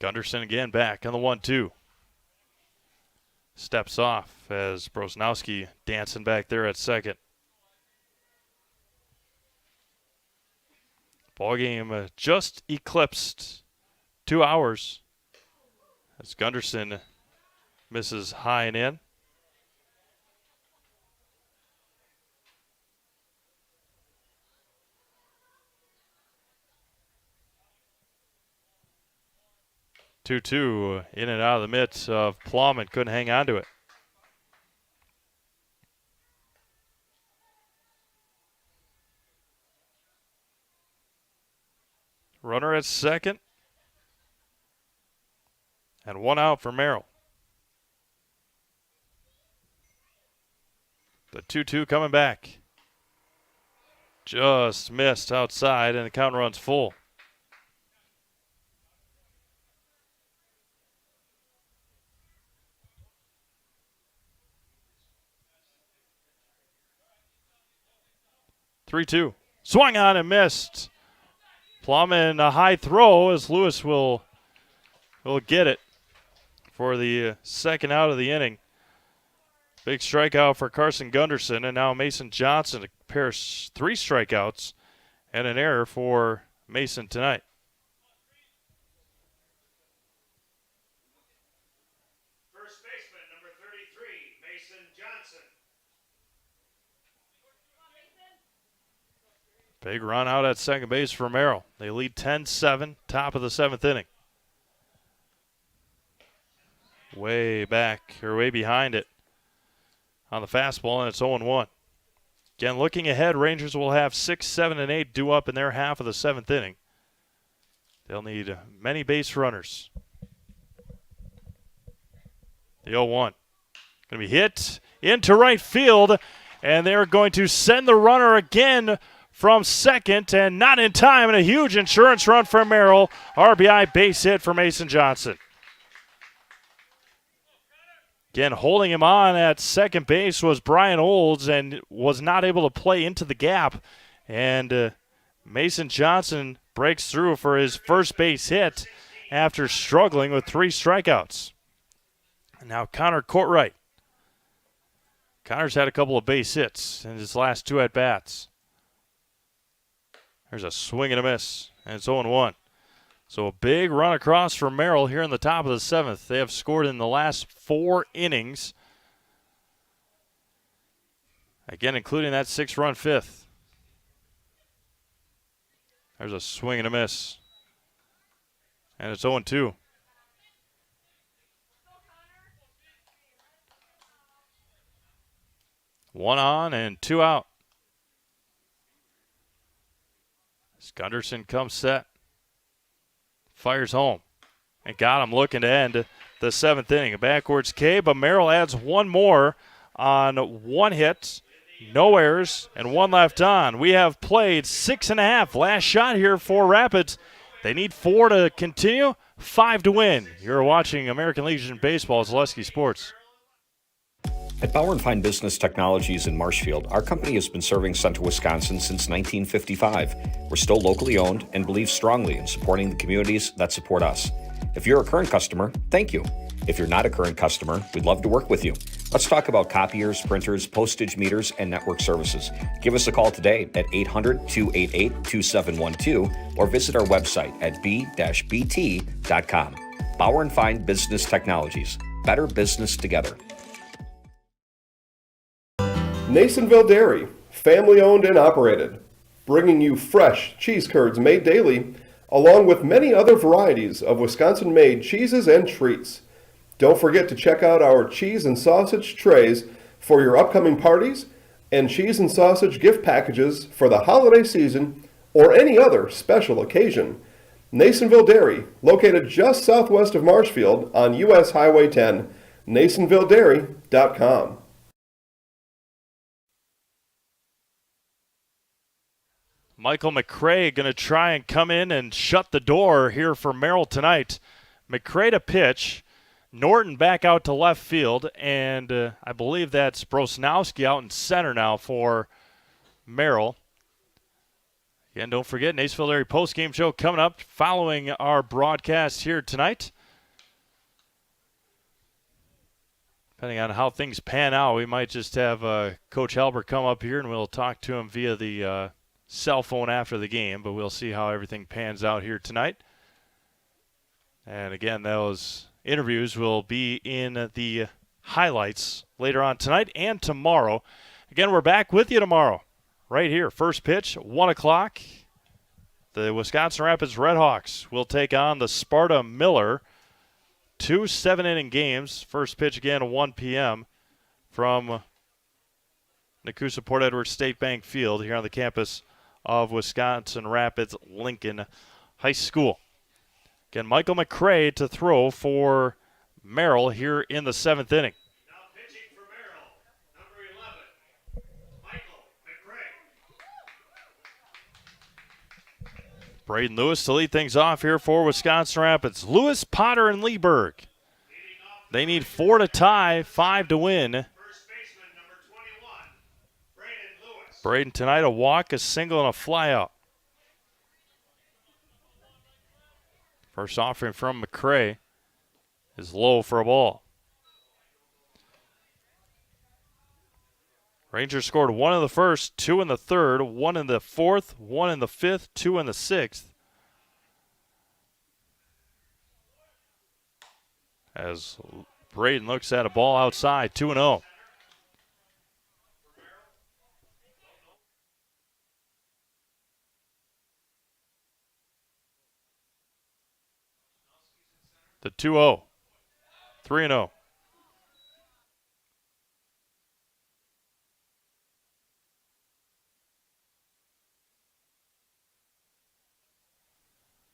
Gunderson again back on the 1-2. Steps off as Brosnowski dancing back there at second. Ball game just eclipsed 2 hours as Gunderson misses high and in. Two in and out of the mitts of Plum and couldn't hang on to it. Runner at second. And 1 out for Merrill. The 2-2 coming back. Just missed outside and the count runs full. Three-two. Swung on and missed. Plum in a high throw as Lewis will get it for the second out of the inning. Big strikeout for Carson Gunderson, and now Mason Johnson, a pair of 3 strikeouts and an error for Mason tonight. First baseman, number 33, Mason Johnson. Big run out at second base for Merrill. They lead 10-7, top of the 7th inning. Way behind it on the fastball, and it's 0-1. Again, looking ahead, Rangers will have 6, 7, and 8 due up in their half of the 7th inning. They'll need many base runners. The 0-1. Going to be hit into right field, and they're going to send the runner again from second, and not in time, and a huge insurance run for Merrill. RBI base hit for Mason Johnson. Again, holding him on at second base was Brian Olds and was not able to play into the gap. And Mason Johnson breaks through for his first base hit after struggling with 3 strikeouts. And now Connor Courtwright. Connor's had a couple of base hits in his last 2 at-bats. There's a swing and a miss, and it's 0-1. So a big run across for Merrill here in the top of the 7th. They have scored in the last 4 innings. Again, including that 6-run 5th. There's a swing and a miss. And it's 0-2. One on and 2 out. Gunderson comes set. Fires home. And got him looking to end the 7th inning. A backwards K, but Merrill adds 1 more on 1 hit, no errors, and 1 left on. We have played 6.5. Last shot here for Rapids. They need 4 to continue, 5 to win. You're watching American Legion Baseball, Zaleski Sports. At Bauer & Fine Business Technologies in Marshfield, our company has been serving Central Wisconsin since 1955. We're still locally owned and believe strongly in supporting the communities that support us. If you're a current customer, thank you. If you're not a current customer, we'd love to work with you. Let's talk about copiers, printers, postage meters, and network services. Give us a call today at 800-288-2712 or visit our website at b-bt.com. Bauer & Fine Business Technologies. Better business together. Nasonville Dairy, family owned and operated, bringing you fresh cheese curds made daily, along with many other varieties of Wisconsin-made cheeses and treats. Don't forget to check out our cheese and sausage trays for your upcoming parties and cheese and sausage gift packages for the holiday season or any other special occasion. Nasonville Dairy, located just southwest of Marshfield on US Highway 10, NasonvilleDairy.com. Michael McCray going to try and come in and shut the door here for Merrill tonight. McCray to pitch. Norton back out to left field, and I believe that's Brosnowski out in center now for Merrill. Again, don't forget, Nasonville Dairy post-game show coming up following our broadcast here tonight. Depending on how things pan out, we might just have Coach Halbert come up here, and we'll talk to him via the cell phone after the game, but we'll see how everything pans out here tonight. And again, those interviews will be in the highlights later on tonight and tomorrow. Again, we're back with you tomorrow, right here. First pitch, 1 o'clock. The Wisconsin Rapids Redhawks will take on the Sparta Miller. 2 7-inning games. First pitch again at 1 p.m. from Nakusa Port Edward State Bank Field here on the campus of Wisconsin Rapids Lincoln High School. Again, Michael McCray to throw for Merrill here in the 7th inning. Now pitching for Merrill, number 11, Michael McCray. Braden Lewis to lead things off here for Wisconsin Rapids. Lewis, Potter, and Lieberg. They need 4 to tie, 5 to win. First baseman, number 21, Braden Lewis. Braden tonight a walk, a single, and a flyout. First offering from McCray is low for a ball. Rangers scored 1 in the first, 2 in the third, 1 in the fourth, 1 in the fifth, 2 in the sixth. As Braden looks at a ball outside, 2-0. The 2-0. 3-0.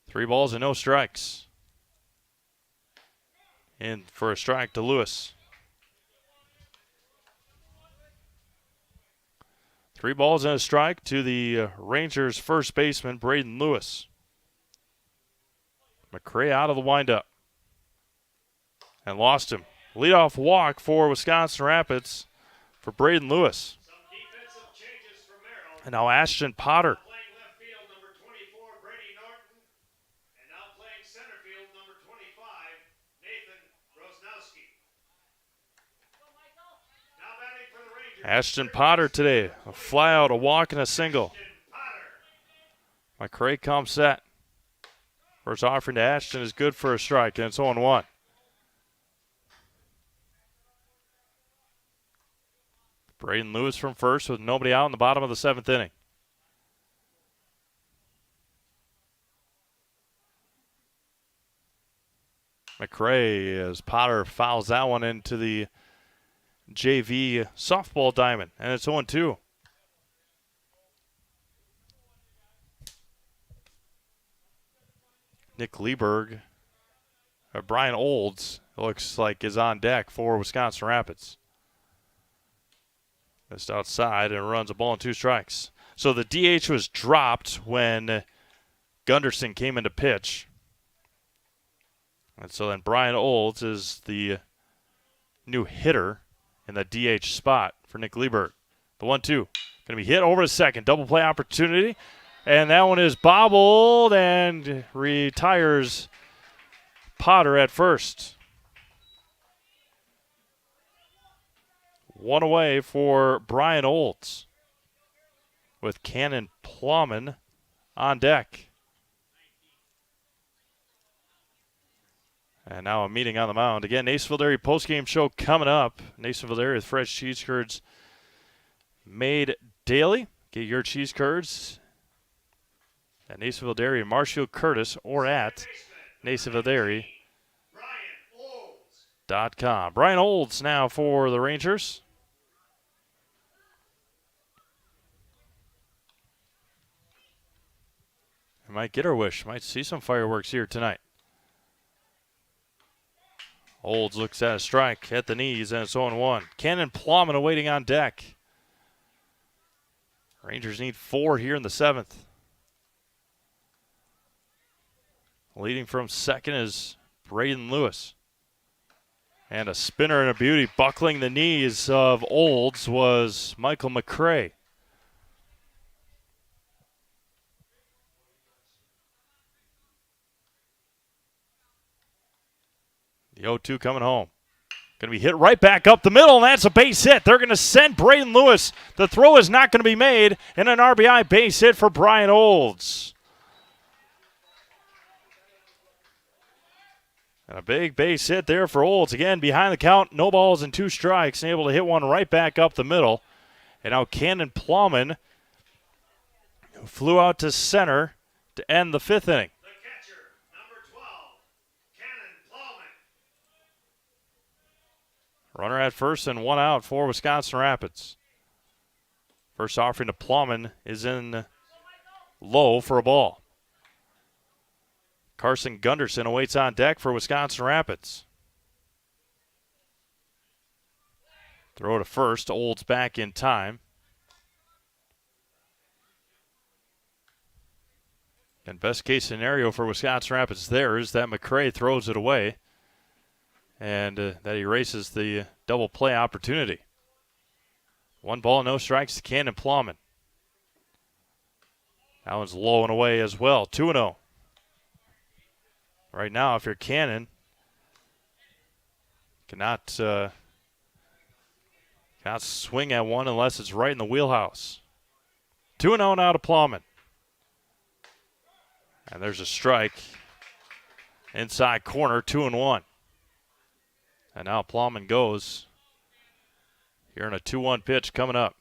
Three balls and no strikes. In for a strike to Lewis. 3 balls and a strike to the Rangers' first baseman, Braden Lewis. McCray out of the windup. And lost him. Leadoff walk for Wisconsin Rapids for Braden Lewis. Some defensive changes for Merrill. And now Ashton Potter. Playing left field, number 24, Brady Norton. And now playing center field, number 25, Nathan Brosnowski. Now batting for the Rangers. Ashton Potter today. A flyout, a walk, and a single. McCray comes set. First offering to Ashton is good for a strike, and it's 0-1. Braden Lewis from first with nobody out in the bottom of the 7th inning. McCray as Potter fouls that one into the JV softball diamond, and it's 0-2. Nick Lieberg, Brian Olds, looks like is on deck for Wisconsin Rapids. Missed outside and runs a ball and 2 strikes. So the DH was dropped when Gunderson came into pitch. And so then Brian Olds is the new hitter in the DH spot for Nick Lieberg. The 1-2. Going to be hit over to second. Double play opportunity. And that one is bobbled and retires Potter at first. 1 away for Brian Olds with Cannon Plowman on deck. And now a meeting on the mound. Again, Nasonville Dairy postgame show coming up. Nasonville Dairy with fresh cheese curds made daily. Get your cheese curds at Nacerville Dairy in Marshfield, Curtis, or at nacervilledairy.com. Brian Olds now for the Rangers. Might get our wish. Might see some fireworks here tonight. Olds looks at a strike at the knees, and it's 0-1. Cannon Plowman awaiting on deck. Rangers need 4 here in the 7th. Leading from second is Braden Lewis. And a spinner and a beauty. Buckling the knees of Olds was Michael McCray. The 0-2 coming home. Going to be hit right back up the middle, and that's a base hit. They're going to send Braden Lewis. The throw is not going to be made, and an RBI base hit for Brian Olds. And a big base hit there for Olds. Again, behind the count, no balls and 2 strikes, and able to hit one right back up the middle. And now Cannon Plowman, who flew out to center to end the 5th inning. Runner at first and 1 out for Wisconsin Rapids. First offering to Plowman is in low for a ball. Carson Gunderson awaits on deck for Wisconsin Rapids. Throw to first. Olds back in time. And best case scenario for Wisconsin Rapids there is that McCray throws it away. And that erases the double play opportunity. 1 ball, no strikes to Cannon Plowman. That one's low and away as well. 2-0. Right now, if you're Cannon, cannot swing at one unless it's right in the wheelhouse. 2-0 now to Plowman. And there's a strike. Inside corner, 2-1. And now Plowman goes. Here in a 2-1 pitch coming up.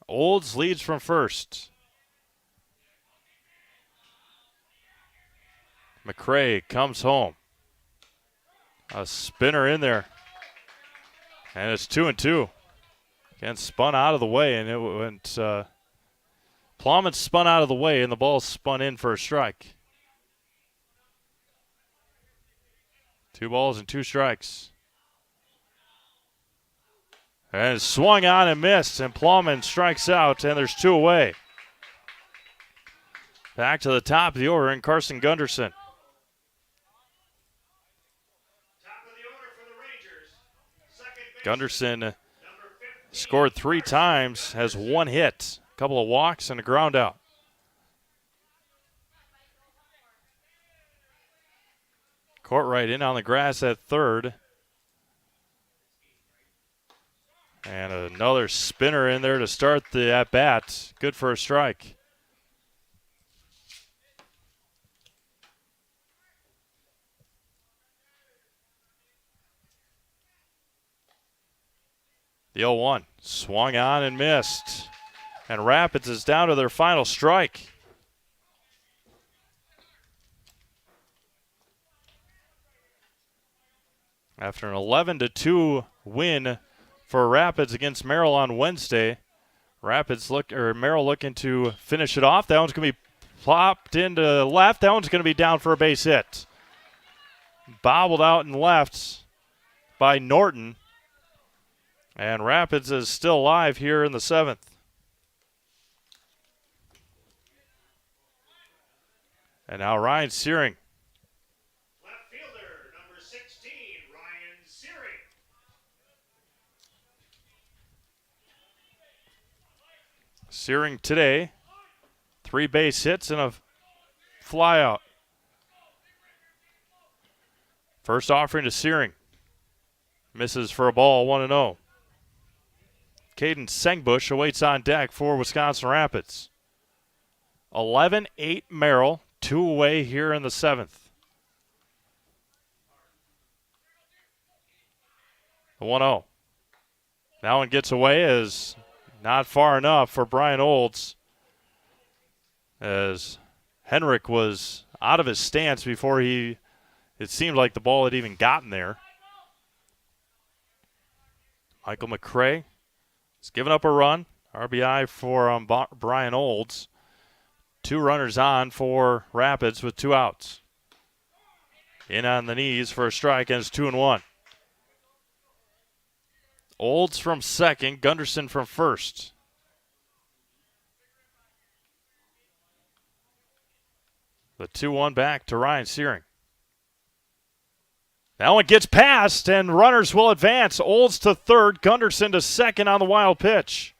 Olds leads from first. McCray comes home. A spinner in there. And it's 2-2. Again, spun out of the way, and it went. Plowman spun out of the way, and the ball spun in for a strike. 2 balls and 2 strikes. And it swung on and missed, and Plowman strikes out, and there's 2 away. Back to the top of the order, and Carson Gunderson. Gunderson scored 3 times, has 1 hit, a couple of walks, and a ground out. Courtright in on the grass at third. And another spinner in there to start the at-bat. Good for a strike. The 0-1 swung on and missed. And Rapids is down to their final strike. After an 11-2 win for Rapids against Merrill on Wednesday, Merrill looking to finish it off. That one's going to be plopped into left. That one's going to be down for a base hit. Bobbled out and left by Norton. And Rapids is still alive here in the 7th. And now Ryan Searing. Left fielder, number 16, Ryan Searing. Searing today, 3 base hits and a flyout. First offering to Searing. Misses for a ball, 1-0. Caden Sengbush awaits on deck for Wisconsin Rapids. 11-8 Merrill, 2 away here in the 7th. The 1-0. That one gets away as Not far enough for Brian Olds, as Henrik was out of his stance before it seemed like the ball had even gotten there. Michael McCray has given up a run. RBI for Brian Olds. 2 runners on for Rapids with 2 outs. In on the knees for a strike, and it's 2-1. Olds from second, Gunderson from first. The 2-1 back to Ryan Searing. That one gets past, and runners will advance. Olds to third, Gunderson to second on the wild pitch.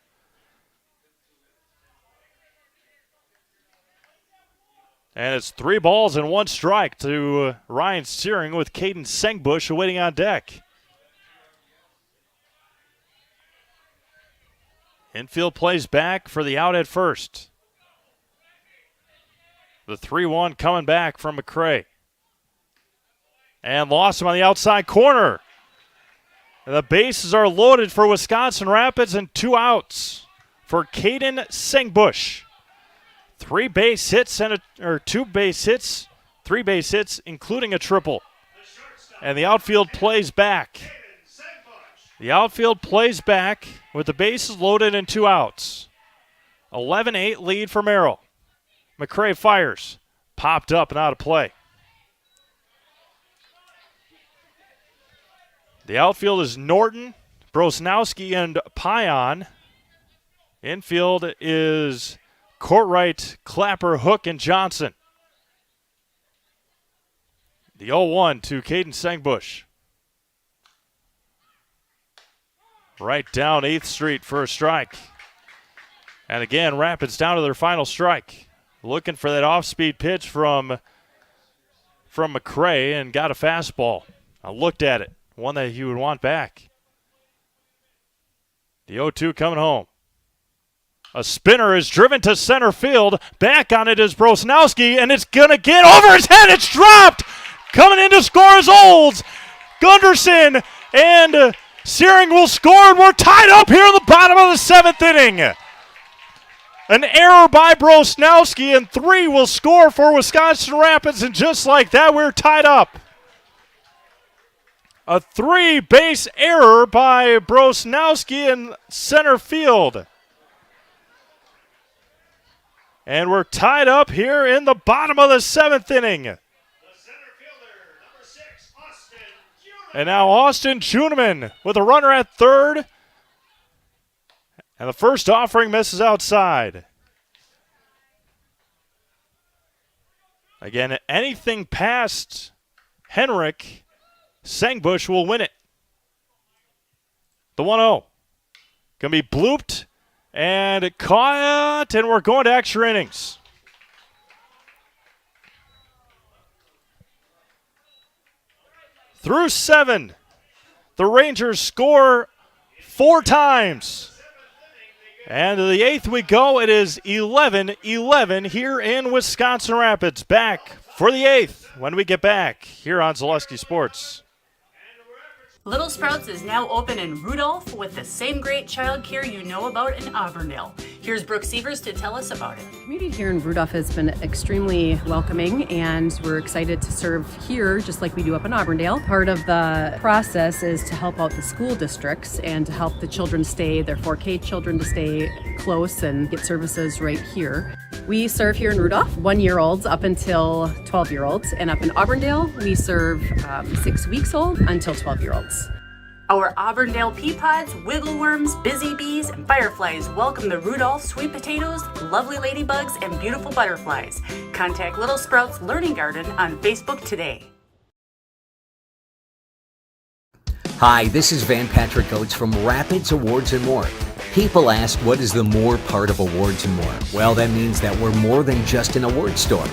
And it's 3 balls and 1 strike to Ryan Searing, with Caden Sengbush awaiting on deck. Infield plays back for the out at first. The 3-1 coming back from McCray. And lost him on the outside corner. And the bases are loaded for Wisconsin Rapids, and 2 outs for Caden Sengbush. 3 base hits and 2 base hits, 3 base hits, including a triple. And the outfield plays back. The outfield plays back with the bases loaded and 2 outs. 11-8 lead for Merrill. McCray fires. Popped up and out of play. The outfield is Norton, Brosnowski, and Pion. Infield is Courtright, Clapper, Hook, and Johnson. The 0-1 to Caden Sengbush. Right down 8th Street for a strike. And again, Rapids down to their final strike. Looking for that off-speed pitch from McCray, and got a fastball. I looked at it. One that he would want back. The 0-2 coming home. A spinner is driven to center field. Back on it is Brosnowski, and it's going to get over his head. It's dropped. Coming in to score is Olds. Gunderson and Searing will score, and we're tied up here in the bottom of the 7th inning. An error by Brosnowski, and 3 will score for Wisconsin Rapids, and just like that, we're tied up. A 3-base error by Brosnowski in center field. And we're tied up here in the bottom of the 7th inning. And now Austin Juneman with a runner at third. And the first offering misses outside. Again, anything past Henrik, Sengbush will win it. The 1-0. Going to be blooped and caught, and we're going to extra innings. Through 7, the Rangers score 4 times. And to the 8th we go. It is 11-11 here in Wisconsin Rapids. Back for the 8th when we get back here on Zaleski Sports. Little Sprouts is now open in Rudolph with the same great childcare you know about in Auburndale. Here's Brooke Sievers to tell us about it. The community here in Rudolph has been extremely welcoming, and we're excited to serve here just like we do up in Auburndale. Part of the process is to help out the school districts and to help the children stay, their 4K children to stay close and get services right here. We serve here in Rudolph 1-year-olds up until 12-year-olds, and up in Auburndale we serve 6 weeks old until 12-year-olds. Our Auburndale pea pods, wiggle worms, busy bees, and fireflies welcome the Rudolph sweet potatoes, lovely ladybugs, and beautiful butterflies. Contact Little Sprouts Learning Garden on Facebook today. Hi, this is Van Patrick Oates from Rapids Awards and More. People ask, what is the more part of Awards and More? Well, that means that we're more than just an award store.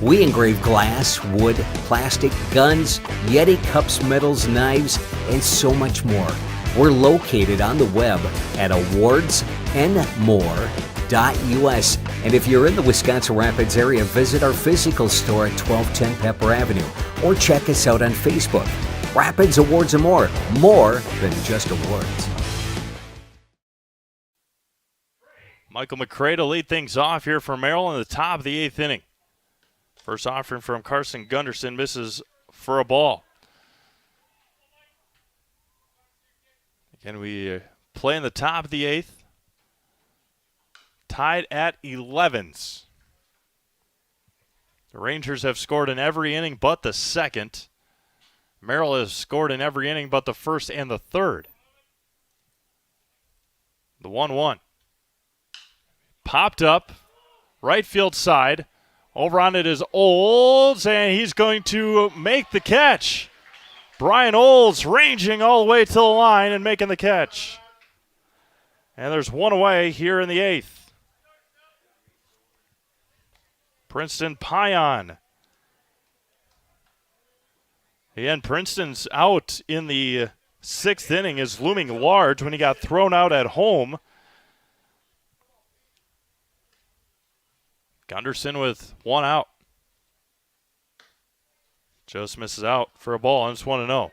We engrave glass, wood, plastic, guns, Yeti cups, medals, knives, and so much more. We're located on the web at awardsandmore.us. And if you're in the Wisconsin Rapids area, visit our physical store at 1210 Pepper Avenue or check us out on Facebook. Rapids Awards and More than just awards. Michael McCray to lead things off here for Merrill in the top of the 8th inning. First offering from Carson Gunderson misses for a ball. Again, we play in the top of the 8th. Tied at 11s. The Rangers have scored in every inning but the second. Merrill has scored in every inning but the first and the third. The 1-1. Popped up, right field side. Over on it is Olds, and he's going to make the catch. Brian Olds ranging all the way to the line and making the catch. And there's one away here in the 8th. Princeton Pion. Again, Princeton's out in the 6th inning is looming large when he got thrown out at home. Gunderson with one out. Just misses out for a ball, and it's 1-0.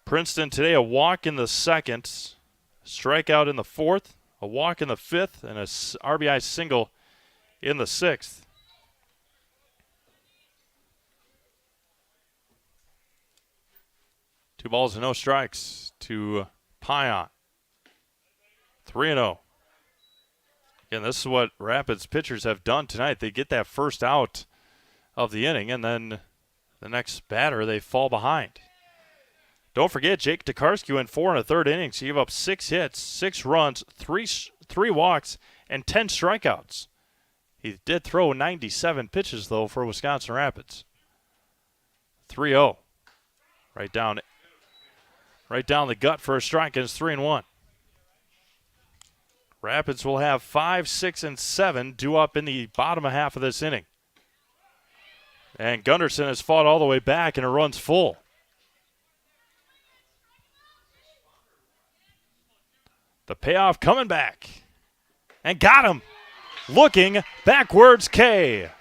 Princeton today a walk in the 2nd, strikeout in the 4th, a walk in the 5th, and a RBI single in the 6th. Two balls and no strikes to Pion. 3-0. Again, this is what Rapids pitchers have done tonight. They get that first out of the inning, and then the next batter, they fall behind. Don't forget, Jake Tokarski went 4 1/3 innings. He gave up 6 hits, 6 runs, 3 walks, and 10 strikeouts. He did throw 97 pitches, though, for Wisconsin Rapids. 3-0. Right down the gut for a strike, and it's 3-1. Rapids will have 5, 6, and 7 due up in the bottom half of this inning. And Gunderson has fought all the way back, and it runs full. The payoff coming back. And got him. Looking backwards, K.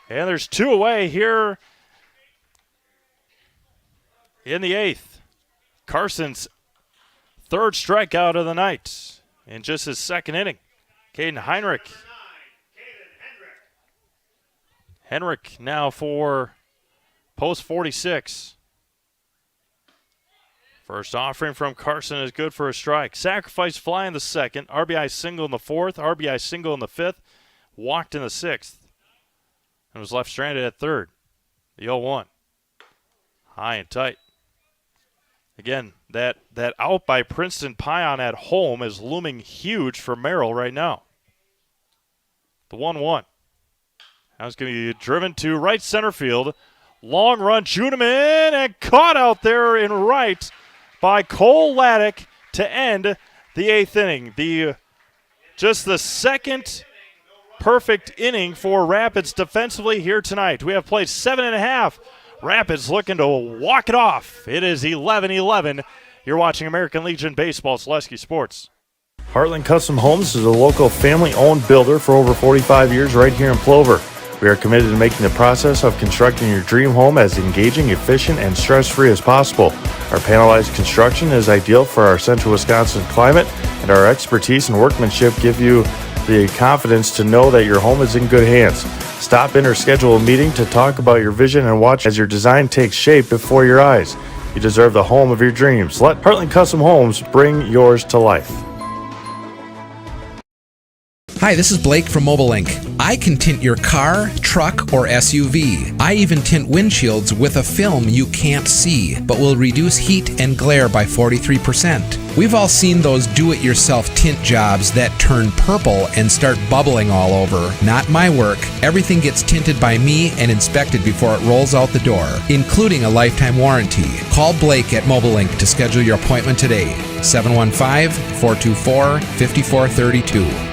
And there's 2 away here in the 8th. Carson's 3rd strikeout of the night in just his 2nd inning. Caden Heinrich. Henrik now for post 46. First offering from Carson is good for a strike. Sacrifice fly in the 2nd. RBI single in the 4th. RBI single in the 5th. Walked in the 6th. And was left stranded at 3rd. The 0-1. High and tight. Again, that out by Princeton Pion at home is looming huge for Merrill right now. The 1-1. Now it's going to be driven to right center field. Long run, Juneman, and caught out there in right by Cole Laddick to end the 8th inning. Just the 2nd perfect inning for Rapids defensively here tonight. We have played 7.5. Rapids looking to walk it off. It is 11-11. You're watching American Legion Baseball, Selesky Sports. Heartland Custom Homes is a local family-owned builder for over 45 years right here in Plover. We are committed to making the process of constructing your dream home as engaging, efficient, and stress-free as possible. Our panelized construction is ideal for our central Wisconsin climate, and our expertise and workmanship give you the confidence to know that your home is in good hands. Stop in or schedule a meeting to talk about your vision and watch as your design takes shape before your eyes. You deserve the home of your dreams. Let Heartland Custom Homes bring yours to life. Hi, this is Blake from Mobile Link. I can tint your car, truck, or SUV. I even tint windshields with a film you can't see, but will reduce heat and glare by 43%. We've all seen those do-it-yourself tint jobs that turn purple and start bubbling all over. Not my work. Everything gets tinted by me and inspected before it rolls out the door, including a lifetime warranty. Call Blake at Mobile Link to schedule your appointment today. 715-424-5432.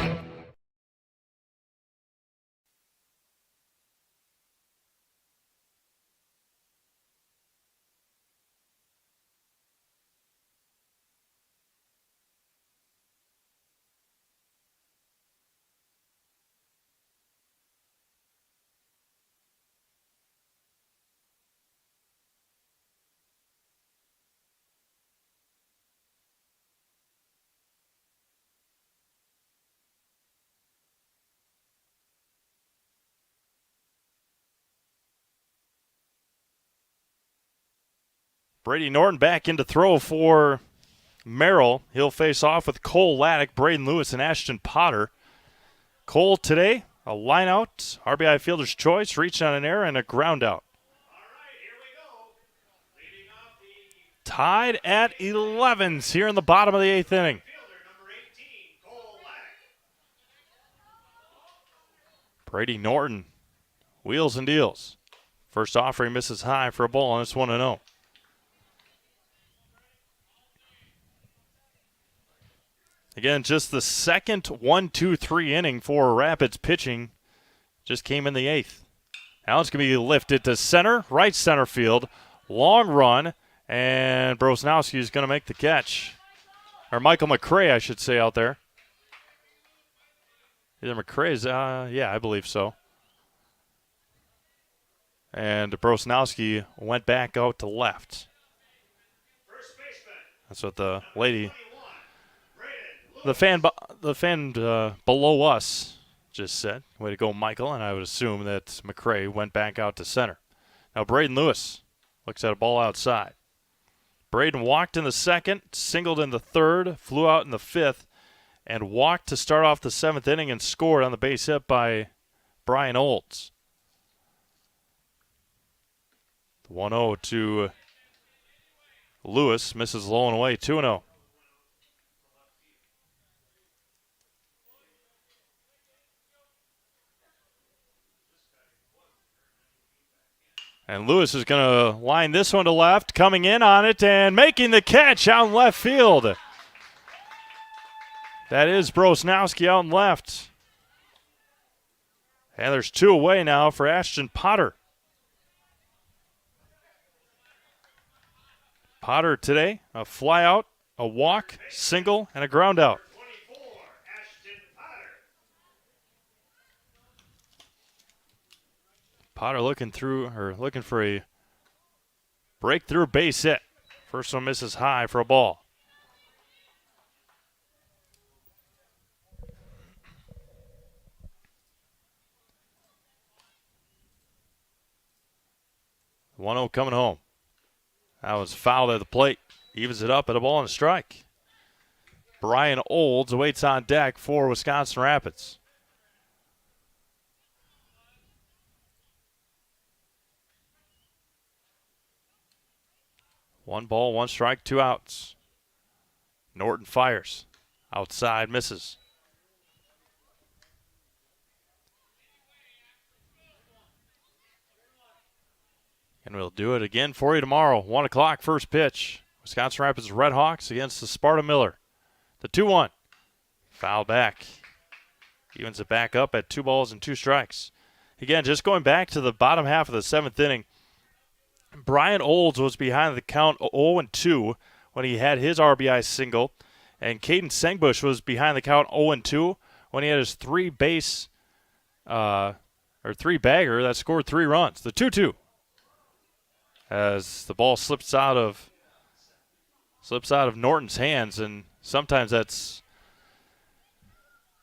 Brady Norton back in to throw for Merrill. He'll face off with Cole Laddick, Braden Lewis, and Ashton Potter. Cole today, a line out, RBI fielder's choice, reach on an error, and a ground out. Tied at 11s here in the bottom of the 8th inning. Brady Norton wheels and deals. First offering misses high for a ball, and it's 1-0. Again, just the second 1-2-3 inning for Rapids pitching. Just came in the 8th. Now it's going to be lifted to center, right center field. Long run, and Brosnowski is going to make the catch. Or Michael McCray, I should say, out there. Either McCray's, yeah, I believe so. And Brosnowski went back out to left. That's what the lady, the fan below us just said. Way to go, Michael. And I would assume that McCray went back out to center. Now Braden Lewis looks at a ball outside. Braden walked in the 2nd, singled in the 3rd, flew out in the 5th, and walked to start off the 7th inning and scored on the base hit by Brian Olds. 1-0 to Lewis, misses low and away, 2-0. And Lewis is going to line this one to left, coming in on it and making the catch out in left field. That is Brosnowski out in left. And there's 2 away now for Ashton Potter. Potter today, a fly out, a walk, single, and a ground out. Potter looking for a breakthrough base hit. First one misses high for a ball. The 1-0 coming home. That was fouled at the plate. Evens it up at a ball and a strike. Brian Olds awaits on deck for Wisconsin Rapids. One ball, 1 strike, 2 outs. Norton fires. Outside, misses. And we'll do it again for you tomorrow. 1 o'clock, first pitch. Wisconsin Rapids Red Hawks against the Sparta Miller. The 2-1. Foul back. Evens it back up at 2 balls and 2 strikes. Again, just going back to the bottom half of the 7th inning, Brian Olds was behind the count 0-2 when he had his RBI single, and Caden Sengbush was behind the count 0-2 when he had his 3-bagger that scored 3 runs. The 2-2. As the ball slips out of Norton's hands, and sometimes that's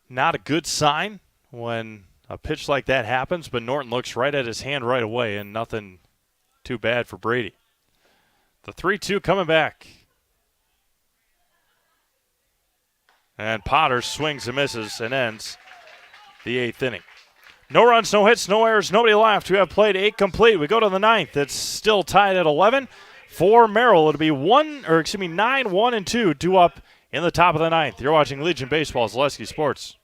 not a good sign when a pitch like that happens, but Norton looks right at his hand right away, and nothing too bad for Brady. The 3-2 coming back. And Potter swings and misses and ends the 8th inning. No runs, no hits, no errors, nobody left. We have played 8 complete. We go to the 9th. It's still tied at 11. For Merrill, it'll be 9, 1, and 2 due up in the top of the 9th. You're watching Legion Baseball's Zaleski Sports.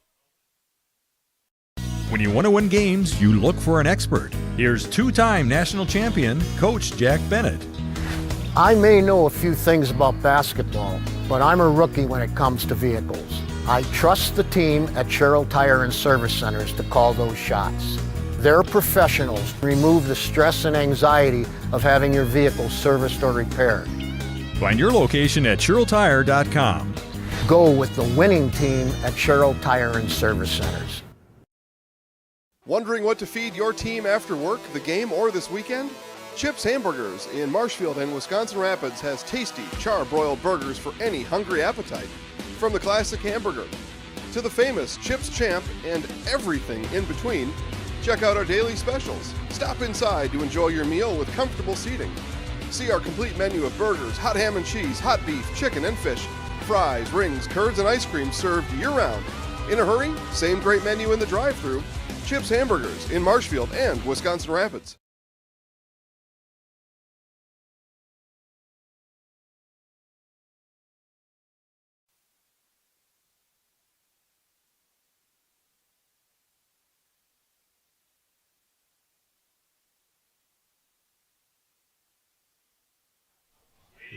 When you want to win games, you look for an expert. Here's 2-time national champion, Coach Jack Bennett. I may know a few things about basketball, but I'm a rookie when it comes to vehicles. I trust the team at Sherrill Tire and Service Centers to call those shots. They're professionals. Remove the stress and anxiety of having your vehicle serviced or repaired. Find your location at SherrillTire.com. Go with the winning team at Sherrill Tire and Service Centers. Wondering what to feed your team after work, the game, or this weekend? Chips Hamburgers in Marshfield and Wisconsin Rapids has tasty char-broiled burgers for any hungry appetite. From the classic hamburger to the famous Chips Champ and everything in between, check out our daily specials. Stop inside to enjoy your meal with comfortable seating. See our complete menu of burgers, hot ham and cheese, hot beef, chicken and fish, fries, rings, curds, and ice cream served year-round. In a hurry? Same great menu in the drive-thru. Chips Hamburgers in Marshfield and Wisconsin Rapids.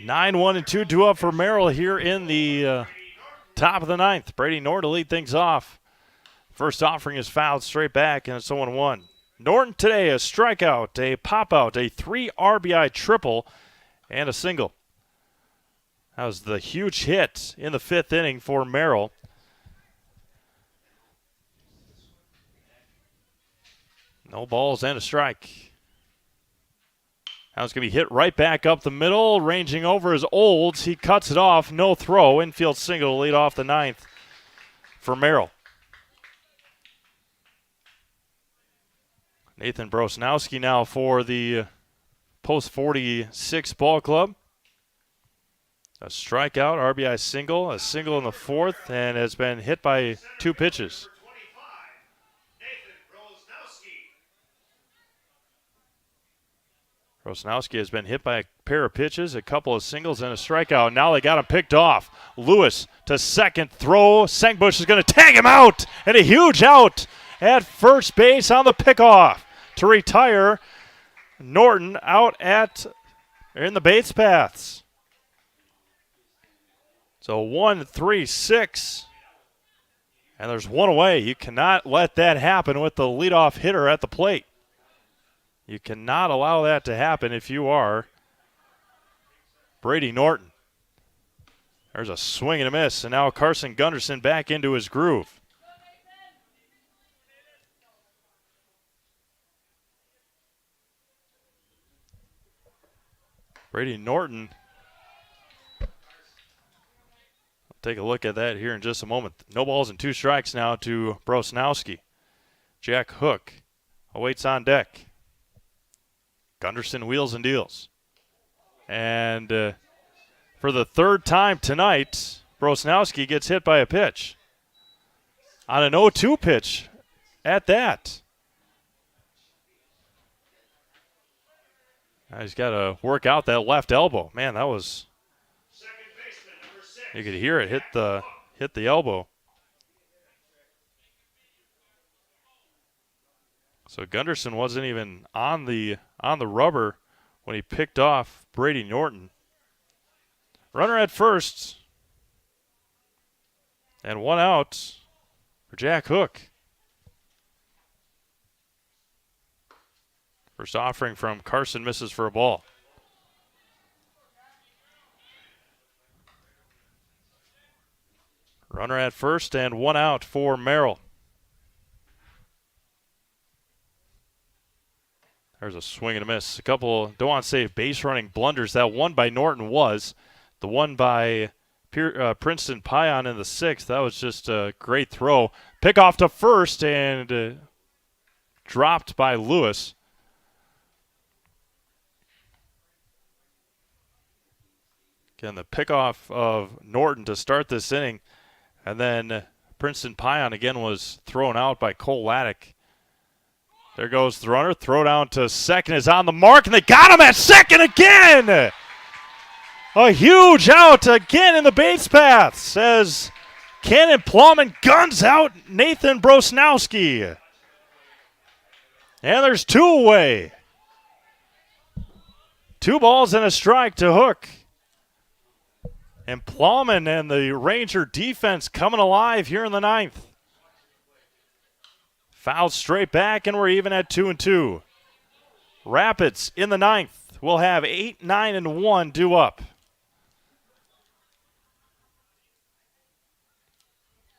Nine, 1, and 2 due up for Merrill here in the top of the ninth. Brady Norton to lead things off. First offering is fouled straight back, and it's 0-1. Norton today a strikeout, a pop-out, a 3 RBI triple, and a single. That was the huge hit in the fifth inning for Merrill. No balls and a strike. That was going to be hit right back up the middle, ranging over his Olds. He cuts it off, no throw. Infield single to lead off the ninth for Merrill. Nathan Brosnowski now for the Post 46 ball club. A strikeout, RBI single, a single in the fourth, and has been hit by 2 pitches. Brosnowski has been hit by a pair of pitches, a couple of singles, and a strikeout. Now they got him picked off. Lewis to second throw. Sengbush is going to tag him out, and a huge out at first base on the pickoff to retire Norton out in the base paths. So 1-3-6, and there's one away. You cannot let that happen with the leadoff hitter at the plate. You cannot allow that to happen if you are Brady Norton. There's a swing and a miss, and now Carson Gunderson back into his groove. Brady Norton. I'll take a look at that here in just a moment. No balls and 2 strikes now to Brosnowski. Jack Hook awaits on deck. Gunderson wheels and deals. And for the third time tonight, Brosnowski gets hit by a pitch. On an 0-2 pitch at that. Now he's got to work out that left elbow. Man, that was... You could hear it hit the elbow. So Gunderson wasn't even on the rubber when he picked off Brady Norton. Runner at first. And 1 out for Jack Hook. First offering from Carson misses for a ball. Runner at first and 1 out for Merrill. There's a swing and a miss. A couple, don't want to say base running blunders. That one by Norton was. The one by Princeton Pion in the 6th, that was just a great throw. Pick off to first and dropped by Lewis. Again, the pickoff of Norton to start this inning. And then Princeton Pion again was thrown out by Cole Laddick. There goes the runner. Throw down to second is on the mark, and they got him at second again. A huge out again in the base paths as Cannon Plowman guns out Nathan Brosnowski. And there's 2 away. 2 balls and a strike to Hook. And Plowman and the Ranger defense coming alive here in the 9th. Fouled straight back, and we're even at 2-2. Rapids in the 9th will have 8, 9, and 1 due up.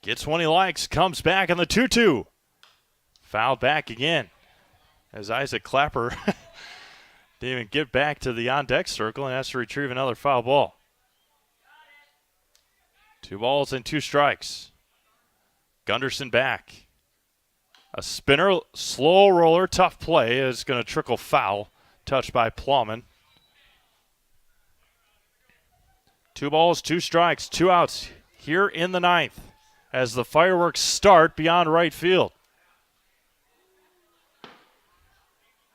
Gets one he likes, comes back on the 2-2. Fouled back again as Isaac Clapper didn't even get back to the on-deck circle and has to retrieve another foul ball. 2 balls and 2 strikes. Gunderson back. A spinner, slow roller, tough play is going to trickle foul. Touched by Plowman. 2 balls, 2 strikes, 2 outs here in the 9th as the fireworks start beyond right field.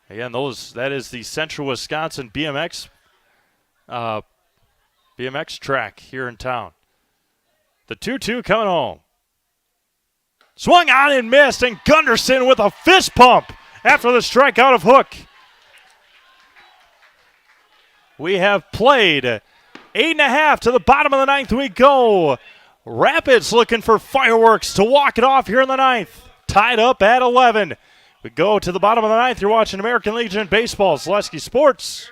Again, that is the Central Wisconsin BMX track here in town. The 2-2 coming home. Swung on and missed, and Gunderson with a fist pump after the strikeout of Hook. We have played 8.5 to the bottom of the 9th we go. Rapids looking for fireworks to walk it off here in the 9th. Tied up at 11. We go to the bottom of the 9th. You're watching American Legion Baseball, Zaleski Sports.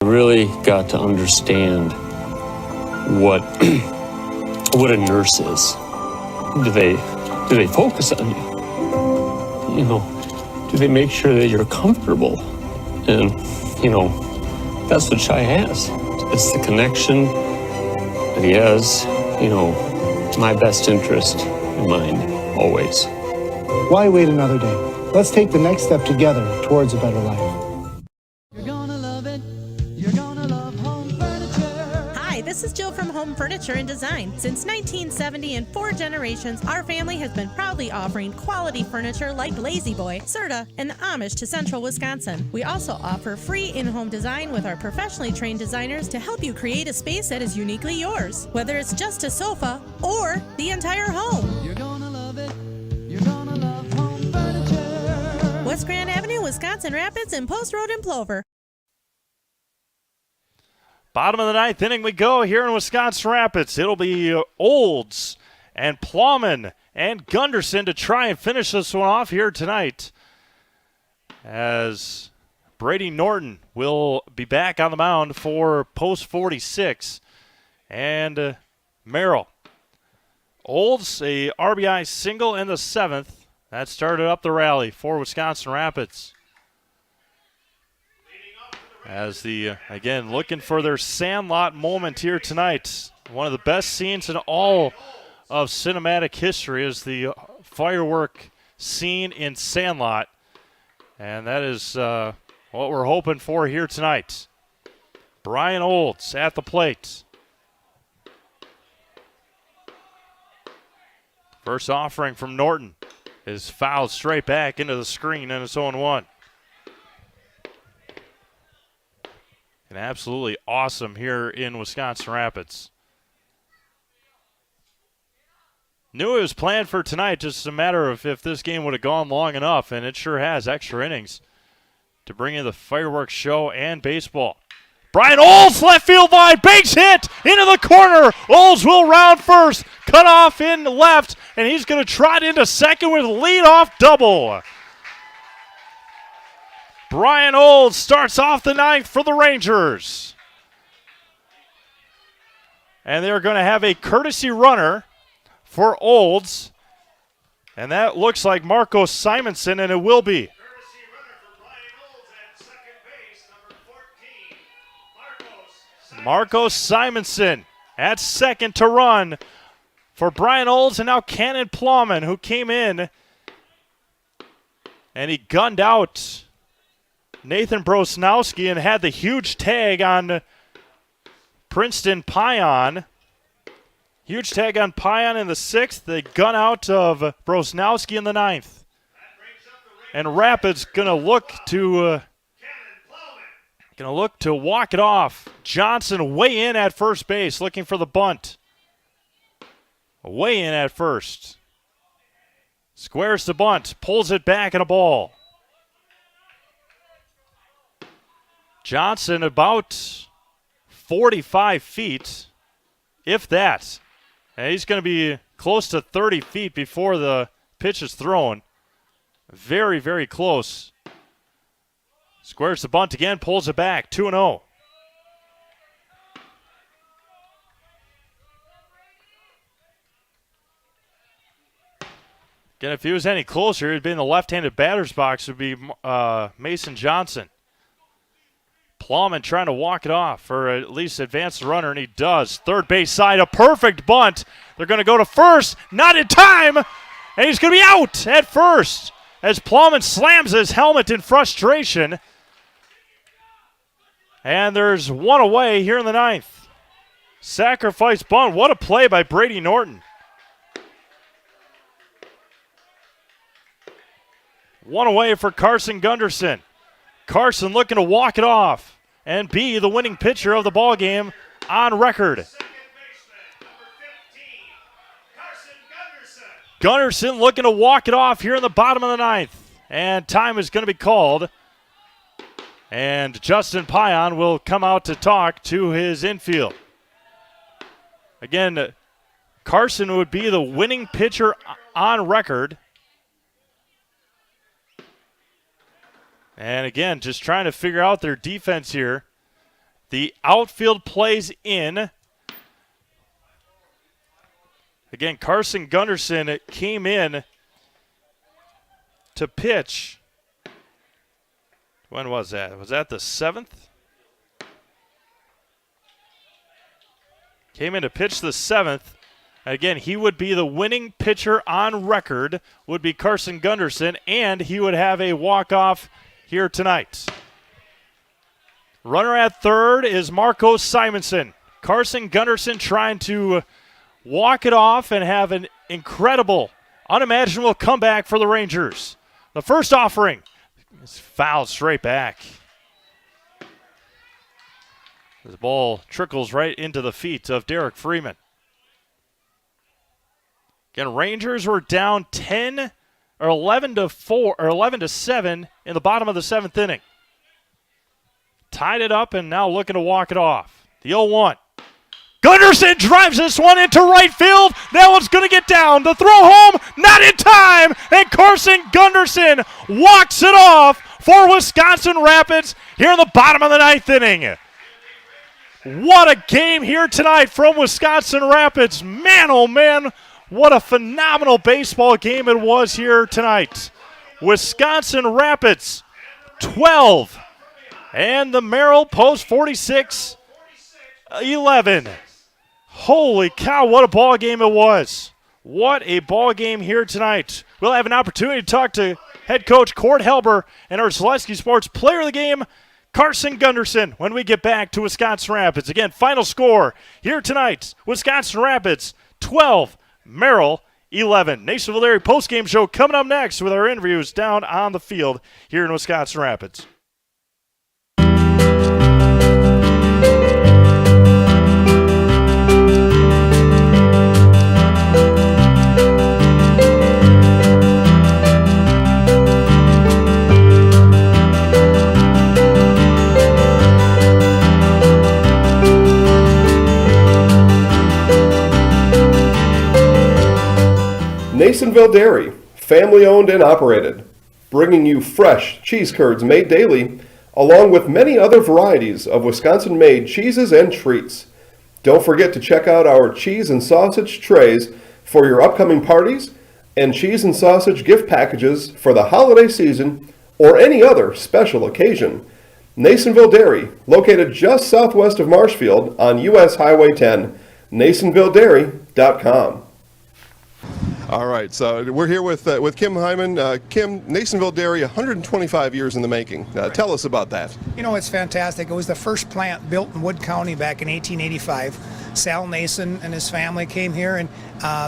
Really got to understand what what a nurse is. Do they focus on you? You know, do they make sure that you're comfortable? And you know, that's what Shai has. It's the connection that he has. You know, my best interest in mind always. Why wait another day? Let's take the next step together towards a better life. Hi, this is Jill from Home Furniture and Design. Since 1970 and 4 generations, our family has been proudly offering quality furniture like Lazy Boy, Serta, and the Amish to Central Wisconsin. We also offer free in-home design with our professionally trained designers to help you create a space that is uniquely yours, whether it's just a sofa or the entire home. You're gonna love it. You're gonna love Home Furniture. West Grand Avenue, Wisconsin Rapids, and Post Road in Plover. Bottom of the 9th inning we go here in Wisconsin Rapids. It'll be Olds and Plowman and Gunderson to try and finish this one off here tonight, as Brady Norton will be back on the mound for post 46 and Merrill. Olds, a RBI single in the 7th. That started up the rally for Wisconsin Rapids. As again, looking for their Sandlot moment here tonight. One of the best scenes in all of cinematic history is the firework scene in Sandlot. And that is what we're hoping for here tonight. Brian Olds at the plate. First offering from Norton is fouled straight back into the screen, and it's 0-1. And absolutely awesome here in Wisconsin Rapids. Knew it was planned for tonight, just a matter of if this game would have gone long enough, and it sure has. Extra innings to bring in the fireworks show and baseball. Brian Olds, left field line, base hit into the corner. Olds will round first, cut off in left, and he's going to trot into second with a leadoff double. Brian Olds starts off the 9th for the Rangers. And they're going to have a courtesy runner for Olds. And that looks like Marco Simonson, and it will be. Courtesy runner for Brian Olds at second base, number 14, Marco Simonson at second to run for Brian Olds, and now Cannon Plowman, who came in and he gunned out Nathan Brosnowski and had the huge tag on Princeton Pion. Huge tag on Pion in the 6th. The gun out of Brosnowski in the 9th. And Rapids gonna look to walk it off. Johnson way in at first base, looking for the bunt. Way in at first. Squares the bunt, pulls it back, and a ball. Johnson about 45 feet, if that. And he's going to be close to 30 feet before the pitch is thrown. Very, very close. Squares the bunt again, pulls it back, 2-0. Again, if he was any closer, he'd be in the left-handed batter's box, would be Mason Johnson. Plowman trying to walk it off, or at least advance the runner, and he does. Third base side, a perfect bunt. They're going to go to first, not in time, and he's going to be out at first. as Plowman slams his helmet in frustration. And there's one away here in the ninth. Sacrifice bunt. What a play by Brady Norton. One away for Carson Gunderson. Carson looking to walk it off and be the winning pitcher of the ball game on record. Gunderson looking to walk it off here in the bottom of the ninth. And time is going to be called. And Justin Pion will come out to talk to his infield. Again, Carson would be the winning pitcher on record. And again, just trying to figure out their defense here. The outfield plays in. Again, Carson Gunderson came in to pitch. When was that? Was that the 7th? Came in to pitch the 7th. Again, he would be the winning pitcher on record, would be Carson Gunderson, and he would have a walk-off here tonight. Runner at third is Marco Simonson. Carson Gunderson trying to walk it off and have an incredible, unimaginable comeback for the Rangers. The first offering is fouled straight back. The ball trickles right into the feet of Derek Freeman. Again, Rangers were down 10 or 11 to 4 or 11 to 7 in the bottom of the 7th inning. Tied it up and now looking to walk it off. The 0-1. Gunderson drives this one into right field. That one's going to get down. The throw home, not in time. And Carson Gunderson walks it off for Wisconsin Rapids here in the bottom of the 9th inning. What a game here tonight from Wisconsin Rapids. Man, oh man, what a phenomenal baseball game it was here tonight. Wisconsin Rapids 12 and the Merrill Post 46-11. Holy cow, what a ball game it was. What a ball game here tonight. We'll have an opportunity to talk to head coach Cord Helber and our Zaleski Sports player of the game, Carson Gunderson, when we get back to Wisconsin Rapids. Again, final score here tonight, Wisconsin Rapids 12, Merrill 11. Nasonville Dairy postgame show coming up next with our interviews down on the field here in Wisconsin Rapids. Nasonville Dairy, family owned and operated, bringing you fresh cheese curds made daily, along with many other varieties of Wisconsin-made cheeses and treats. Don't forget to check out our cheese and sausage trays for your upcoming parties and cheese and sausage gift packages for the holiday season or any other special occasion. Nasonville Dairy, located just southwest of Marshfield on US Highway 10, NasonvilleDairy.com. All right, so we're here with Kim Hyman. Kim, Nasonville Dairy, 125 years in the making. Tell us about that. You know, it's fantastic. It was the first plant built in Wood County back in 1885. Sal Nason and his family came here, and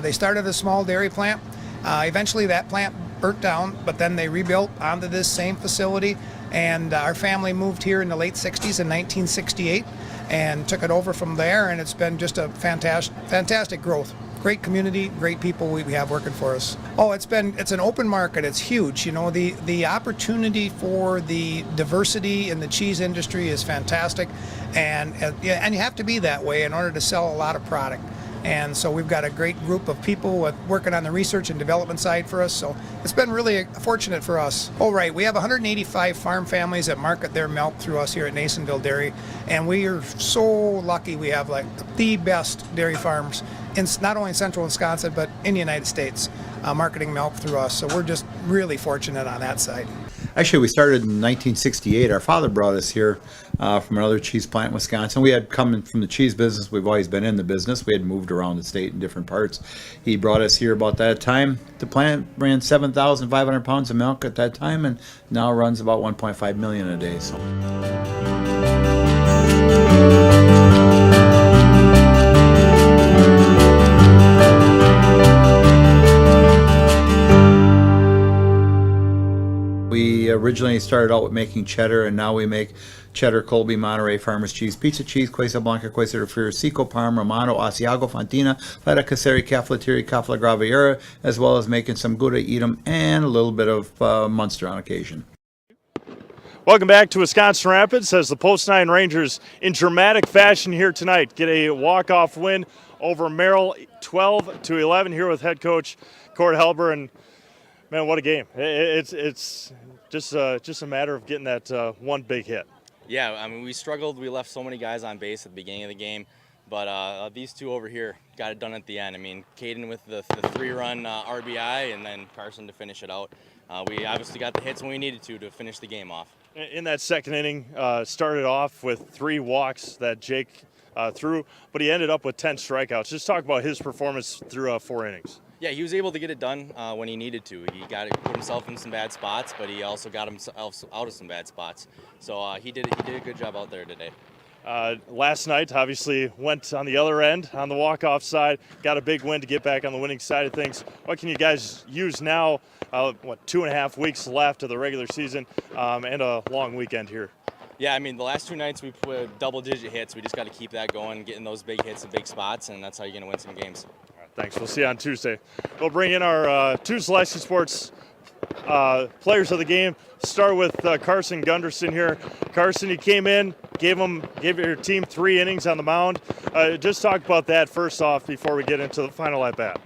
they started a small dairy plant. Eventually that plant burnt down, but then they rebuilt onto this same facility, and our family moved here in the late 60s in 1968 and took it over from there, and it's been just a fantastic growth. Great community, great people we have working for us. Oh, it's an open market. It's huge. You know, the opportunity for the diversity in the cheese industry is fantastic, and you have to be that way in order to sell a lot of product. And so we've got a great group of people working on the research and development side for us. So it's been really fortunate for us. Oh, right. We have 185 farm families that market their milk through us here at Nasonville Dairy. And we are so lucky we have like the best dairy farms in not only in central Wisconsin, but in the United States, marketing milk through us. So we're just really fortunate on that side. Actually, we started in 1968. Our father brought us here from another cheese plant in Wisconsin. We had come from the cheese business. We've always been in the business. We had moved around the state in different parts. He brought us here about that time. The plant ran 7,500 pounds of milk at that time, and now runs about 1.5 million a day. So. We originally started out with making cheddar, and now we make cheddar, Colby, Monterey, Farmers cheese, pizza cheese, Quesa Blanca, Quesa de Friar, Seco, Parma, Romano, Asiago, Fontina, Feta Caseri, Caflateri, Cafla Graviera, as well as making some Gouda, Edam, and a little bit of Munster on occasion. Welcome back to Wisconsin Rapids as the Post 9 Rangers in dramatic fashion here tonight get a walk-off win over Merrill 12-11 here with head coach Cord Helber. And man, what a game. It's just a matter of getting that one big hit. Yeah, I mean, we struggled. We left so many guys on base at the beginning of the game, but these two over here got it done at the end. I mean, Caden with the 3-run RBI, and then Carson to finish it out. We obviously got the hits when we needed to finish the game off. In that second inning, started off with 3 walks that Jake threw, but he ended up with 10 strikeouts. Just talk about his performance through 4 innings. Yeah, he was able to get it done when he needed to. He put himself in some bad spots, but he also got himself out of some bad spots. So he did a good job out there today. Last night, obviously, went on the other end, on the walk-off side, got a big win to get back on the winning side of things. What can you guys use now, 2.5 weeks left of the regular season, and a long weekend here? Yeah, I mean, the last 2 nights we put double-digit hits. We just got to keep that going, getting those big hits in big spots, and that's how you're going to win some games. Thanks. We'll see you on Tuesday. We'll bring in our 2 Zaleski Sports players of the game. Start with Carson Gunderson here. Carson, you came in, gave your team 3 innings on the mound. Just talk about that first off before we get into the final at bat.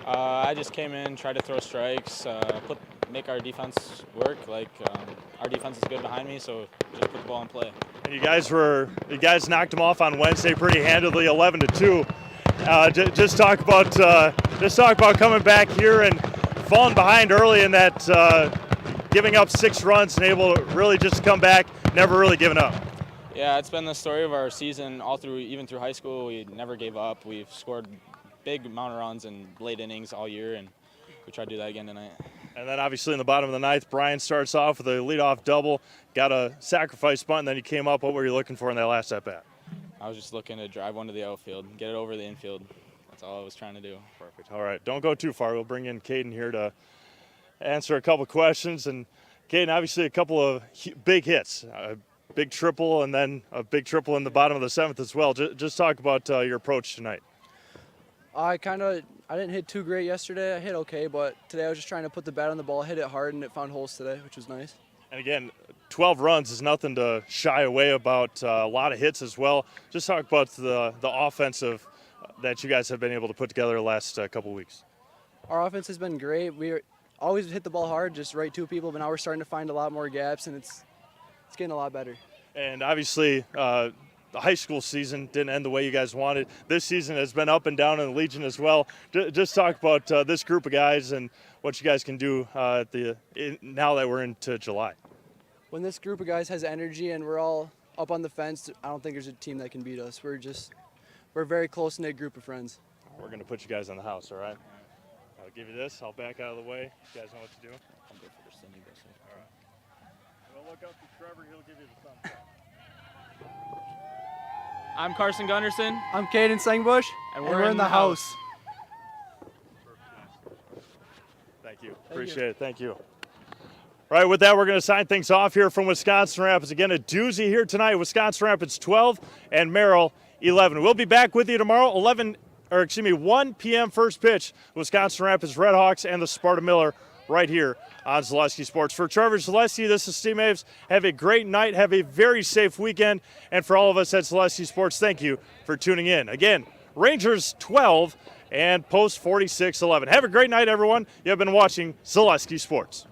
I just came in, tried to throw strikes, make our defense work. Our defense is good behind me, so just put the ball in play. And you guys knocked them off on Wednesday pretty handily, 11-2. Just talk about coming back here and falling behind early in that, giving up 6 runs and able to really just come back, never really giving up. Yeah, it's been the story of our season even through high school. We never gave up. We've scored big amount of runs in late innings all year, and we tried to do that again tonight. And then obviously in the bottom of the 9th, Brian starts off with a leadoff double, got a sacrifice bunt, and then you came up. What were you looking for in that last at bat? I was just looking to drive one to the outfield, get it over the infield. That's all I was trying to do. Perfect. All right, don't go too far. We'll bring in Caden here to answer a couple questions. And Caden, obviously a couple of big hits, a big triple, and then a big triple in the bottom of the 7th as well. Just talk about your approach tonight. I didn't hit too great yesterday. I hit okay, but today I was just trying to put the bat on the ball, hit it hard, and it found holes today, which was nice. And again, 12 runs is nothing to shy away about. A lot of hits as well. Just talk about the offensive that you guys have been able to put together the last couple weeks. Our offense has been great. We always hit the ball hard, just right to people, but now we're starting to find a lot more gaps, and it's getting a lot better. And obviously, the high school season didn't end the way you guys wanted. This season has been up and down in the Legion as well. Just talk about this group of guys and what you guys can do now that we're into July. When this group of guys has energy and we're all up on the fence, I don't think there's a team that can beat us. We're a very close-knit group of friends. We're going to put you guys in the house, all right? I'll give you this. I'll back out of the way. You guys know what to do. I'll go for the Cindy Bissell. All right. We'll look up to Trevor. He'll give you the thumbs up. I'm Carson Gunderson. I'm Caden Sengbush, and we're in the house. Thank you. Appreciate it. Thank you. All right, with that, we're going to sign things off here from Wisconsin Rapids. Again, a doozy here tonight. Wisconsin Rapids 12 and Merrill 11. We'll be back with you tomorrow, 1 p.m. first pitch. Wisconsin Rapids Redhawks and the Sparta Miller right here on Zaleski Sports. For Trevor Zaleski, this is Steve Maves. Have a great night. Have a very safe weekend. And for all of us at Zaleski Sports, thank you for tuning in. Again, Rangers 12 and Post 46-11. Have a great night, everyone. You have been watching Zaleski Sports.